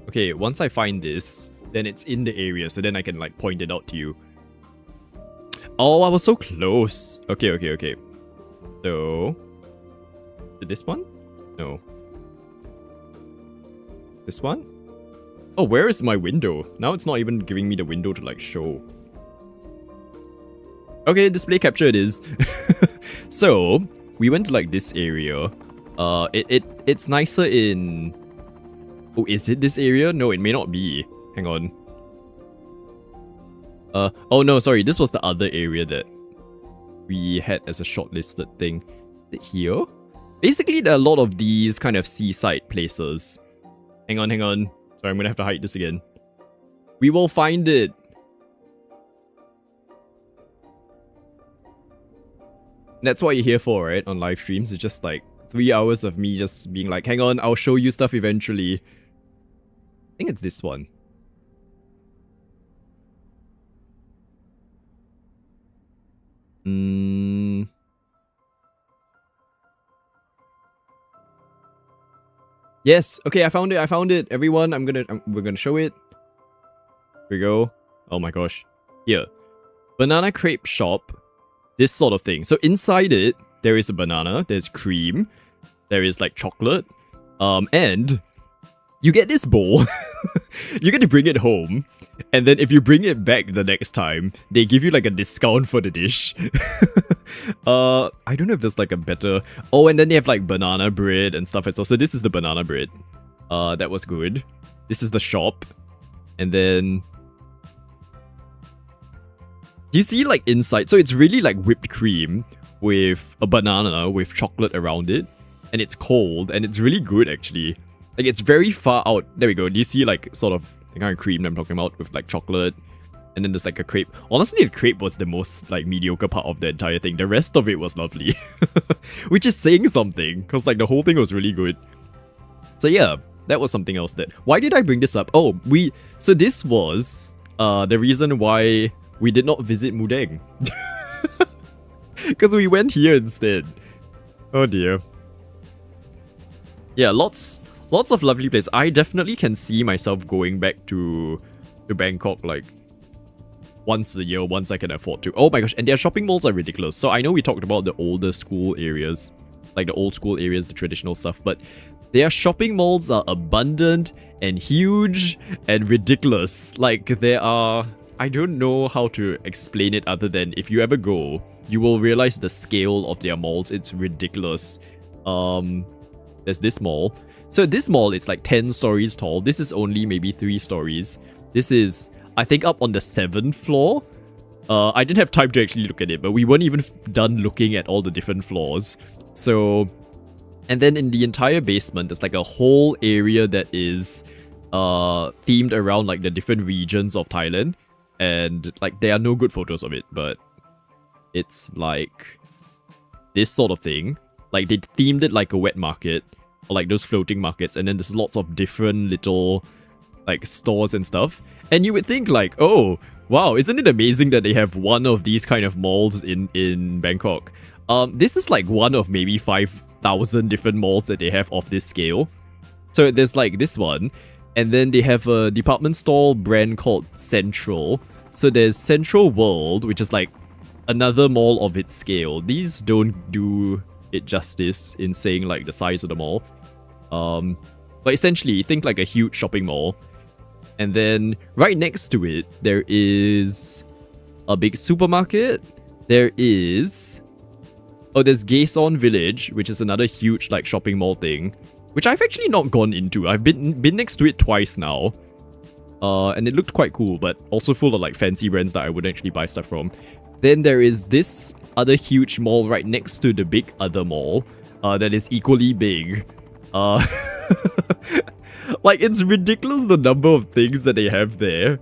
Okay, once I find this, then it's in the area, so then I can like point it out to you. Oh, I was so close. Okay. So... Is it this one? No. This one? Oh, where is my window? Now it's not even giving me the window to like show. Okay, display capture it is. So, we went to like this area. It's nicer in... Oh, is it this area? No, it may not be. Hang on. Oh no, sorry. This was the other area that we had as a shortlisted thing. Is it here? Basically, there are a lot of these kind of seaside places. Hang on. Sorry, I'm gonna have to hide this again. We will find it. That's what you're here for, right? On live streams. It's just like 3 hours of me just being like, hang on, I'll show you stuff eventually. I think it's this one. Yes, okay, I found it. Everyone, we're gonna show it. Here we go. Oh my gosh. Here. Banana crepe shop. This sort of thing. So inside it, there is a banana, there's cream, there is like chocolate, and you get this bowl. You get to bring it home, and then if you bring it back the next time, they give you like a discount for the dish. I don't know if there's like a better... Oh, and then they have like banana bread and stuff as well. So this is the banana bread. That was good. This is the shop. And then... Do you see like inside? So it's really like whipped cream with a banana with chocolate around it. And it's cold and it's really good actually. Like it's very far out. There we go. Do you see like sort of the kind of cream that I'm talking about with like chocolate? And then there's like a crepe. Honestly, the crepe was the most like mediocre part of the entire thing. The rest of it was lovely. Which is saying something. Because like the whole thing was really good. So yeah, that was something else that... Why did I bring this up? Oh, So this was the reason why we did not visit Mudeng. Because we went here instead. Oh dear. Yeah, lots of lovely places. I definitely can see myself going back to Bangkok like once a year, once I can afford to. Oh my gosh, and their shopping malls are ridiculous. So I know we talked about the older school areas, like the old school areas, the traditional stuff, but their shopping malls are abundant and huge and ridiculous. Like there are... I don't know how to explain it other than if you ever go, you will realize the scale of their malls. It's ridiculous. There's this mall. So this mall is like 10 stories tall. This is only maybe 3 stories. This is, I think, up on the 7th floor. I didn't have time to actually look at it, but we weren't even done looking at all the different floors. So, and then in the entire basement, there's like a whole area that is themed around like the different regions of Thailand. And like there are no good photos of it, but it's like this sort of thing. Like they themed it like a wet market, or like those floating markets, and then there's lots of different little like stores and stuff. And you would think like, oh, wow, isn't it amazing that they have one of these kind of malls in Bangkok? This is like one of maybe 5,000 different malls that they have of this scale. So there's like this one, and then they have a department store brand called Central. So there's Central World, which is like another mall of its scale. These don't do it justice in saying like the size of the mall. But essentially, think like a huge shopping mall. And then right next to it, there is a big supermarket. There is... Oh, there's Gaeson Village, which is another huge like shopping mall thing, which I've actually not gone into. I've been next to it twice now. And it looked quite cool, but also full of like fancy brands that I wouldn't actually buy stuff from. Then there is this other huge mall right next to the big other mall that is equally big. Like, it's ridiculous the number of things that they have there.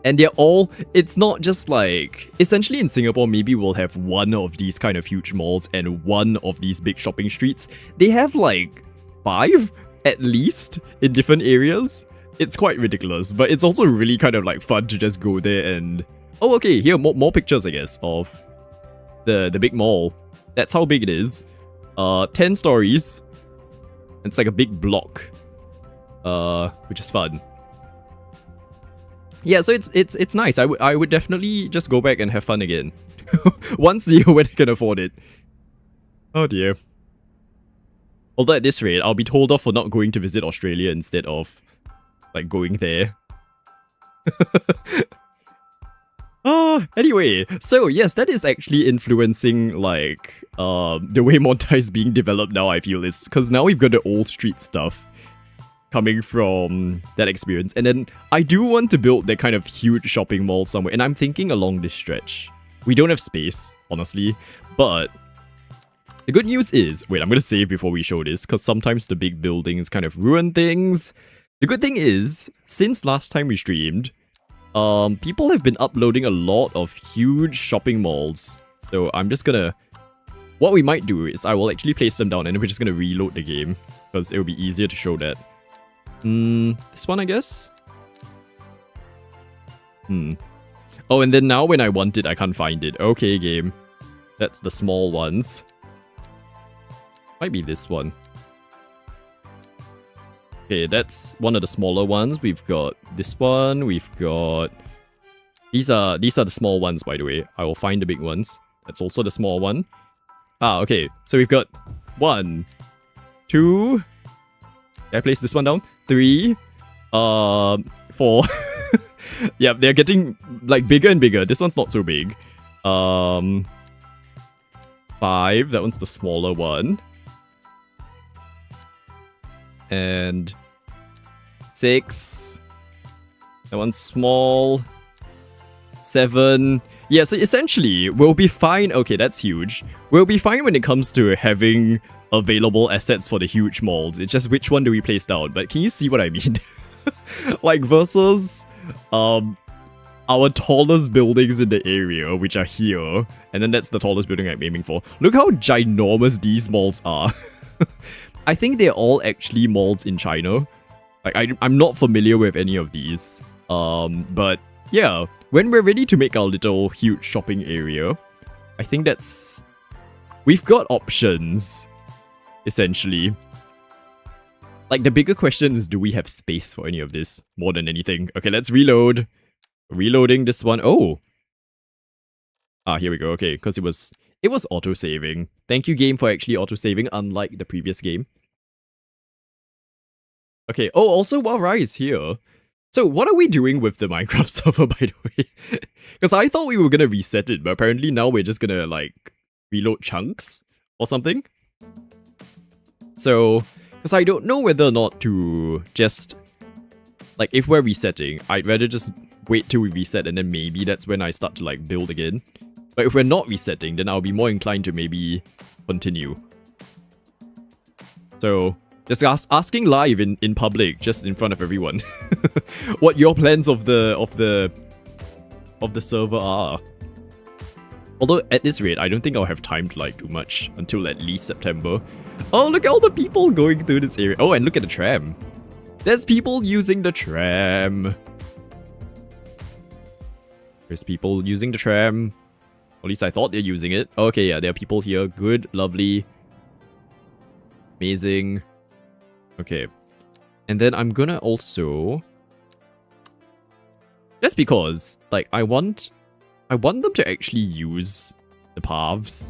And they're all, it's not just like, essentially in Singapore, maybe we'll have one of these kind of huge malls and one of these big shopping streets. They have like 5 at least in different areas. It's quite ridiculous, but it's also really kind of like fun to just go there and... Oh, okay, here, more pictures, I guess, of the big mall. That's how big it is. 10 stories. It's like a big block, which is fun. Yeah, so it's nice. I would definitely just go back and have fun again. Once a year when I can afford it. Oh dear. Although at this rate, I'll be told off for not going to visit Australia instead of like going there. Anyway, so yes, that is actually influencing like the way Montai is being developed now, I feel, is because now we've got the old street stuff coming from that experience. And then I do want to build that kind of huge shopping mall somewhere, and I'm thinking along this stretch. We don't have space, honestly, but the good news is, wait, I'm gonna save before we show this, because sometimes the big buildings kind of ruin things. The good thing is, since last time we streamed, people have been uploading a lot of huge shopping malls. So I'm just gonna... What we might do is I will actually place them down and then we're just gonna reload the game, because it will be easier to show that. This one, I guess? Oh, and then now when I want it, I can't find it. Okay, game. That's the small ones. Might be this one. Okay, that's one of the smaller ones. We've got this one. We've got... These are the small ones, by the way. I will find the big ones. That's also the small one. Ah, okay. So we've got 1, 2... Did I place this one down? 3... 4... Yeah, they're getting, like, bigger and bigger. This one's not so big. 5... That one's the smaller one. And 6. That one's small. 7. Yeah, so essentially, we'll be fine. Okay, that's huge. We'll be fine when it comes to having available assets for the huge malls. It's just which one do we place down. But can you see what I mean? Like, versus our tallest buildings in the area, which are here. And then that's the tallest building I'm aiming for. Look how ginormous these malls are. I think they're all actually malls in China. Like, I'm not familiar with any of these. But yeah, when we're ready to make our little huge shopping area, I think that's... We've got options, essentially. Like, the bigger question is, do we have space for any of this more than anything? Okay, let's reload. Reloading this one. Oh! Ah, here we go. Okay, because it was auto-saving. Thank you, game, for actually auto-saving, unlike the previous game. Okay, oh, also while Rai is here. So, what are we doing with the Minecraft server, by the way? Because I thought we were gonna reset it, but apparently now we're just gonna, like, reload chunks or something. So, because I don't know whether or not to just... Like, if we're resetting, I'd rather just wait till we reset and then maybe that's when I start to, like, build again. But if we're not resetting, then I'll be more inclined to maybe continue. So, just asking live in public, just in front of everyone, what your plans of the server are. Although at this rate, I don't think I'll have time to like do much until at least September. Oh, look at all the people going through this area. Oh, and look at the tram. There's people using the tram. There's people using the tram. At least I thought they're using it. Okay, yeah, there are people here. Good, lovely. Amazing. Okay. And then I'm gonna also... Just because, like, I want them to actually use the paths.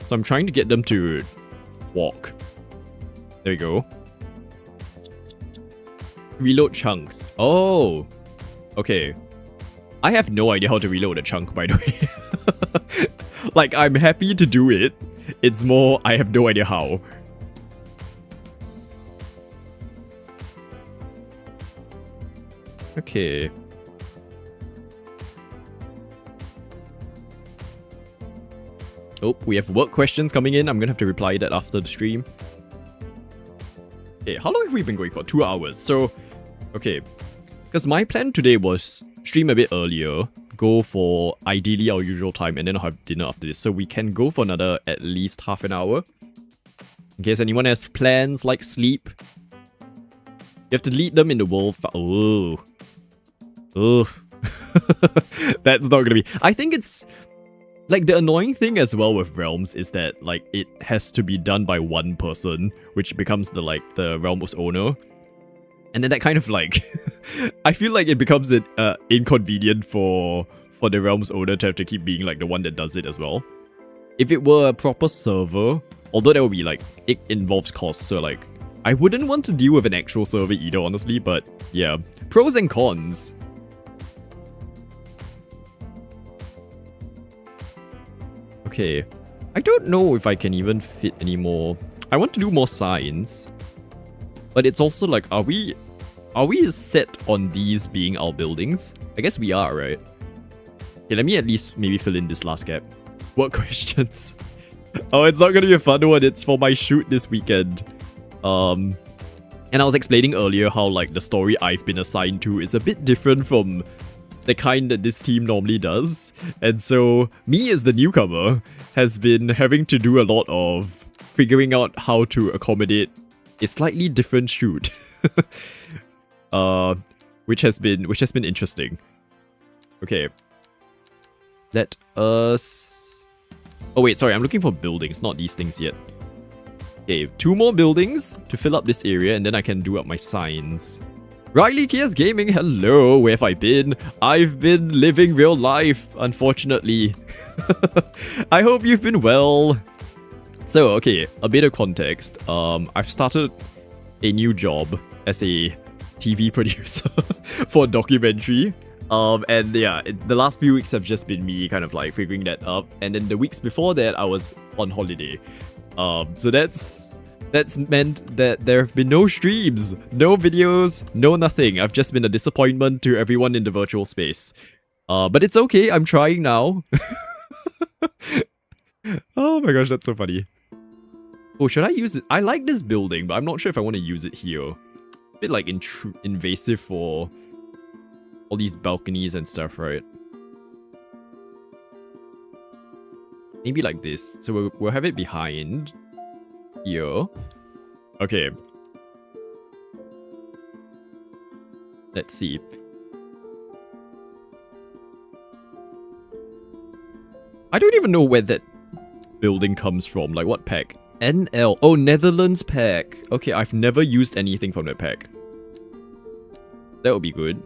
So I'm trying to get them to walk. There you go. Reload chunks. Oh. Okay. I have no idea how to reload a chunk, by the way. Like, I'm happy to do it. It's more, I have no idea how. Okay. Oh, we have work questions coming in. I'm gonna have to reply that after the stream. Okay, how long have we been going for? 2 hours. So, okay. Because my plan today was stream a bit earlier, go for ideally our usual time, and then I'll have dinner after this. So we can go for another at least half an hour. In case anyone has plans like sleep. You have to lead them in the world. Oh. Ugh. That's not gonna be... I think it's... Like, the annoying thing as well with Realms is that, like, it has to be done by one person, which becomes the, like, the Realms owner. And then that kind of, like... I feel like it becomes inconvenient for the Realms owner to have to keep being, like, the one that does it as well. If it were a proper server, although that would be, like, it involves costs, so, like, I wouldn't want to deal with an actual server either, honestly, but, yeah. Pros and cons. Okay, I don't know if I can even fit any more. I want to do more signs. But it's also like, are we set on these being our buildings? I guess we are, right? Okay, let me at least maybe fill in this last gap. What questions? Oh, it's not gonna be a fun one. It's for my shoot this weekend. And I was explaining earlier how, like, the story I've been assigned to is a bit different from the kind that this team normally does. And so, me as the newcomer has been having to do a lot of figuring out how to accommodate a slightly different shoot. Which has been interesting. Okay. Let us... Oh wait, sorry, I'm looking for buildings, not these things yet. Okay, 2 more buildings to fill up this area, and then I can do up my signs. Riley Kias Gaming, hello, where have I been? I've been living real life, unfortunately. I hope you've been well. So, okay, a bit of context. I've started a new job as a TV producer for a documentary. And yeah, the last few weeks have just been me kind of like figuring that up. And then the weeks before that, I was on holiday. So that's meant that there have been no streams, no videos, no nothing. I've just been a disappointment to everyone in the virtual space. But it's okay, I'm trying now. Oh my gosh, that's so funny. Oh, should I use it? I like this building, but I'm not sure if I want to use it here. A bit like invasive for all these balconies and stuff, right? Maybe like this. So we'll have it behind here. Okay. Let's see. I don't even know where that building comes from. Like, what pack? NL. Oh, Netherlands pack. Okay, I've never used anything from that pack. That would be good.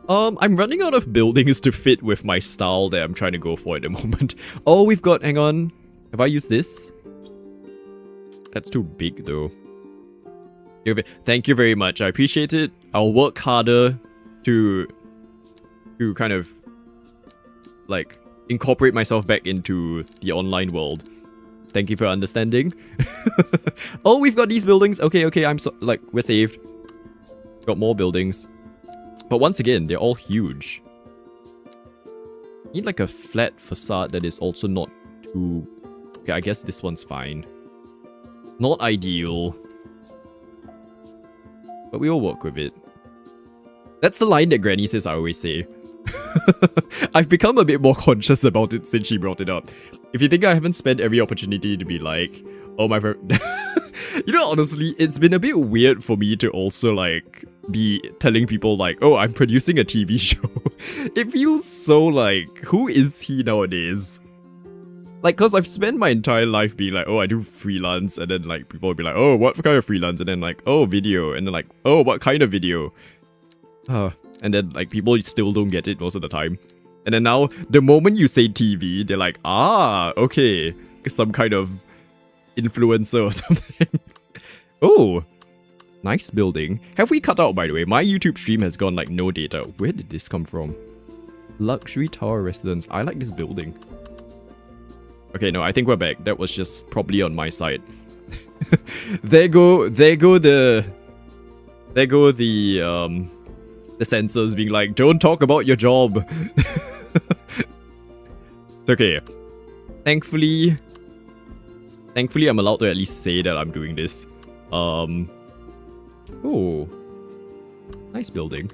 I'm running out of buildings to fit with my style that I'm trying to go for at the moment. Oh, we've got... Hang on. Have I used this? That's too big, though. Thank you very much. I appreciate it. I'll work harder to kind of, like, incorporate myself back into the online world. Thank you for understanding. Oh, we've got these buildings. Okay, like, we're saved. Got more buildings. But once again, they're all huge. Need like a flat facade that is also not too... Okay, I guess this one's fine. Not ideal. But we will work with it. That's the line that Granny says I always say. I've become a bit more conscious about it since she brought it up. If you think I haven't spent every opportunity to be like, oh my... You know, honestly, it's been a bit weird for me to also, like, be telling people, like, oh, I'm producing a TV show. It feels so, like, who is he nowadays? Like, because I've spent my entire life being like, oh, I do freelance, and then, like, people will be like, oh, what kind of freelance? And then, like, oh, video. And then, like, oh, what kind of video? And then, like, people still don't get it most of the time. And then now, the moment you say TV, they're like, ah, okay, some kind of influencer or something. Oh, nice building. Have we cut out, by the way? My YouTube stream has gone, like, no data. Where did this come from? Luxury Tower Residence. I like this building. Okay, no, I think we're back. That was just probably on my side. There go the sensors being like, don't talk about your job. It's okay. Thankfully, I'm allowed to at least say that I'm doing this. Oh, nice building.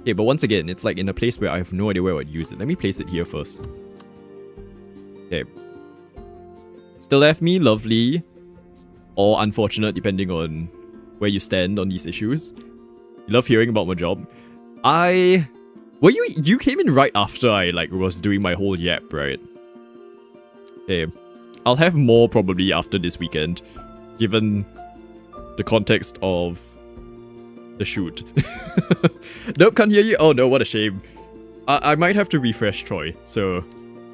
Okay, but once again, it's like in a place where I have no idea where I would use it. Let me place it here first. Okay. Still left me lovely, or unfortunate, depending on where you stand on these issues. You love hearing about my job. You came in right after I, like, was doing my whole yap, right? Okay. I'll have more probably after this weekend, given the context of the shoot. Nope, can't hear you. Oh no, what a shame. I might have to refresh Troy, so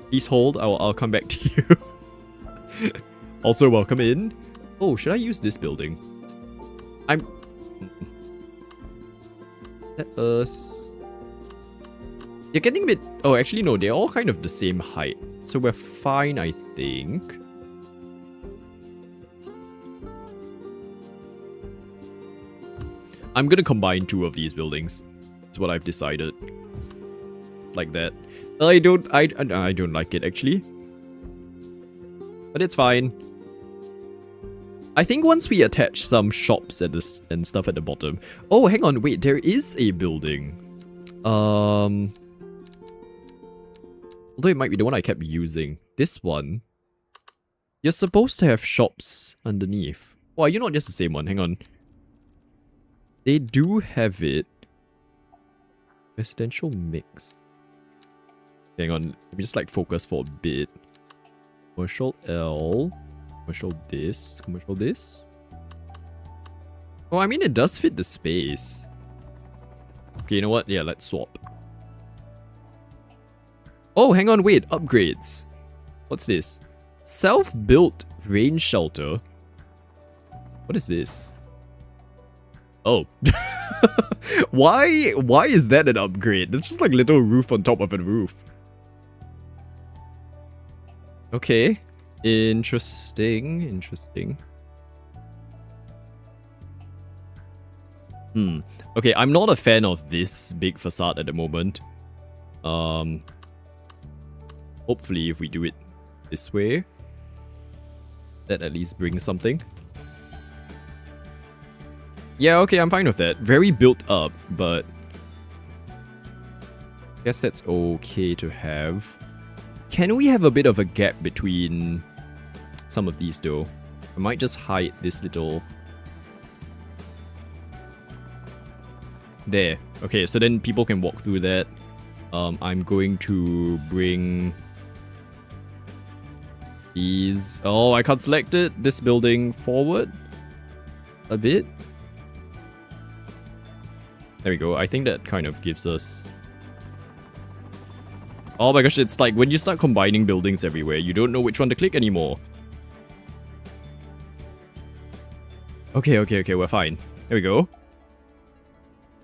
please hold. I'll come back to you. Also, welcome in. Oh, should I use this building? Let us... You're getting a bit... Oh, actually, no. They're all kind of the same height. So we're fine, I think. I'm gonna combine two of these buildings. That's what I've decided. Like that. I don't like it, actually. But it's fine. I think once we attach some shops and stuff at the bottom... Oh, hang on, wait, there is a building. Although it might be the one I kept using. This one. You're supposed to have shops underneath. Oh, are you not just the same one? Hang on. They do have it. Residential mix. Hang on, let me just like focus for a bit. Commercial L. Commercial this. Commercial this. Oh, I mean, it does fit the space. Okay, you know what? Yeah, let's swap. Oh, hang on, wait. Upgrades. What's this? Self-built rain shelter. What is this? Oh. Why is that an upgrade? That's just like little roof on top of a roof. Okay. Interesting. Interesting. Okay, I'm not a fan of this big facade at the moment. Hopefully if we do it this way, that at least brings something. Yeah, okay, I'm fine with that. Very built up, but I guess that's okay to have. Can we have a bit of a gap between some of these though? I might just hide this little... There. Okay, so then people can walk through that. I'm going to bring these... Oh, I can't select it. This building forward a bit. There we go. I think that kind of gives us... Oh my gosh, it's like when you start combining buildings everywhere, you don't know which one to click anymore. Okay, we're fine. There we go.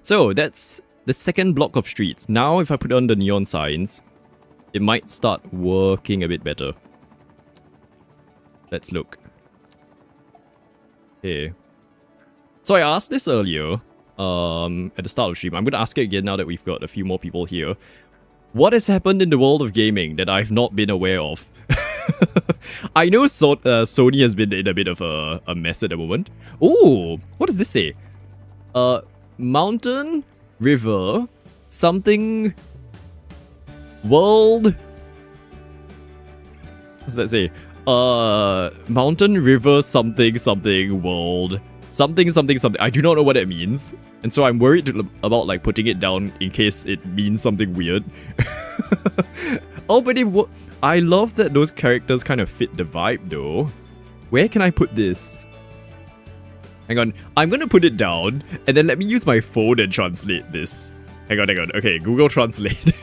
So, that's the second block of streets. Now, if I put on the neon signs, it might start working a bit better. Let's look. Okay. So I asked this earlier, at the start of the stream. I'm going to ask it again now that we've got a few more people here. What has happened in the world of gaming that I've not been aware of? I know Sony has been in a bit of a mess at the moment. Oh, what does this say? Mountain, river, something, world. What does that say? mountain, river, something, something, world, something, something, something. I do not know what that means. And so I'm worried about like putting it down in case it means something weird. Oh, but I love that those characters kind of fit the vibe though. Where can I put this? Hang on, I'm gonna put it down and then let me use my phone and translate this. Hang on. Okay, Google Translate.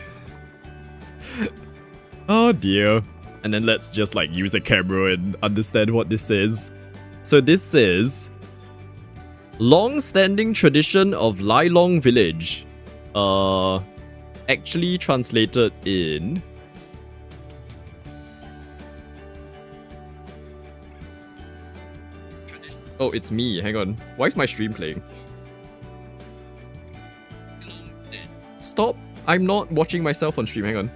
Oh dear. And then let's just like use a camera and understand what this is. So this says long-standing tradition of Lilong village. Actually translated in oh, it's me. Hang on. Why is my stream playing? Stop. I'm not watching myself on stream. Hang on.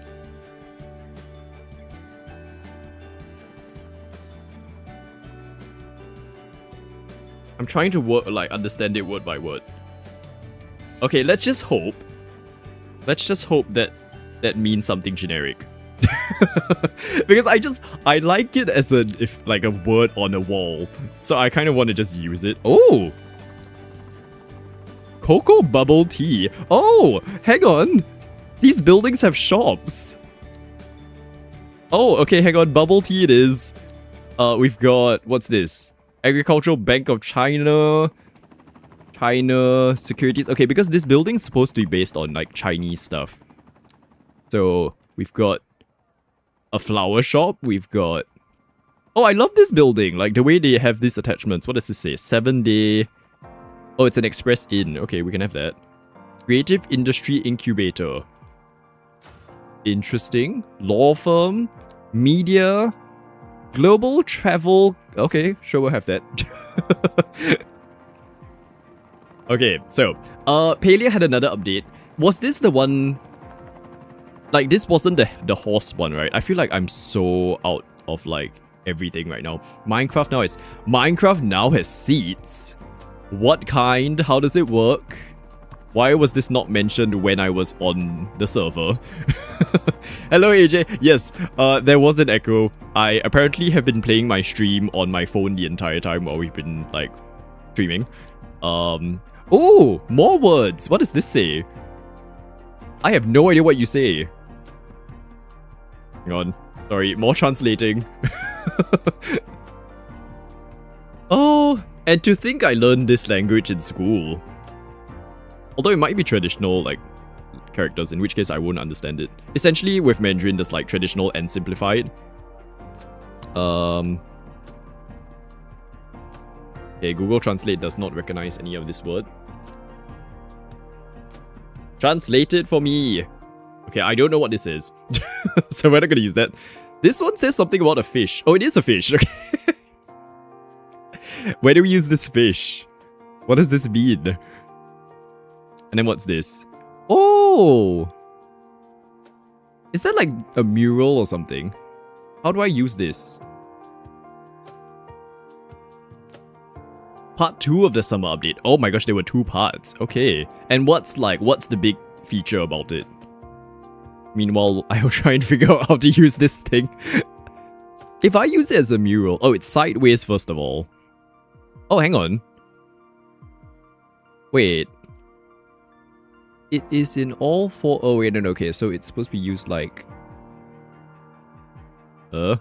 I'm trying to understand it word by word. Okay, let's just hope. Let's just hope that that means something generic. Because I like it as a word on a wall. So I kind of want to just use it. Oh! Cocoa bubble tea. Oh, hang on. These buildings have shops. Oh, okay, hang on. Bubble tea it is. We've got, what's this? Agricultural Bank of China. China Securities. Okay, because this building's supposed to be based on like Chinese stuff. So we've got a flower shop. We've got... Oh, I love this building. Like the way they have these attachments. What does this say? 7-day... Oh, it's an express inn. Okay, we can have that. Creative Industry Incubator. Interesting. Law firm. Media. Global travel. Okay, sure, we'll have that. Okay, so, Palia had another update. Was this the one... Like, this wasn't the horse one, right? I feel like I'm so out of, like, everything right now. Minecraft now has seats. What kind? How does it work? Why was this not mentioned when I was on the server? Hello, AJ. Yes, there was an echo. I apparently have been playing my stream on my phone the entire time while we've been, like, streaming. Oh, more words. What does this say? I have no idea what you say. Hang on. Sorry, more translating. Oh, and to think I learned this language in school. Although it might be traditional, like, characters, in which case I won't understand it. Essentially, with Mandarin, there's, like, traditional and simplified. Okay, Google Translate does not recognize any of this word. Translate it for me! Okay, I don't know what this is. So we're not gonna use that. This one says something about a fish. Oh, it is a fish, okay. Where do we use this fish? What does this mean? And then what's this? Oh! Is that like a mural or something? How do I use this? Part 2 of the summer update. Oh my gosh, there were 2 parts. Okay. And what's the big feature about it? Meanwhile, I'll try and figure out how to use this thing. If I use it as a mural... Oh, it's sideways first of all. Oh, hang on. Wait. It is in all 4... Oh, wait, no, okay. So it's supposed to be used like... Well,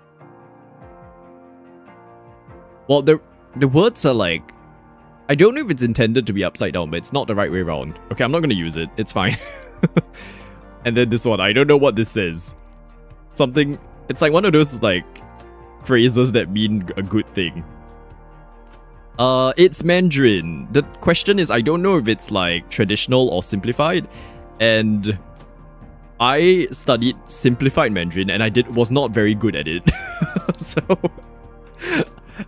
the words are like... I don't know if it's intended to be upside down, but it's not the right way around. Okay, I'm not gonna use it. It's fine. And then this one, I don't know what this says. Something... It's like one of those, like, phrases that mean a good thing. It's Mandarin. The question is, I don't know if it's, like, traditional or simplified. And I studied simplified Mandarin, and I was not very good at it. So...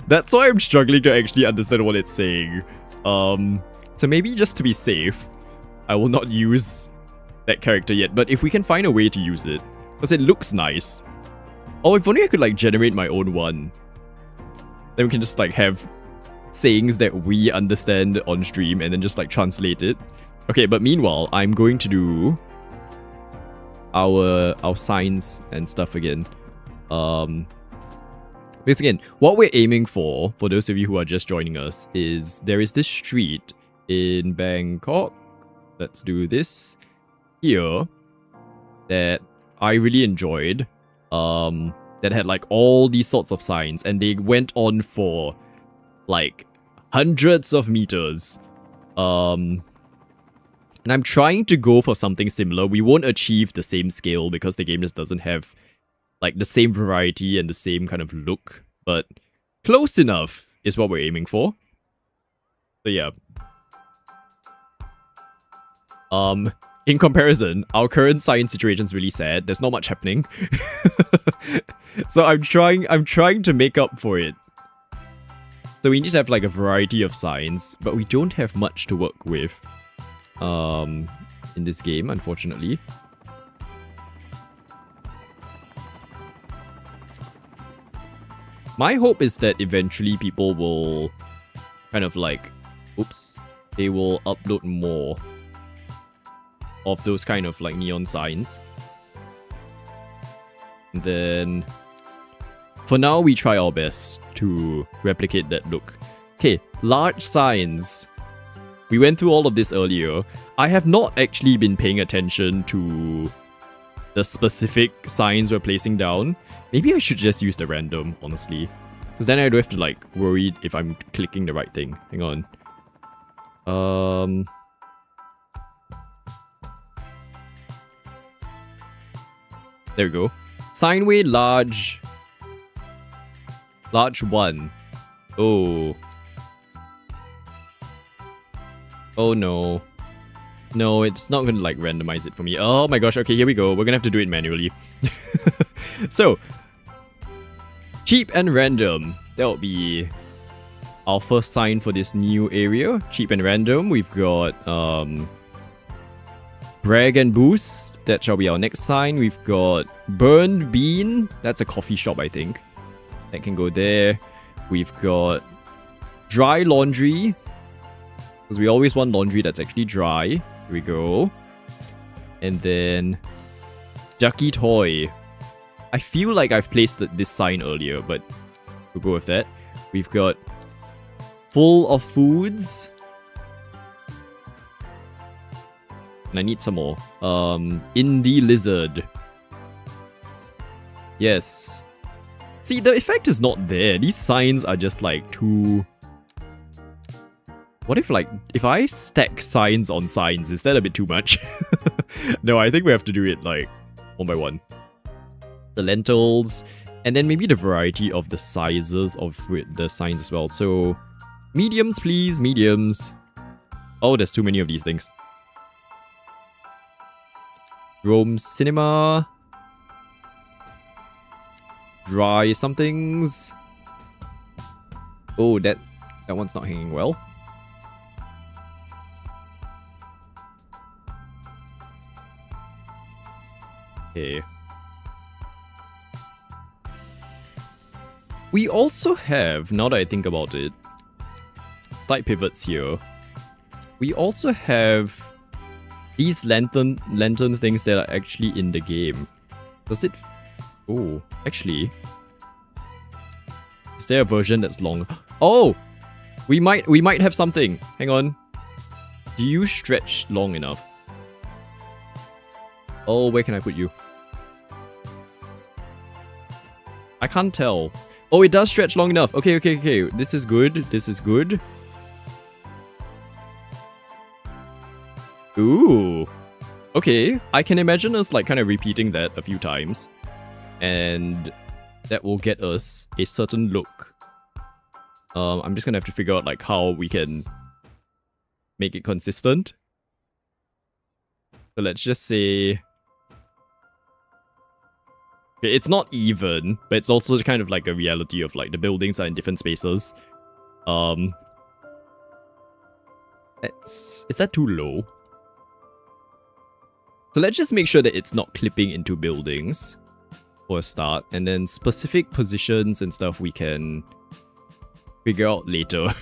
That's why I'm struggling to actually understand what it's saying. So maybe just to be safe, I will not use that character yet. But if we can find a way to use it, because it looks nice. Oh, if only I could like generate my own one. Then we can just like have sayings that we understand on stream and then just like translate it. Okay, but meanwhile, I'm going to do our signs and stuff again. Because again, what we're aiming for those of you who are just joining us, is there is this street in Bangkok. Let's do this here that I really enjoyed. That had like all these sorts of signs, and they went on for like hundreds of meters. And I'm trying to go for something similar. We won't achieve the same scale because the game just doesn't have like the same variety and the same kind of look, but close enough is what we're aiming for. So yeah. In comparison, our current science situation is really sad. There's not much happening. So I'm trying to make up for it. So we need to have like a variety of signs, but we don't have much to work with in this game, unfortunately. My hope is that eventually people will kind of like, they will upload more of those kind of like neon signs. And then for now, we try our best to replicate that look. Okay, large signs. We went through all of this earlier. I have not actually been paying attention to the specific signs we're placing down. Maybe I should just use the random, honestly. Because then I don't have to like worry if I'm clicking the right thing. Hang on. There we go. Signway large. Large 1. Oh. Oh no. No, it's not gonna like randomize it for me. Oh my gosh, okay, here we go. We're gonna have to do it manually. So, cheap and random. That will be our first sign for this new area. Cheap and random. We've got brag and boost. That shall be our next sign. We've got burned bean. That's a coffee shop, I think. That can go there. We've got dry laundry. Because we always want laundry that's actually dry. Here we go. And then Ducky Toy. I feel like I've placed this sign earlier, but we'll go with that. We've got full of foods. And I need some more. Indie Lizard. Yes. See, the effect is not there. These signs are just like too... What if like, if I stack signs on signs, is that a bit too much? No, I think we have to do it like one by one. The lentils, and then maybe the variety of the sizes of the signs as well. So, mediums please, mediums. Oh, there's too many of these things. Rome Cinema. Dry somethings. Oh, that one's not hanging well. Okay. We also have, now that I think about it, slight pivots here. We also have these lantern things that are actually in the game. Does it... Oh, actually... Is there a version that's long? Oh! We might have something. Hang on. Do you stretch long enough? Oh, where can I put you? I can't tell. Oh, it does stretch long enough. Okay. This is good. This is good. Ooh. Okay. I can imagine us like kind of repeating that a few times. And that will get us a certain look. I'm just gonna have to figure out like how we can make it consistent. So let's just say... Okay, it's not even, but it's also kind of like a reality of like the buildings are in different spaces. Is that too low? So let's just make sure that it's not clipping into buildings for a start, and then specific positions and stuff we can figure out later.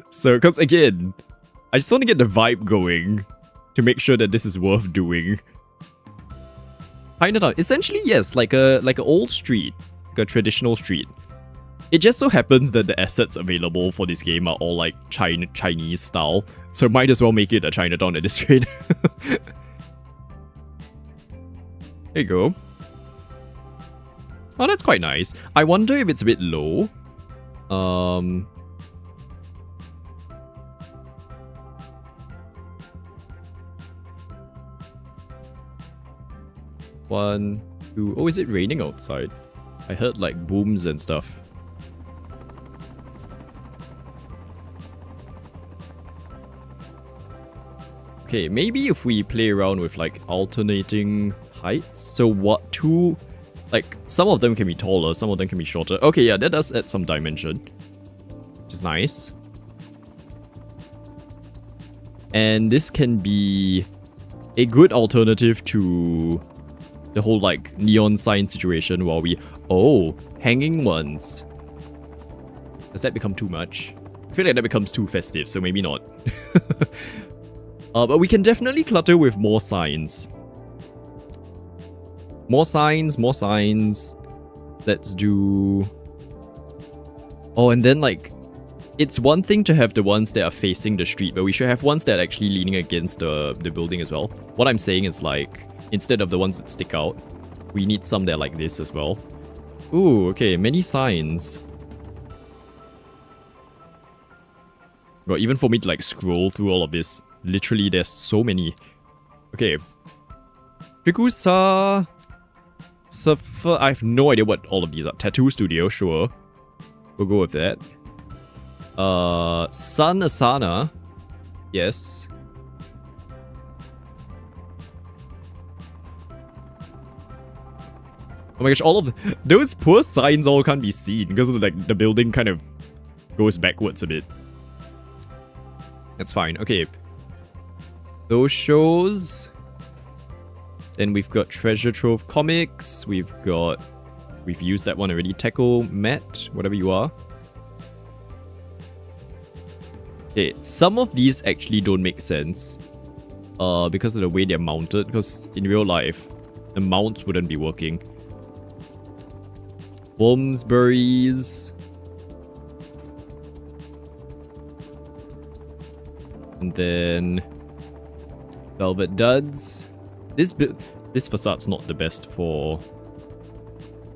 So, because again, I just want to get the vibe going to make sure that this is worth doing. Chinatown, essentially, yes, like a old street. a traditional street. It just so happens that the assets available for this game are all like Chinese style, so might as well make it a Chinatown at this rate. There you go. Oh, that's quite nice. I wonder if it's a bit low. One, two. Oh, is it raining outside? I heard like booms and stuff. Okay, maybe if we play around with like alternating heights. So what, two, like some of them can be taller, some of them can be shorter. Okay, yeah, that does add some dimension, which is nice. And this can be a good alternative to the whole like neon sign situation while we... Oh, hanging ones. Does that become too much? I feel like that becomes too festive, so maybe not. But we can definitely clutter with more signs. More signs, more signs. Let's do... Oh, and then like... It's one thing to have the ones that are facing the street, but we should have ones that are actually leaning against the building as well. What I'm saying is like, instead of the ones that stick out, we need some that are like this as well. Ooh, okay, many signs. God, even for me to like scroll through all of this, literally there's so many. Okay. Shikusa... I have no idea what all of these are. Tattoo Studio, sure. We'll go with that. Sun Asana. Yes. Oh my gosh, all of those poor signs all can't be seen because of like the building kind of goes backwards a bit. That's fine. Okay. Those shows. Then we've got Treasure Trove Comics. We've used that one already. Techo Matt, whatever you are. Okay, some of these actually don't make sense. Because of the way they're mounted. Because in real life, the mounts wouldn't be working. Bloomsbury's. And then Velvet Duds. This facade's not the best for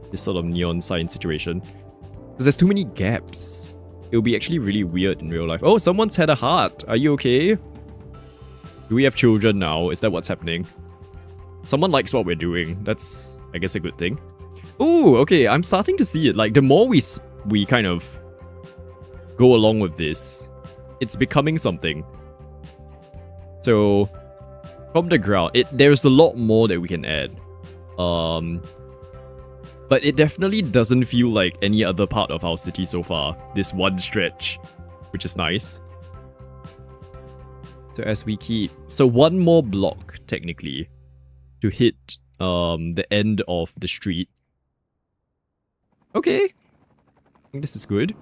this sort of neon sign situation. Because there's too many gaps. It'll be actually really weird in real life. Oh, someone's had a heart. Are you okay? Do we have children now? Is that what's happening? Someone likes what we're doing. That's, I guess, a good thing. Ooh, okay. I'm starting to see it. Like, the more we kind of go along with this, it's becoming something. So... From the ground, there's a lot more that we can add. But it definitely doesn't feel like any other part of our city so far. This one stretch, which is nice. So as we keep... So one more block, technically, to hit the end of the street. Okay. I think this is good.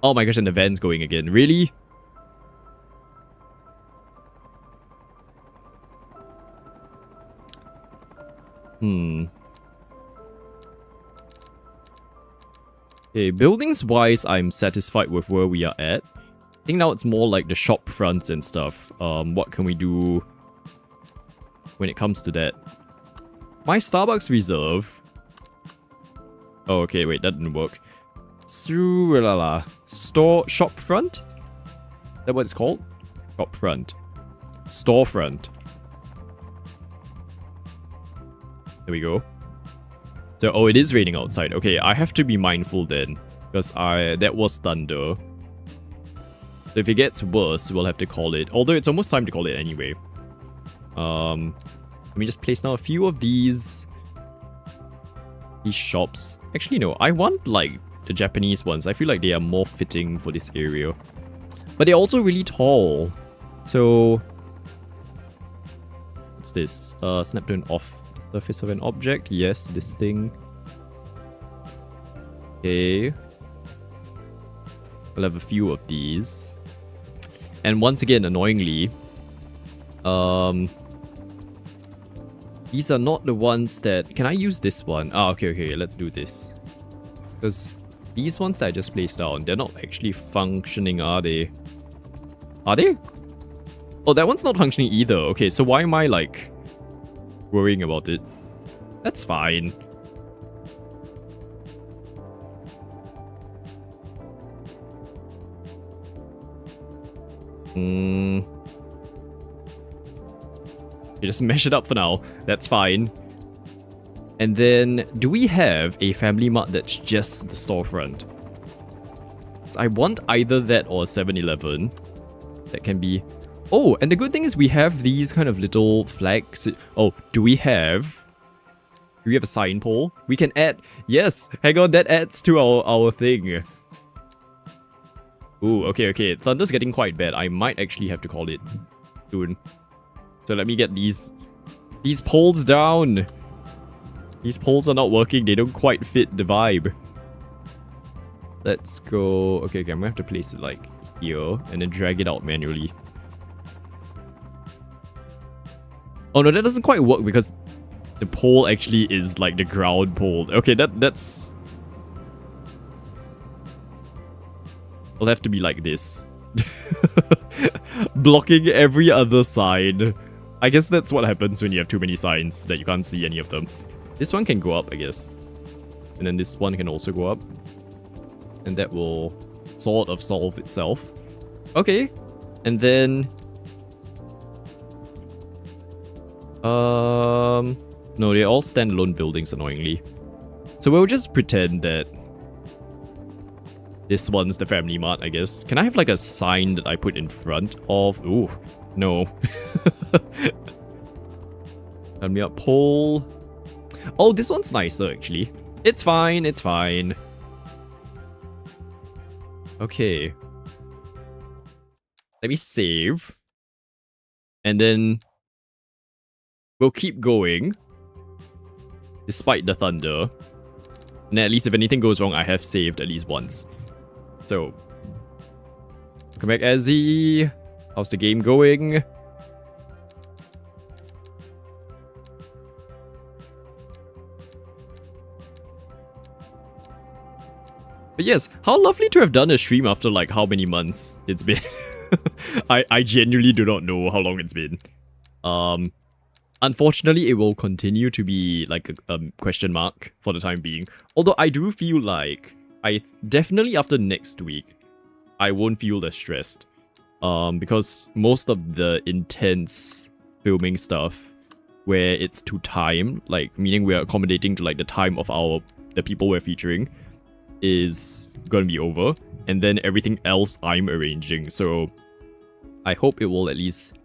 Oh my gosh, and the van's going again. Really? Okay, buildings-wise, I'm satisfied with where we are at. I think now it's more like the shop fronts and stuff. What can we do when it comes to that? My Starbucks Reserve. Oh, okay, wait, that didn't work. Shop front? Is that what it's called? Shop front. Storefront. There we go. So, oh, it is raining outside. Okay, I have to be mindful then. Because that was thunder. So if it gets worse, we'll have to call it. Although it's almost time to call it anyway. Let me just place now a few of these shops. Actually, no. I want, like, the Japanese ones. I feel like they are more fitting for this area. But they're also really tall. So... What's this? Snap to an off. Surface of an object. Yes, this thing. Okay. I'll have a few of these. And once again, annoyingly, These are not the ones that... Can I use this one? Ah, okay, let's do this. Because these ones that I just placed down, they're not actually functioning, are they? Are they? Oh, that one's not functioning either. Okay, so why am I, like, worrying about it? That's fine. You just mesh it up for now. That's fine. And then, do we have a family mart that's just the storefront? I want either that or 7-Eleven. That can be... Oh, and the good thing is we have these kind of little flags. Oh, do we have a sign pole? We can add... Yes! Hang on, that adds to our thing. Ooh, okay. Thunder's getting quite bad. I might actually have to call it soon. So let me get these poles down. These poles are not working. They don't quite fit the vibe. Let's go... Okay, I'm gonna have to place it like here and then drag it out manually. Oh no, that doesn't quite work because the pole actually is like the ground pole. Okay, that's... It'll have to be like this. Blocking every other sign. I guess that's what happens when you have too many signs that you can't see any of them. This one can go up, I guess. And then this one can also go up. And that will sort of solve itself. Okay. And then... No, they're all standalone buildings, annoyingly. So we'll just pretend that this one's the family mart, I guess. Can I have like a sign that I put in front of... Ooh, no. Family mart pole. Oh, this one's nicer, actually. It's fine. Okay. Let me save. And then... we'll keep going. Despite the thunder. And at least if anything goes wrong, I have saved at least once. So... Come back, Azzy. How's the game going? But yes, how lovely to have done a stream after like how many months it's been. I genuinely do not know how long it's been. Unfortunately, it will continue to be like a question mark for the time being. Although I do feel like I definitely after next week, I won't feel as stressed. Because most of the intense filming stuff where it's to time, like meaning we're accommodating to like the time of the people we're featuring, is gonna be over. And then everything else I'm arranging. So I hope it will at least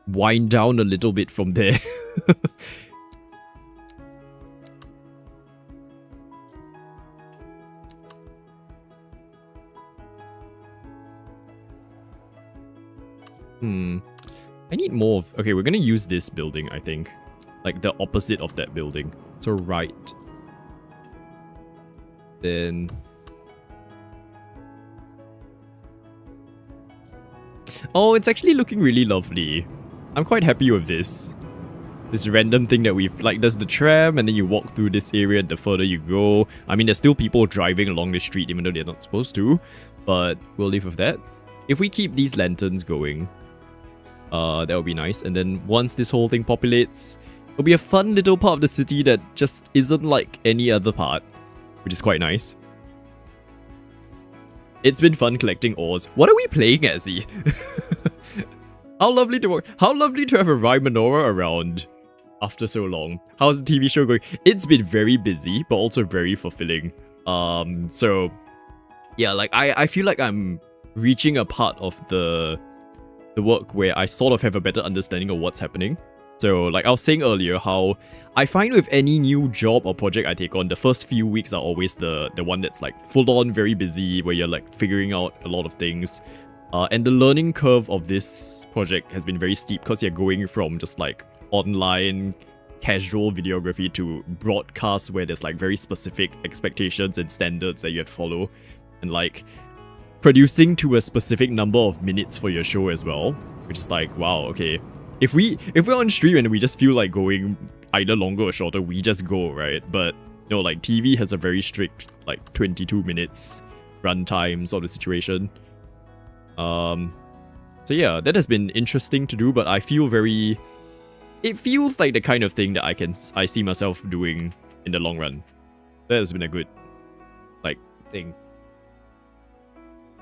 wind down a little bit from there. I need more of... Okay, we're gonna use this building, I think. Like the opposite of that building. So right. Then... Oh, it's actually looking really lovely. I'm quite happy with this. This random thing that we've... Like, there's the tram, and then you walk through this area, the further you go. I mean, there's still people driving along the street, even though they're not supposed to. But we'll live with that. If we keep these lanterns going, that would be nice. And then once this whole thing populates, it'll be a fun little part of the city that just isn't like any other part, which is quite nice. It's been fun collecting ores. What are we playing, Azzy? How lovely to have a Rhyme Menorah around after so long. How's the TV show going? It's been very busy, but also very fulfilling. So yeah, like I feel like I'm reaching a part of the work where I sort of have a better understanding of what's happening. So like I was saying earlier, how I find with any new job or project I take on, the first few weeks are always the one that's like full on very busy, where you're like figuring out a lot of things. And the learning curve of this project has been very steep because you're going from just like online casual videography to broadcast where there's like very specific expectations and standards that you have to follow. And like producing to a specific number of minutes for your show as well, which is like, wow, okay. If we're on stream and we just feel like going either longer or shorter, we just go, right? But you know, like TV has a very strict like 22 minutes runtime sort of situation. So yeah, that has been interesting to do, but I feel very... It feels like the kind of thing that I see myself doing in the long run. That has been a good, like, thing.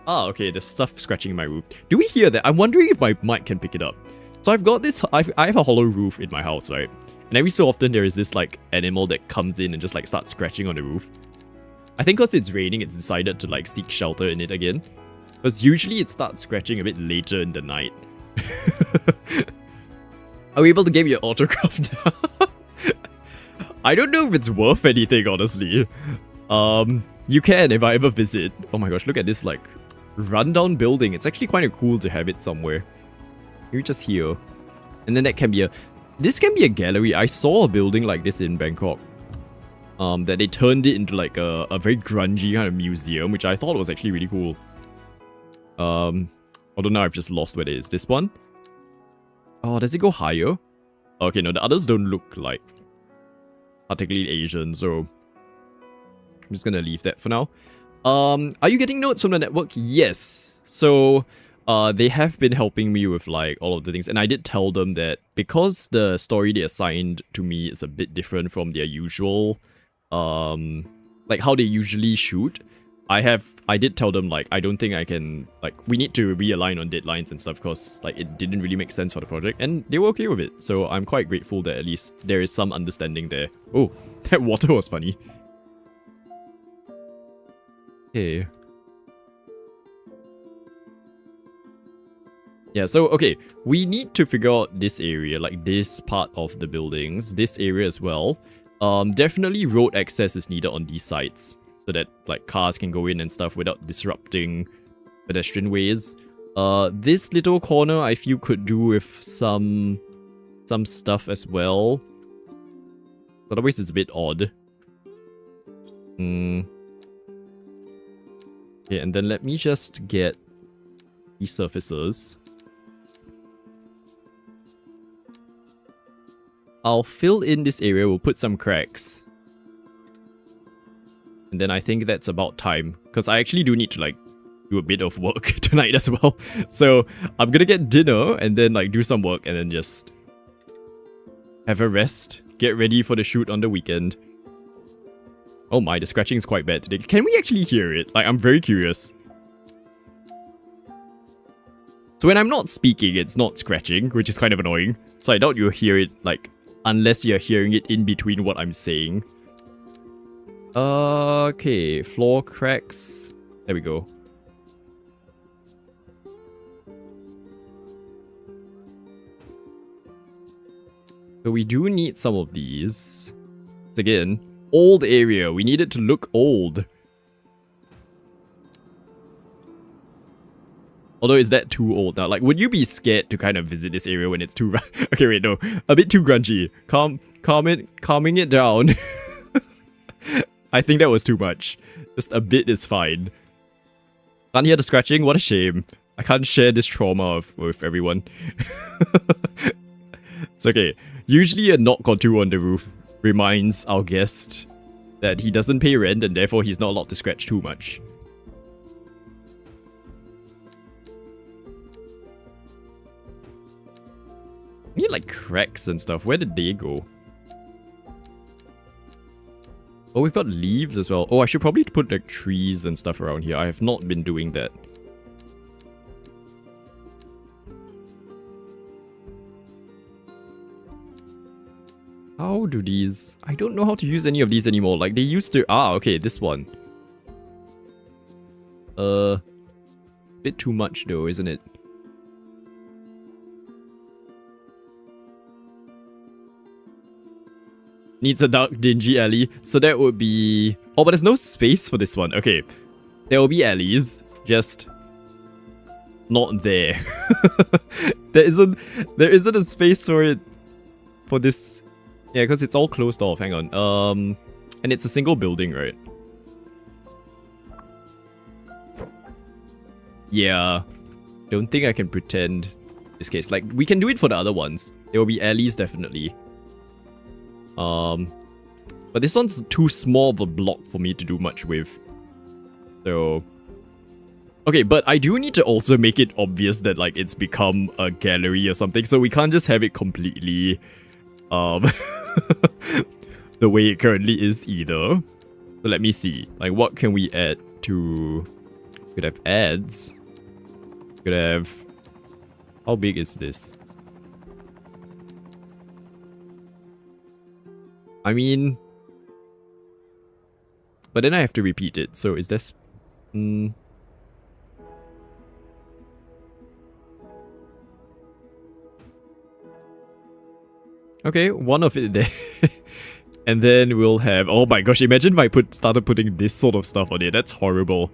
Ah, okay, there's stuff scratching in my roof. Do we hear that? I'm wondering if my mic can pick it up. So I've got this, I have a hollow roof in my house, right? And every so often there is this, like, animal that comes in and just, like, starts scratching on the roof. I think because it's raining, it's decided to, like, seek shelter in it again. Because usually it starts scratching a bit later in the night. Are we able to get your autograph now? I don't know if it's worth anything, honestly. You can if I ever visit. Oh my gosh, look at this, like, rundown building. It's actually quite cool to have it somewhere. Maybe just here. And then that can be a... This can be a gallery. I saw a building like this in Bangkok. That they turned it into, like, a very grungy kind of museum, which I thought was actually really cool. Although now I've just lost where it is. This one? Oh, does it go higher? Okay, no, the others don't look like particularly Asian, so I'm just gonna leave that for now. Are you getting notes from the network? Yes. So, they have been helping me with, like, all of the things, and I did tell them that because the story they assigned to me is a bit different from their usual, like how they usually shoot, I did tell them, like, I don't think I can, like, we need to realign on deadlines and stuff because, like, it didn't really make sense for the project, and they were okay with it. So I'm quite grateful that at least there is some understanding there. Oh, that water was funny. Okay. Yeah, so, okay, we need to figure out this area, like this part of the buildings, this area as well. Definitely road access is needed on these sites, so that, like, cars can go in and stuff without disrupting pedestrian ways. This little corner I feel could do with some stuff as well. Otherwise it's a bit odd. Okay, and then let me just get these surfaces. I'll fill in this area, we'll put some cracks. And then I think that's about time. Because I actually do need to, like, do a bit of work tonight as well. So I'm gonna get dinner and then, like, do some work and then just have a rest. Get ready for the shoot on the weekend. Oh my, the scratching is quite bad today. Can we actually hear it? Like, I'm very curious. So when I'm not speaking, it's not scratching, which is kind of annoying. So I doubt you'll hear it, like, unless you're hearing it in between what I'm saying. Okay, floor cracks. There we go. So we do need some of these. Again, old area. We need it to look old. Although, is that too old now? Like, would you be scared to kind of visit this area when it's too... Okay, wait, no. A bit too grungy. Calming it down. I think that was too much. Just a bit is fine. Can't hear the scratching? What a shame. I can't share this trauma with everyone. It's okay. Usually a knock or two on the roof reminds our guest that he doesn't pay rent and therefore he's not allowed to scratch too much. I need, like, cracks and stuff. Where did they go? Oh, we've got leaves as well. Oh, I should probably put, like, trees and stuff around here. I have not been doing that. How do these... I don't know how to use any of these anymore. Like, they used to... Ah, okay, this one. Bit too much though, isn't it? Needs a dark, dingy alley. So that would be... Oh, but there's no space for this one. Okay. There will be alleys. Just... not there. There isn't a space for it. For this... Yeah, because it's all closed off. Hang on. And it's a single building, right? Yeah. Don't think I can pretend this case. Like, we can do it for the other ones. There will be alleys, definitely. But this one's too small of a block for me to do much with. So... Okay, but I do need to also make it obvious that, like, it's become a gallery or something. So we can't just have it completely... the way it currently is either. So let me see. Like, what can we add to... We could have ads. We could have... How big is this? I mean... But then I have to repeat it. So is this... Okay, one of it there. And then we'll have... Oh my gosh, imagine if I started putting this sort of stuff on it. That's horrible.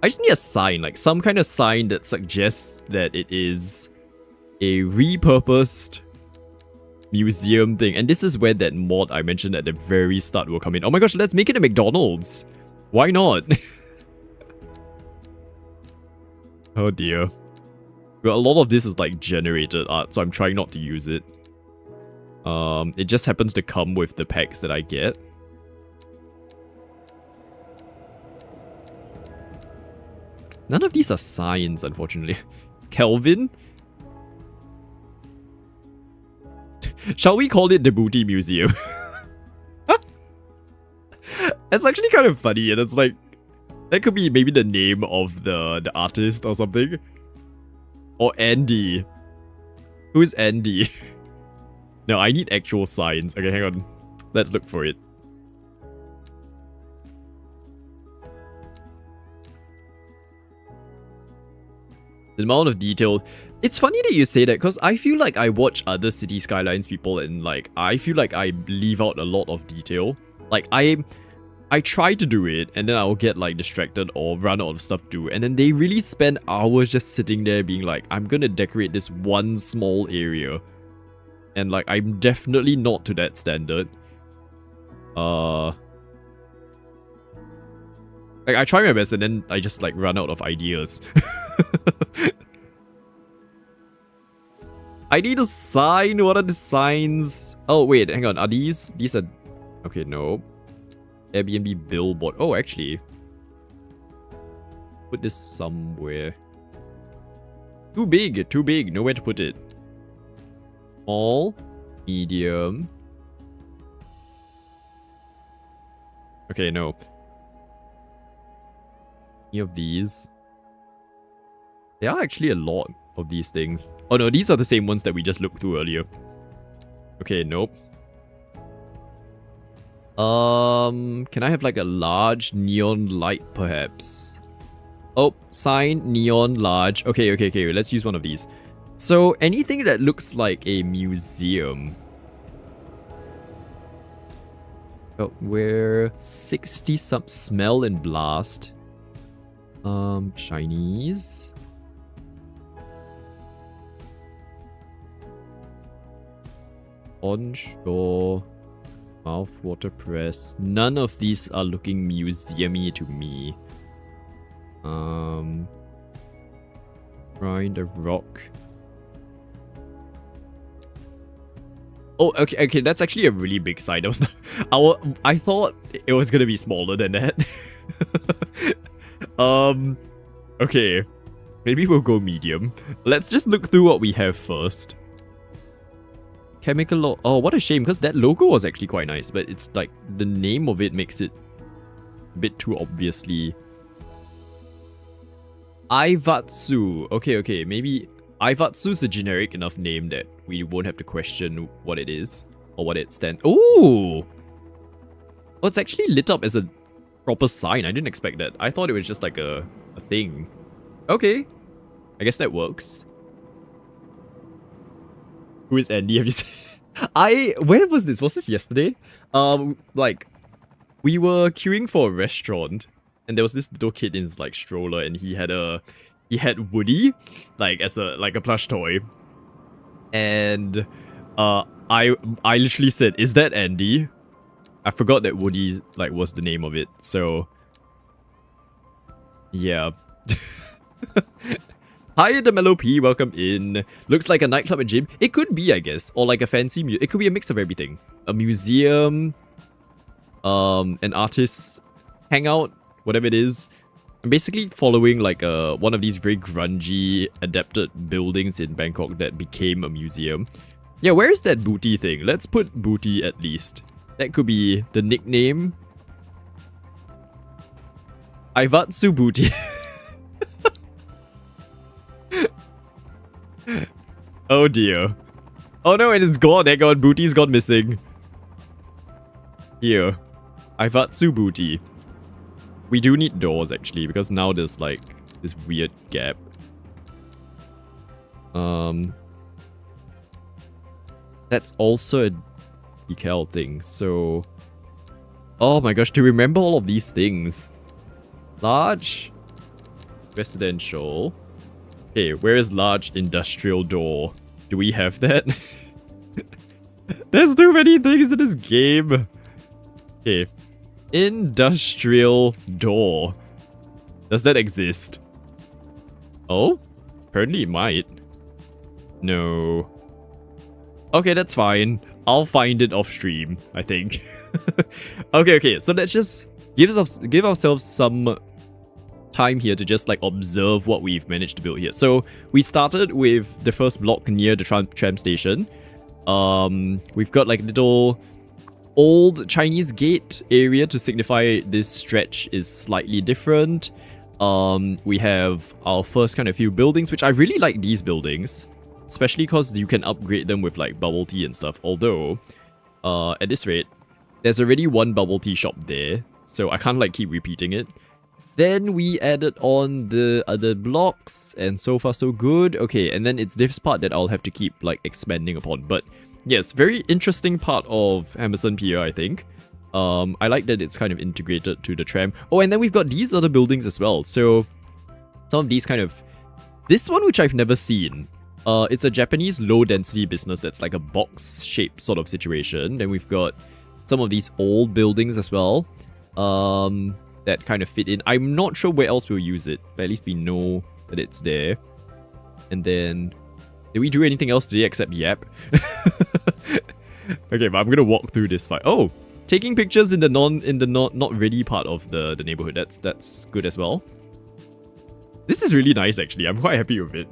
I just need a sign, like some kind of sign that suggests that it is a repurposed museum thing. And this is where that mod I mentioned at the very start will come in. Oh my gosh, let's make it a McDonald's. Why not? Oh dear. Well, a lot of this is like generated art, so I'm trying not to use it. It just happens to come with the packs that I get. None of these are signs, unfortunately. Kelvin? Shall we call it the Booty Museum? It's actually kind of funny, and it's like... That could be maybe the name of the artist or something. Or Andy. Who's Andy? No, I need actual signs. Okay, hang on. Let's look for it. The amount of detail. It's funny that you say that, because I feel like I watch other City Skylines people and like, I feel like I leave out a lot of detail. Like, I try to do it, and then I'll get like distracted or run out of stuff to do. And then they really spend hours just sitting there being like, I'm gonna decorate this one small area. And like, I'm definitely not to that standard. Like, I try my best and then I just like run out of ideas. I need a sign. What are the signs? Oh, wait, hang on. Are these? These are... Okay, no. Airbnb billboard. Oh, actually. Put this somewhere. Too big. Too big. Nowhere to put it. Small, medium. Okay, no. Any of these? There are actually a lot of these things. Oh no, these are the same ones that we just looked through earlier. Okay, nope. Can I have like a large neon light perhaps? Oh, sign, neon, large. Okay, let's use one of these. So, anything that looks like a museum. Oh, we're 60 some smell and blast. Chinese. Onshore. Mouthwater press. None of these are looking museum-y to me. Grind a rock. Oh, okay, that's actually a really big sign. I thought it was gonna be smaller than that. Okay. Maybe we'll go medium. Let's just look through what we have first. Chemical... Oh, what a shame, because that logo was actually quite nice, but it's like, the name of it makes it a bit too obviously... Aivatsu. Okay, maybe... Aivatsu's a generic enough name that we won't have to question what it is, or what it stands... Ooh! Oh, it's actually lit up as a proper sign. I didn't expect that. I thought it was just like a thing. Okay. I guess that works. Who is Andy? Have you seen? Where was this? Was this yesterday? Like, we were queuing for a restaurant, and there was this little kid in his like stroller, and he had Woody, like as a plush toy, and I literally said, "Is that Andy?" I forgot that Woody like was the name of it, so yeah. Hi, the Mellow P, welcome in. Looks like a nightclub and gym. It could be, I guess. Or like a fancy it could be a mix of everything. A museum, an artist's hangout, whatever it is. I'm basically following like one of these very grungy, adapted buildings in Bangkok that became a museum. Yeah, where is that booty thing? Let's put booty at least. That could be the nickname. Ivatsu Booty. Oh dear. Oh no, it is gone. Hang on, booty's gone missing. Here. Ivatsu Booty. We do need doors actually, because now there's like this weird gap. That's also a decal thing, so... Oh my gosh, to remember all of these things. Large residential. Okay, where is large industrial door? Do we have that? There's too many things in this game. Okay. Industrial door. Does that exist? Oh? Apparently it might. No. Okay, that's fine. I'll find it off stream, I think. Okay, so let's just give ourselves some time here to just like observe what we've managed to build here. So we started with the first block near the tram station. We've got like little old Chinese gate area to signify this stretch is slightly different. We have our first kind of few buildings, which I really like these buildings, especially because you can upgrade them with like bubble tea and stuff. Although, at this rate, there's already one bubble tea shop there, so I can't like keep repeating it. Then we added on the other blocks, and so far so good. Okay, and then it's this part that I'll have to keep like expanding upon. But yes, very interesting part of Hammerson Pier, I think. I like that it's kind of integrated to the tram. Oh, and then we've got these other buildings as well. So some of these kind of... This one, which I've never seen. It's a Japanese low-density business that's like a box-shaped sort of situation. Then we've got some of these old buildings as well. That kind of fit in. I'm not sure where else we'll use it, but at least we know that it's there. And then... Did we do anything else today except yap? Okay, but I'm gonna walk through this fight. Oh! Taking pictures in the not ready part of the neighborhood. That's good as well. This is really nice actually. I'm quite happy with it.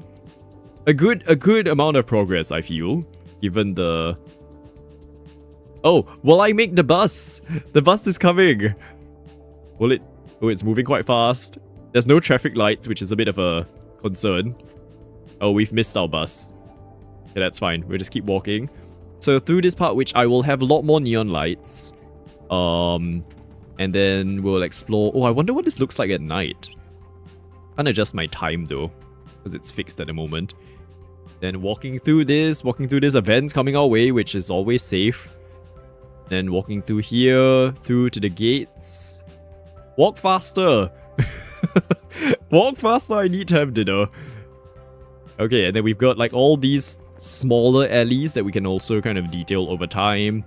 A good amount of progress, I feel. Given the... Oh, will I make the bus? The bus is coming. Will it? Oh, it's moving quite fast. There's no traffic lights, which is a bit of a concern. Oh, we've missed our bus. Okay, that's fine. We'll just keep walking. So through this part, which I will have a lot more neon lights. And then we'll explore... Oh, I wonder what this looks like at night. Can't adjust my time though, because it's fixed at the moment. Then walking through this, events coming our way, which is always safe. Then walking through here, through to the gates. Walk faster! Walk faster, I need to have dinner. Okay, and then we've got like all these smaller alleys that we can also kind of detail over time.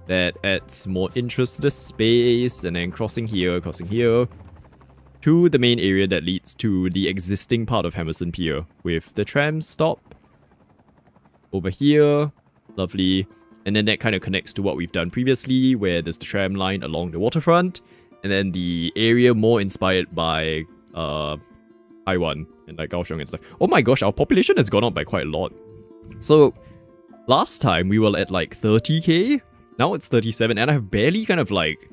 That adds more interest to the space. And then crossing here, to the main area that leads to the existing part of Hammerson Pier, with the tram stop over here. Lovely. And then that kind of connects to what we've done previously, where there's the tram line along the waterfront. And then the area more inspired by Taiwan and like Kaohsiung and stuff. Oh my gosh, our population has gone up by quite a lot. So last time we were at like 30k. Now it's 37, and I've barely kind of like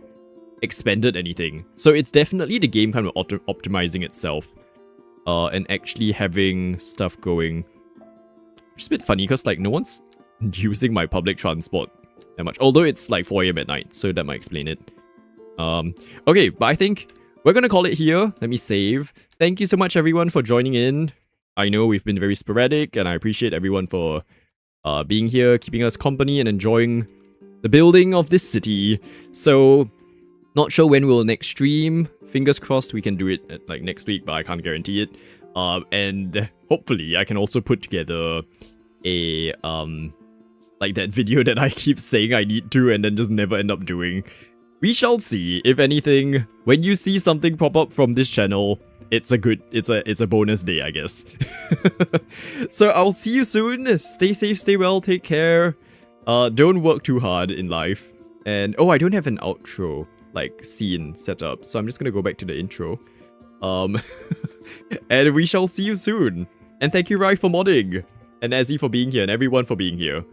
expanded anything. So it's definitely the game kind of optimizing itself. And actually having stuff going. Which is a bit funny because like no one's using my public transport that much. Although it's like 4 AM at night, so that might explain it. Okay, but I think we're gonna call it here. Let me save. Thank you so much everyone for joining in. I know we've been very sporadic, and I appreciate everyone for being here, keeping us company, and enjoying the building of this city. So, not sure when we'll next stream. Fingers crossed we can do it at, like next week, but I can't guarantee it. And hopefully I can also put together a like that video that I keep saying I need to and then just never end up doing. we shall see. If anything, when you see something pop up from this channel, it's a bonus day, I guess. So I'll see you soon. Stay safe, stay well, take care. Don't work too hard in life. And oh, I don't have an outro like scene set up, so I'm just gonna go back to the intro. And we shall see you soon. And thank you, Rai, for modding, and Azzy for being here, and everyone for being here.